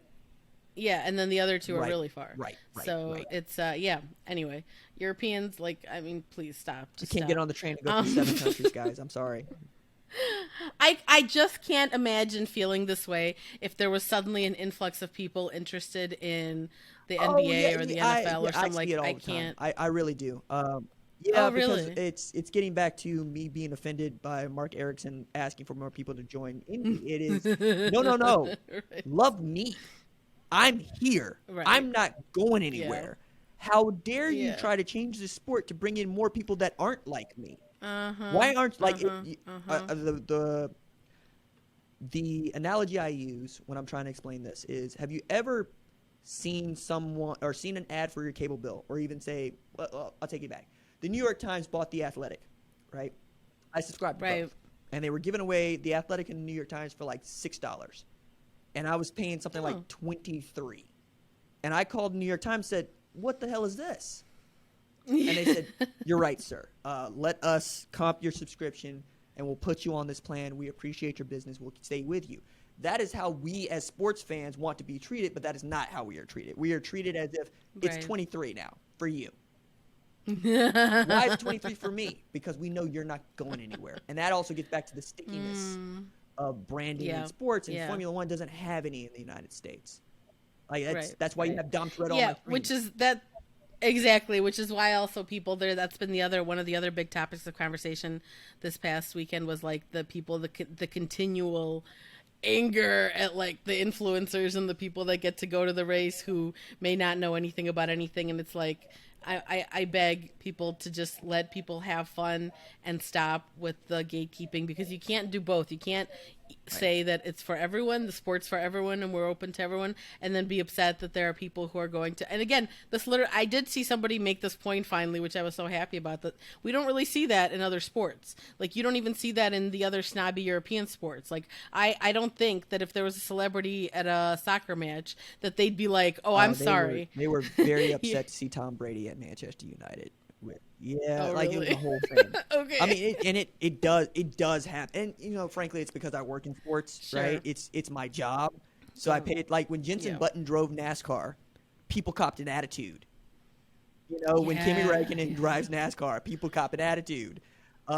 [SPEAKER 1] Yeah, and then the other two are really far.
[SPEAKER 2] Right.
[SPEAKER 1] So it's Anyway, Europeans, like, I mean, please stop.
[SPEAKER 2] You can't get on the train and go through 7 countries, guys. I'm sorry.
[SPEAKER 1] I just can't imagine feeling this way if there was suddenly an influx of people interested in the NBA or the NFL or something like that. I can't.
[SPEAKER 2] I really do.
[SPEAKER 1] Really?
[SPEAKER 2] Because it's getting back to me being offended by Mark Erickson asking for more people to join Indy. It is no. Right. Love me. I'm here. Right. I'm not going anywhere. Yeah. How dare you try to change the sport to bring in more people that aren't like me? Why aren't the analogy I use when I'm trying to explain this is: have you ever seen someone or seen an ad for your cable bill, or even say, well, I'll take it back. The New York Times bought The Athletic, right? I subscribed to both, and they were giving away The Athletic and the New York Times for like $6. And I was paying something like $23. And I called the New York Times and said, what the hell is this? And they said, you're right, sir. Let us comp your subscription, and we'll put you on this plan. We appreciate your business. We'll stay with you. That is how we as sports fans want to be treated, but that is not how we are treated. We are treated as if it's 23 now for you. Why is it 23 for me? Because we know you're not going anywhere. And that also gets back to the stickiness of branding in sports, and Formula One doesn't have any in the United States. Like that's why you have Dom Toretto on my screen.
[SPEAKER 1] Which is that exactly, which is why also people there. That's been one of the other big topics of conversation this past weekend was like the continual anger at like the influencers and the people that get to go to the race who may not know anything about anything, and it's like. I beg people to just let people have fun and stop with the gatekeeping, because you can't do both. You can't say that it's for everyone, the sport's for everyone, and we're open to everyone, and then be upset that there are people who are going to. And again, I did see somebody make this point finally, which I was so happy about, that we don't really see that in other sports. Like, you don't even see that in the other snobby European sports. Like, I don't think that if there was a celebrity at a soccer match that they'd be like, I'm sorry.
[SPEAKER 2] They were very upset to see Tom Brady at Manchester United. Like
[SPEAKER 1] really?
[SPEAKER 2] It was the whole thing.
[SPEAKER 1] Okay.
[SPEAKER 2] I mean, it does happen, and frankly, it's because I work in sports, right? It's my job, so I paid. Like when Jensen Button drove NASCAR, people copped an attitude. When Kimi Räikkönen drives NASCAR, people cop an attitude.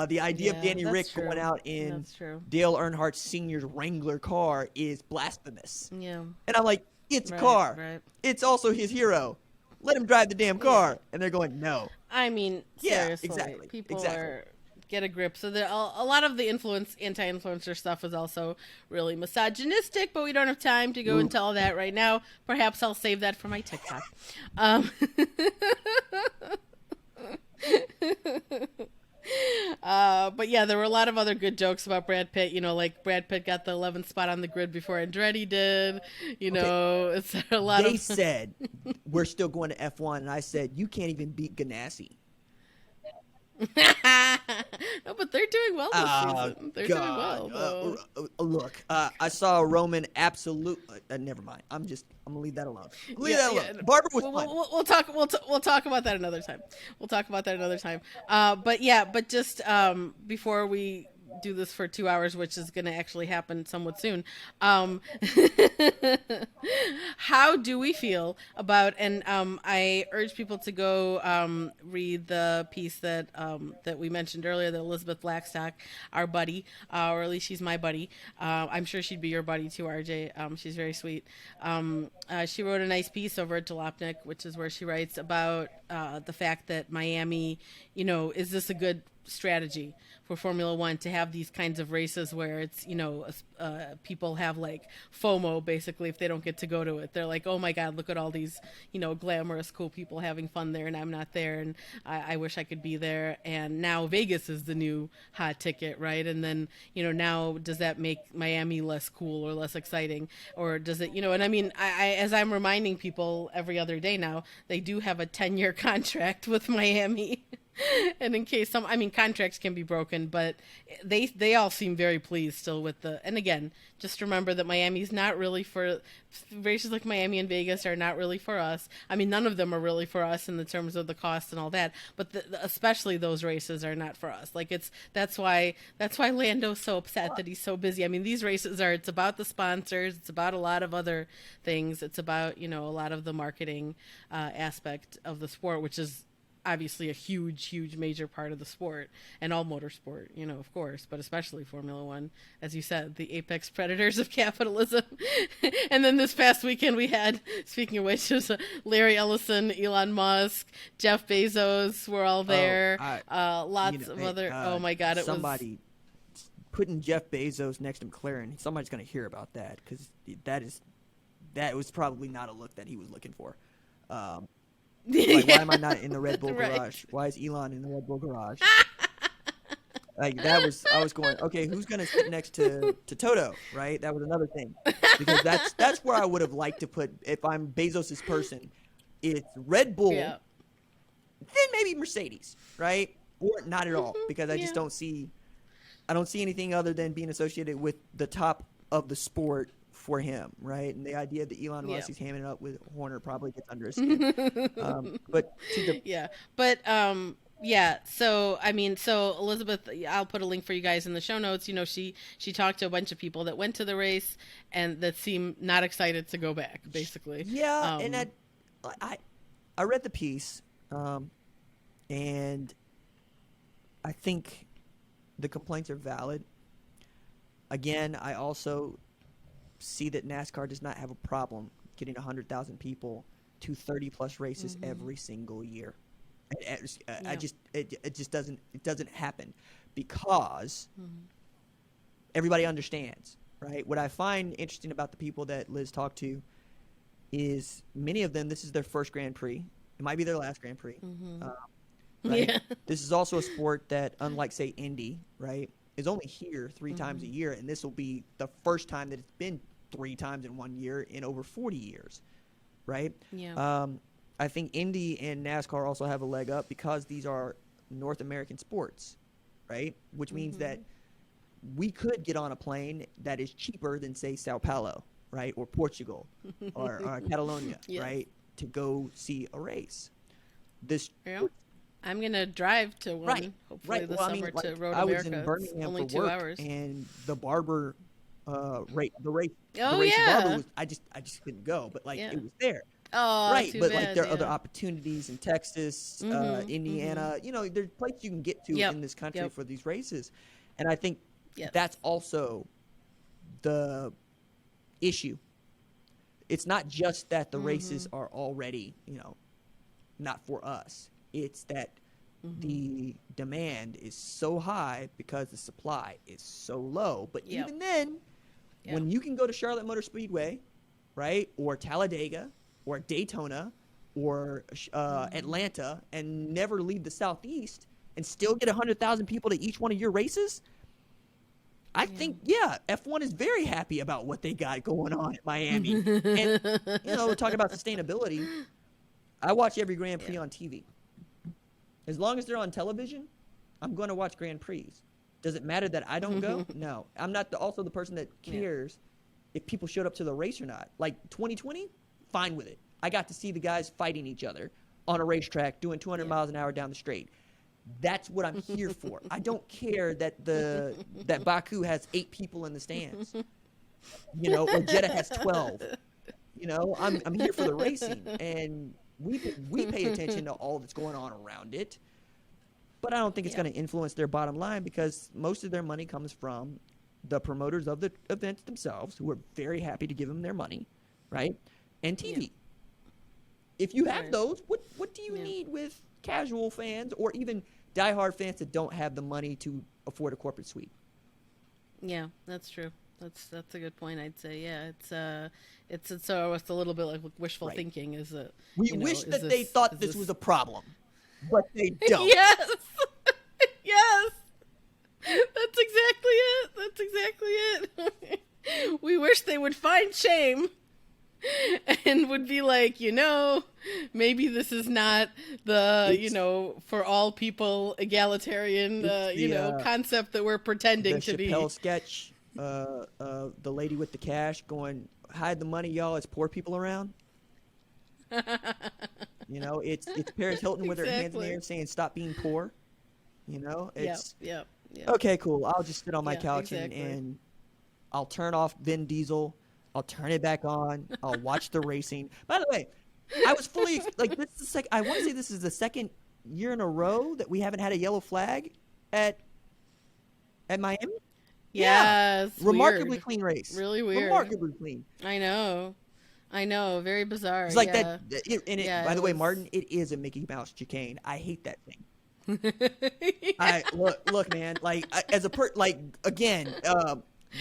[SPEAKER 2] The idea of Danny Rick going out in Dale Earnhardt Sr.'s Wrangler car is blasphemous.
[SPEAKER 1] Yeah,
[SPEAKER 2] and I'm like, it's a car. Right. It's also his hero. Let him drive the damn car. Yeah. And they're going, no.
[SPEAKER 1] I mean, seriously. Exactly. People get a grip. So a lot of the anti-influencer stuff is also really misogynistic, but we don't have time to go into all that right now. Perhaps I'll save that for my TikTok. But but yeah, there were a lot of other good jokes about Brad Pitt. Like Brad Pitt got the 11th spot on the grid before Andretti did.
[SPEAKER 2] Okay,
[SPEAKER 1] It's a lot
[SPEAKER 2] they
[SPEAKER 1] of.
[SPEAKER 2] said we're still going to F1, and I said you can't even beat Ganassi.
[SPEAKER 1] No, but they're doing well this season. They're doing
[SPEAKER 2] God.
[SPEAKER 1] well. So.
[SPEAKER 2] Look, I saw Roman absolute. Never mind. I'm gonna leave that alone. Leave that alone. Barber was fun.
[SPEAKER 1] We'll talk about that another time. We'll talk about that another time. But just before we do this for 2 hours, which is going to actually happen somewhat soon. How do we feel about? And I urge people to go read the piece that we mentioned earlier, that Elizabeth Blackstock, our buddy, or at least she's my buddy. I'm sure she'd be your buddy too, RJ. She's very sweet. She wrote a nice piece over at Jalopnik, which is where she writes about the fact that Miami, is this a good strategy for Formula One to have these kinds of races where it's, people have like FOMO basically if they don't get to go to it. They're like, oh my God, look at all these, glamorous, cool people having fun there and I'm not there and I wish I could be there. And now Vegas is the new hot ticket, right? And then, now does that make Miami less cool or less exciting? Or does it, and I mean, as I'm reminding people every other day now, they do have a 10-year contract with Miami. And in case contracts can be broken, but they all seem very pleased still with and again, just remember that Miami's not really for races like Miami and Vegas are not really for us. I mean, none of them are really for us in the terms of the cost and all that, but especially those races are not for us. Like that's why Lando's so upset that he's so busy. I mean, these races it's about the sponsors. It's about a lot of other things. It's about, a lot of the marketing aspect of the sport, which is obviously a huge major part of the sport and all motorsport, of course, but especially Formula One, as you said, the apex predators of capitalism. And then this past weekend we had, speaking of which, was Larry Ellison, Elon Musk, Jeff Bezos were all there. Lots of other. Oh my God!
[SPEAKER 2] Somebody putting Jeff Bezos next to McLaren. Somebody's going to hear about that because that was probably not a look that he was looking for. Like, why am I not in the Red Bull garage? Why is Elon in the Red Bull garage? Like I was going, okay, who's gonna sit next to Toto, right? That was another thing, because that's where I would have liked to put if I'm Bezos's person. It's Red Bull, then maybe Mercedes, right? Or not at all, because I just don't see anything other than being associated with the top of the sport for him, right? And the idea that Elon Musk is hamming it up with Horner probably gets under his skin. So Elizabeth, I'll put a link for you guys in the show notes. She talked to a bunch of people that went to the race and that seemed not excited to go back, basically. Yeah, and I read the piece, and I think the complaints are valid. Again, I also see that NASCAR does not have a problem getting 100,000 people to 30+ races every single year. It just doesn't happen because everybody understands, right? What I find interesting about the people that Liz talked to is many of them, this is their first Grand Prix. It might be their last Grand Prix. Right? Yeah. This is also a sport that, unlike, say, Indy, right, is only here 3 times a year, and this will be the first time that it's been 3 times in 1 year in over 40 years, right? Yeah. I think Indy and NASCAR also have a leg up because these are North American sports, right? Which means that we could get on a plane that is cheaper than, say, Sao Paulo, right, or Portugal, or Catalonia, right, to go see a race.
[SPEAKER 1] I'm gonna drive to one, hopefully this summer to Road America.
[SPEAKER 2] I was in Birmingham
[SPEAKER 1] only
[SPEAKER 2] for
[SPEAKER 1] 2
[SPEAKER 2] work,
[SPEAKER 1] hours.
[SPEAKER 2] and the Barber the race
[SPEAKER 1] Oh,
[SPEAKER 2] the
[SPEAKER 1] yeah.
[SPEAKER 2] Barber was, I just couldn't go, but it was there.
[SPEAKER 1] Oh,
[SPEAKER 2] right,
[SPEAKER 1] too
[SPEAKER 2] but
[SPEAKER 1] bad,
[SPEAKER 2] there are other opportunities in Texas, Indiana. There's places you can get to in this country for these races, and I think that's also the issue. It's not just that the races are already, not for us. It's that the demand is so high because the supply is so low. But even then, when you can go to Charlotte Motor Speedway, right, or Talladega, or Daytona, or Atlanta, and never leave the Southeast, and still get 100,000 people to each one of your races, I think, F1 is very happy about what they got going on at Miami. And, talking about sustainability, I watch every Grand Prix on TV. As long as they're on television, I'm going to watch Grand Prix. Does it matter that I don't go? No. I'm not also the person that cares if people showed up to the race or not. Like 2020, fine with it. I got to see the guys fighting each other on a racetrack doing 200 miles an hour down the straight. That's what I'm here for. I don't care that that Baku has 8 people in the stands, or Jeddah has 12. I'm here for the racing, and we pay attention to all that's going on around it. But I don't think it's going to influence their bottom line, because most of their money comes from the promoters of the events themselves, who are very happy to give them their money, right? And TV. Yeah. If you have those, what do you need with casual fans or even diehard fans that don't have the money to afford a corporate suite?
[SPEAKER 1] Yeah, that's true. That's a good point. I'd say, it's a little bit like wishful thinking. Is that
[SPEAKER 2] we wish that they thought this was a problem, but they don't.
[SPEAKER 1] Yes, yes, that's exactly it. We wish they would find shame and would be like, maybe this is not the, for all people egalitarian, concept that we're pretending to be.
[SPEAKER 2] The Chappelle sketch, the lady with the cash going, hide the money, y'all, it's poor people around. It's Paris Hilton with her hands in the air saying, stop being poor. It's okay, cool. I'll just sit on my couch and I'll turn off Vin Diesel. I'll turn it back on. I'll watch the racing. By the way, I was fully I want to say this is the second year in a row that we haven't had a yellow flag at Miami.
[SPEAKER 1] Yes,
[SPEAKER 2] remarkably
[SPEAKER 1] weird.
[SPEAKER 2] Clean race.
[SPEAKER 1] Really weird.
[SPEAKER 2] Remarkably clean.
[SPEAKER 1] I know. Very bizarre.
[SPEAKER 2] It's like that. By the way, Martin, it is a Mickey Mouse chicane. I hate that thing. Look, man.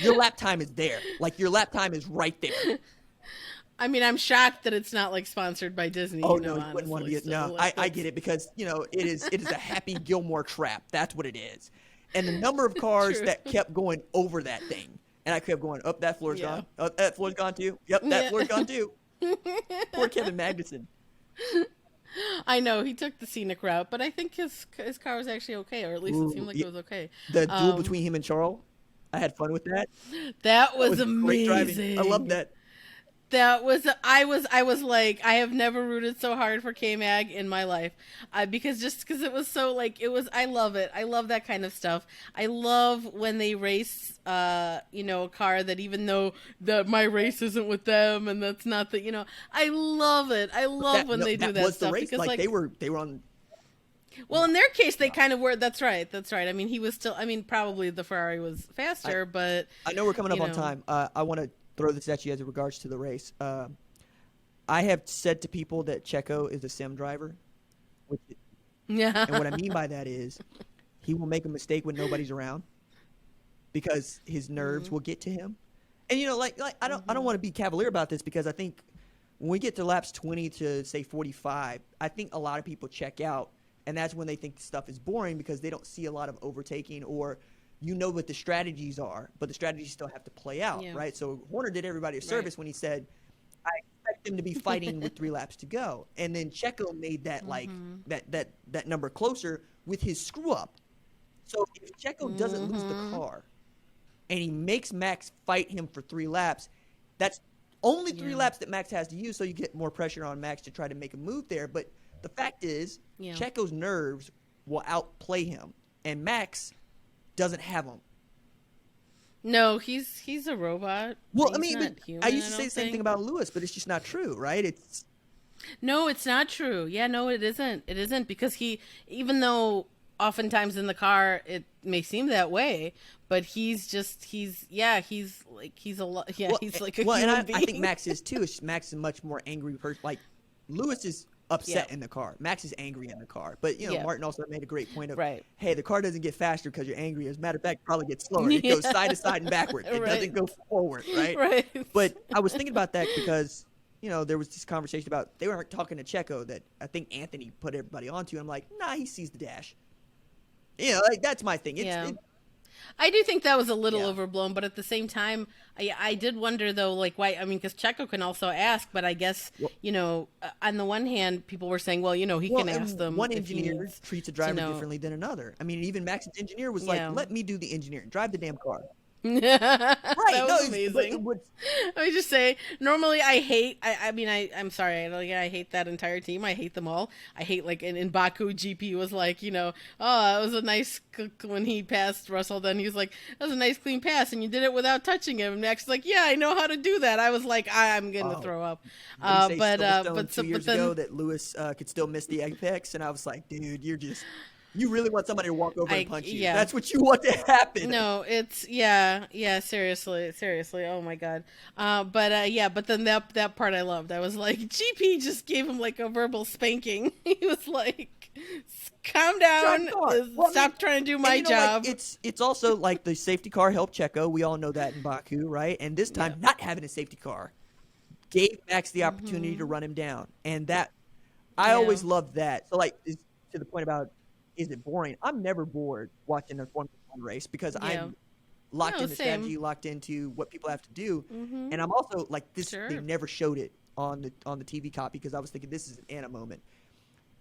[SPEAKER 2] Your lap time is there. Your lap time is right there.
[SPEAKER 1] I mean, I'm shocked that it's not sponsored by Disney.
[SPEAKER 2] Oh no, you wouldn't want to be. No, I get it, because it is a Happy Gilmore trap. That's what it is. And the number of cars that kept going over that thing, and I kept going, "Up, that floor's gone. Up, that floor's gone too. Yep, that floor's gone too." Poor Kevin Magnussen.
[SPEAKER 1] I know he took the scenic route, but I think his car was actually okay, or at least it seemed like it was okay.
[SPEAKER 2] The duel between him and Charles. I had fun with that.
[SPEAKER 1] That was amazing.
[SPEAKER 2] Great driving. I love that.
[SPEAKER 1] I was like, I have never rooted so hard for K-Mag in my life, because it was so I love it. I love that kind of stuff. I love when they race, a car that, even though my race isn't with them, and that's not I love it. I love when they do that stuff.
[SPEAKER 2] The race.
[SPEAKER 1] Because
[SPEAKER 2] they were on.
[SPEAKER 1] Well, in their case, they kind of were. That's right. I mean, he was still. I mean, probably the Ferrari was faster, but
[SPEAKER 2] I know we're coming up on time. I want to throw this at you as it regards to the race. I have said to people that Checo is a sim driver. And what I mean by that is he will make a mistake when nobody's around, because his nerves will get to him. And I don't want to be cavalier about this, because I think when we get to laps 20 to say 45, I think a lot of people check out. And that's when they think stuff is boring, because they don't see a lot of overtaking, or what the strategies are, but the strategies still have to play out, right? So Horner did everybody a service when he said, I expect them to be fighting with 3 laps to go. And then Checo made that that number closer with his screw up. So if Checo doesn't lose the car and he makes Max fight him for 3 laps, that's only 3 laps that Max has to use, so you get more pressure on Max to try to make a move there. But the fact is, Checo's nerves will outplay him, and Max doesn't have them.
[SPEAKER 1] No, he's a robot.
[SPEAKER 2] Well,
[SPEAKER 1] he's not human,
[SPEAKER 2] I used to say the same thing about Lewis, but it's just not true, right?
[SPEAKER 1] No, it's not true. Yeah, no, it isn't. It isn't, because even though oftentimes in the car it may seem that way, but he's a lot. Yeah, he's like a human being.
[SPEAKER 2] I think Max is too. Max is a much more angry person. Like Lewis is upset in the car. Max is angry in the car. But, Martin also made a great point of, hey, the car doesn't get faster because you're angry. As a matter of fact, it probably gets slower. It goes side to side and backward. It doesn't go forward, right?
[SPEAKER 1] Right.
[SPEAKER 2] But I was thinking about that because, there was this conversation about, they weren't talking to Checo that I think Anthony put everybody onto. I'm like, nah, he sees the dash. Like, that's my thing.
[SPEAKER 1] Yeah. I do think that was a little
[SPEAKER 2] Yeah.
[SPEAKER 1] overblown, but at the same time, I did wonder though, like why? I mean, because Checo can also ask, but I guess
[SPEAKER 2] Well,
[SPEAKER 1] on the one hand, people were saying, well, he can ask
[SPEAKER 2] and
[SPEAKER 1] them
[SPEAKER 2] one
[SPEAKER 1] if he
[SPEAKER 2] engineer
[SPEAKER 1] needs
[SPEAKER 2] treats a
[SPEAKER 1] to
[SPEAKER 2] driver
[SPEAKER 1] know.
[SPEAKER 2] differently than another. I mean, even Max's engineer was like,
[SPEAKER 1] Yeah.
[SPEAKER 2] "Let me do the engineering, drive the damn car."
[SPEAKER 1] That
[SPEAKER 2] Right? No,
[SPEAKER 1] was
[SPEAKER 2] but it
[SPEAKER 1] amazing.
[SPEAKER 2] would.
[SPEAKER 1] Let me just say, normally I hate. I mean, I'm sorry. I hate that entire team. I hate them all. I hate like in Baku, GP was like, oh, it was a nice when he passed Russell. Then he was like, that was a nice clean pass, and you did it without touching him. And Max was like, yeah, I know how to do that. I was like, I'm gonna
[SPEAKER 2] Oh,
[SPEAKER 1] throw up.
[SPEAKER 2] what do you say,
[SPEAKER 1] But
[SPEAKER 2] Silverstone
[SPEAKER 1] so
[SPEAKER 2] 2 years
[SPEAKER 1] then
[SPEAKER 2] ago that Lewis could still miss the apex, and I was like, dude, you really want somebody to walk over and punch you.
[SPEAKER 1] yeah.
[SPEAKER 2] That's what you want to happen.
[SPEAKER 1] No, it's yeah, seriously. Oh my god. But then that part I loved. I was like, GP just gave him like a verbal spanking. He was like, calm down, stop trying to do my job.
[SPEAKER 2] Like, it's also like the safety car helped Checo. We all know that in Baku, right? And this time, not having a safety car gave Max the opportunity to run him down, and that I always loved that. So like to the point about, is it boring? I'm never bored watching a Formula 1 race because I'm locked into strategy, locked into what people have to do. And I'm also like this.
[SPEAKER 1] Sure.
[SPEAKER 2] They never showed it on the TV copy because I was thinking this is an Anna moment.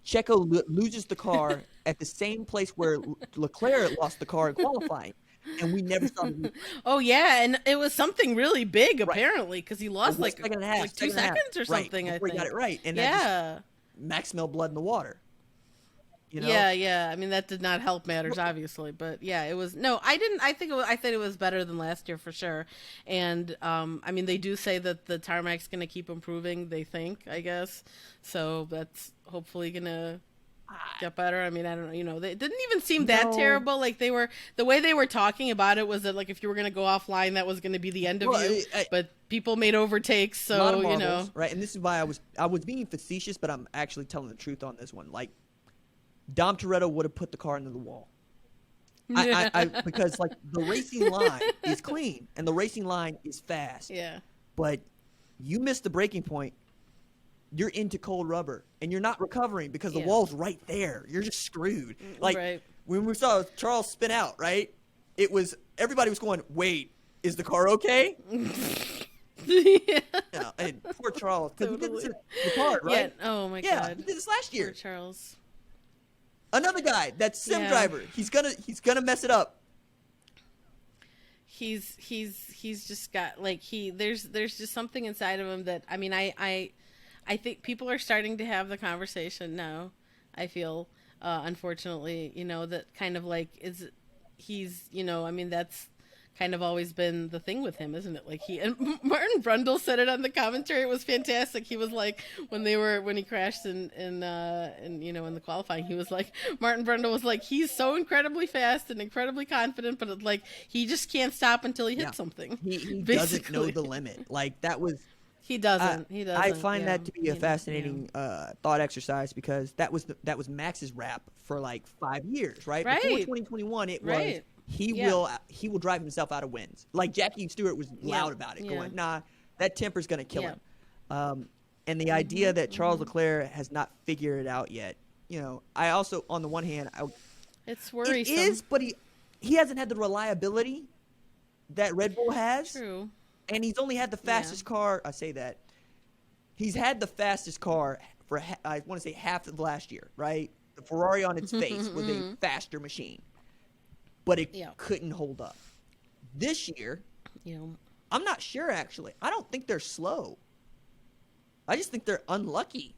[SPEAKER 2] Checo loses the car at the same place where Leclerc lost the car in qualifying, and we never saw him.
[SPEAKER 1] Oh yeah, and it was something really big apparently because he lost like
[SPEAKER 2] 2
[SPEAKER 1] seconds or something.
[SPEAKER 2] Before
[SPEAKER 1] I think
[SPEAKER 2] he got it right, and Max smelled blood in the water.
[SPEAKER 1] Yeah. I mean, that did not help matters, obviously, but yeah, it was. No, I didn't. I thought it was better than last year for sure. And I mean, they do say that the tarmac's going to keep improving. They think, I guess, so that's hopefully going to get better. I mean, I don't know. They didn't even seem that terrible. Like the way they were talking about it was that like if you were going to go offline, that was going to be the end of you. But people made overtakes, so
[SPEAKER 2] a lot of marbles, right. And this is why I was being facetious, but I'm actually telling the truth on this one. Like, Dom Toretto would have put the car into the wall. Because like the racing line is clean and the racing line is fast.
[SPEAKER 1] Yeah.
[SPEAKER 2] But you miss the breaking point, you're into cold rubber and you're not recovering because the wall's right there. You're just screwed. Like when we saw Charles spin out, right? Everybody was going, wait, is the car okay? And poor Charles, because he did this in the car, right?
[SPEAKER 1] Yeah. Oh my god.
[SPEAKER 2] Yeah, he did this last year.
[SPEAKER 1] Poor Charles.
[SPEAKER 2] Another guy, that sim driver. He's gonna mess it up.
[SPEAKER 1] He's just got like there's just something inside of him that I mean I think people are starting to have the conversation now. I feel unfortunately, that kind of like he's I mean that's kind of always been the thing with him, isn't it? Like and Martin Brundle said it on the commentary. It was fantastic. He was like when he crashed in the qualifying, he was like Martin Brundle was like he's so incredibly fast and incredibly confident, but like he just can't stop until he hits something.
[SPEAKER 2] He doesn't know the limit. Like that was.
[SPEAKER 1] He doesn't.
[SPEAKER 2] I find that to be a fascinating thought exercise because that was Max's rap for like 5 years, right? Before 2021, it was. He will drive himself out of wins. Like Jackie Stewart was loud about it, going, "Nah, that temper's gonna kill him." And the idea that Charles Leclerc has not figured it out yet, I also, on the one hand,
[SPEAKER 1] it's worrisome.
[SPEAKER 2] It is, but he hasn't had the reliability that Red Bull has.
[SPEAKER 1] True.
[SPEAKER 2] And he's only had the fastest car. I say that he's had the fastest car for I want to say half of last year, right? The Ferrari on its face was a faster machine. But it couldn't hold up. This year, I'm not sure, actually. I don't think they're slow. I just think they're unlucky.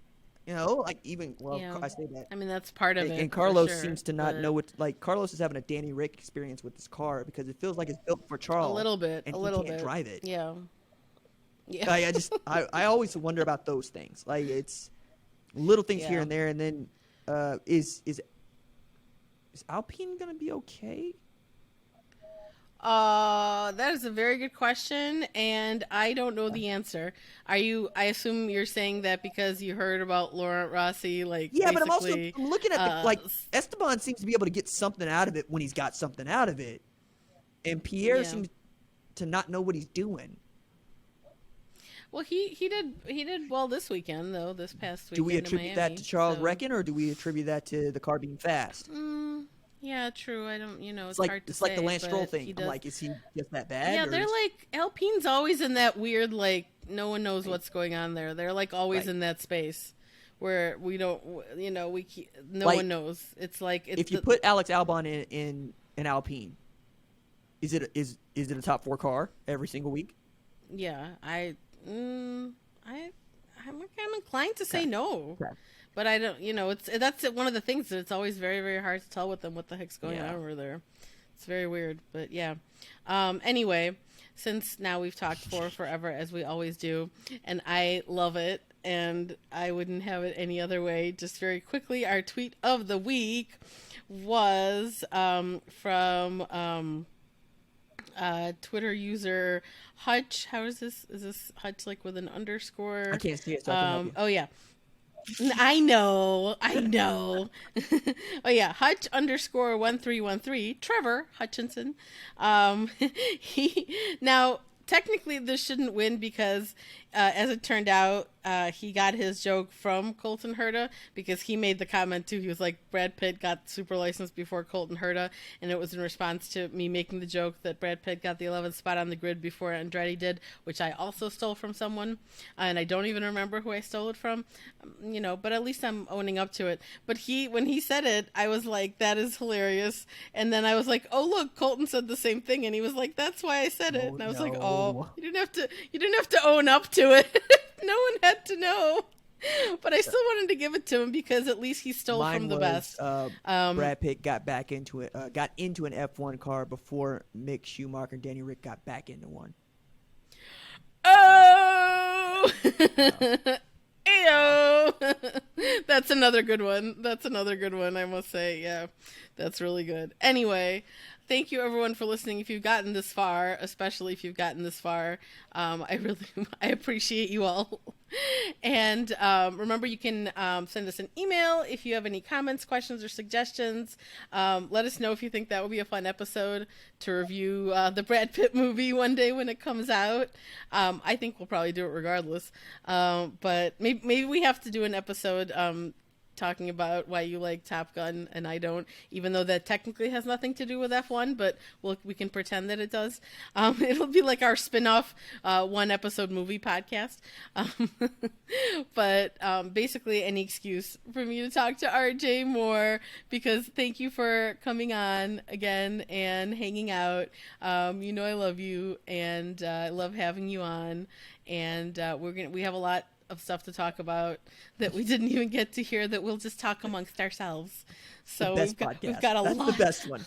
[SPEAKER 2] Like even, I say that.
[SPEAKER 1] I mean, that's part of it.
[SPEAKER 2] And Carlos seems to not know what, like, Carlos is having a Danny Rick experience with this car because it feels like it's built for Charles.
[SPEAKER 1] A little bit.
[SPEAKER 2] And
[SPEAKER 1] he
[SPEAKER 2] can't drive it.
[SPEAKER 1] Yeah.
[SPEAKER 2] I always wonder about those things. Like, it's little things here and there. And then is Alpine going to be okay?
[SPEAKER 1] That is a very good question, and I don't know the answer. I assume you're saying that because you heard about Laurent Rossi, like
[SPEAKER 2] but I'm looking at Esteban seems to be able to get something out of it when he's got something out of it, and Pierre seems to not know what he's doing.
[SPEAKER 1] Well, he did well this weekend though. This past weekend.
[SPEAKER 2] Do we attribute
[SPEAKER 1] in Miami,
[SPEAKER 2] that to Charles Wrecking, or do we attribute that to the car being fast?
[SPEAKER 1] Yeah, true. I don't, it's
[SPEAKER 2] Like
[SPEAKER 1] hard to
[SPEAKER 2] it's like
[SPEAKER 1] say,
[SPEAKER 2] the Lance Stroll
[SPEAKER 1] but
[SPEAKER 2] thing.
[SPEAKER 1] he
[SPEAKER 2] I'm
[SPEAKER 1] does.
[SPEAKER 2] like, is he just that bad?
[SPEAKER 1] Yeah,
[SPEAKER 2] Or
[SPEAKER 1] they're
[SPEAKER 2] is,
[SPEAKER 1] like Alpine's always in that weird like no one knows
[SPEAKER 2] right,
[SPEAKER 1] what's going on there. They're like always
[SPEAKER 2] right.
[SPEAKER 1] in that space where we don't, no
[SPEAKER 2] Like
[SPEAKER 1] one knows. It's like it's
[SPEAKER 2] if you
[SPEAKER 1] the
[SPEAKER 2] put Alex Albon in an Alpine, is it a top 4 car every single week?
[SPEAKER 1] yeah. I I'm inclined to say
[SPEAKER 2] Okay.
[SPEAKER 1] no.
[SPEAKER 2] Okay.
[SPEAKER 1] But I don't, that's one of the things that it's always very, very hard to tell with them what the heck's going on
[SPEAKER 2] Yeah.
[SPEAKER 1] over there. It's very weird, but yeah. Anyway, since now we've talked for forever, as we always do, and I love it, and I wouldn't have it any other way, just very quickly, our tweet of the week was from Twitter user Hutch. How is this? Is this Hutch like with an underscore?
[SPEAKER 2] I can't see it, so I can help you.
[SPEAKER 1] Oh, yeah. I know. Oh yeah, Hutch underscore 1313 Trevor Hutchinson. He now technically this shouldn't win because, as it turned out, he got his joke from Colton Herta because he made the comment too. He was like, Brad Pitt got super licensed before Colton Herta, and it was in response to me making the joke that Brad Pitt got the 11th spot on the grid before Andretti did, which I also stole from someone, and I don't even remember who I stole it from, but at least I'm owning up to it. But when he said it, I was like, that is hilarious. And then I was like, oh look, Colton said the same thing, and he was like, that's why I said it.
[SPEAKER 2] Oh,
[SPEAKER 1] And I was like,
[SPEAKER 2] no.
[SPEAKER 1] oh, you didn't have to own up to it. No one had to know. But I still wanted to give it to him because at least he stole
[SPEAKER 2] Mine
[SPEAKER 1] from the
[SPEAKER 2] was,
[SPEAKER 1] best.
[SPEAKER 2] Brad Pitt got into an F1 car before Mick Schumacher and Danny Rick got back into one.
[SPEAKER 1] Oh!
[SPEAKER 2] Wow.
[SPEAKER 1] Ayo! That's another good one, I must say. Yeah, that's really good. Anyway, thank you everyone for listening. If you've gotten this far, especially if you've gotten this far, I appreciate you all. And remember, you can send us an email if you have any comments, questions, or suggestions. Let us know if you think that would be a fun episode to review the Brad Pitt movie one day when it comes out. I think we'll probably do it regardless. But maybe we have to do an episode talking about why you like Top Gun and I don't, even though that technically has nothing to do with F1, but we can pretend that it does. It'll be like our spin-off one episode movie podcast. But basically any excuse for me to talk to RJ more, because thank you for coming on again and hanging out. I love you, and I love having you on, and we have a lot of stuff to talk about that we didn't even get to hear that we'll just talk amongst ourselves. So we've got a
[SPEAKER 2] That's
[SPEAKER 1] lot.
[SPEAKER 2] the best one.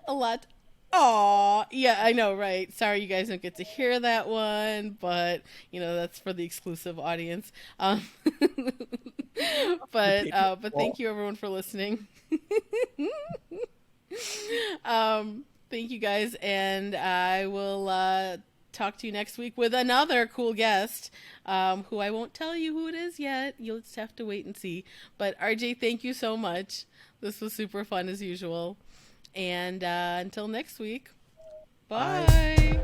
[SPEAKER 1] A lot. Aw, yeah, I know, right? Sorry you guys don't get to hear that one, but that's for the exclusive audience. But thank you everyone for listening. Thank you guys, and I will talk to you next week with another cool guest, who I won't tell you who it is yet. You'll just have to wait and see. But RJ, thank you so much. This was super fun as usual. And until next week, bye.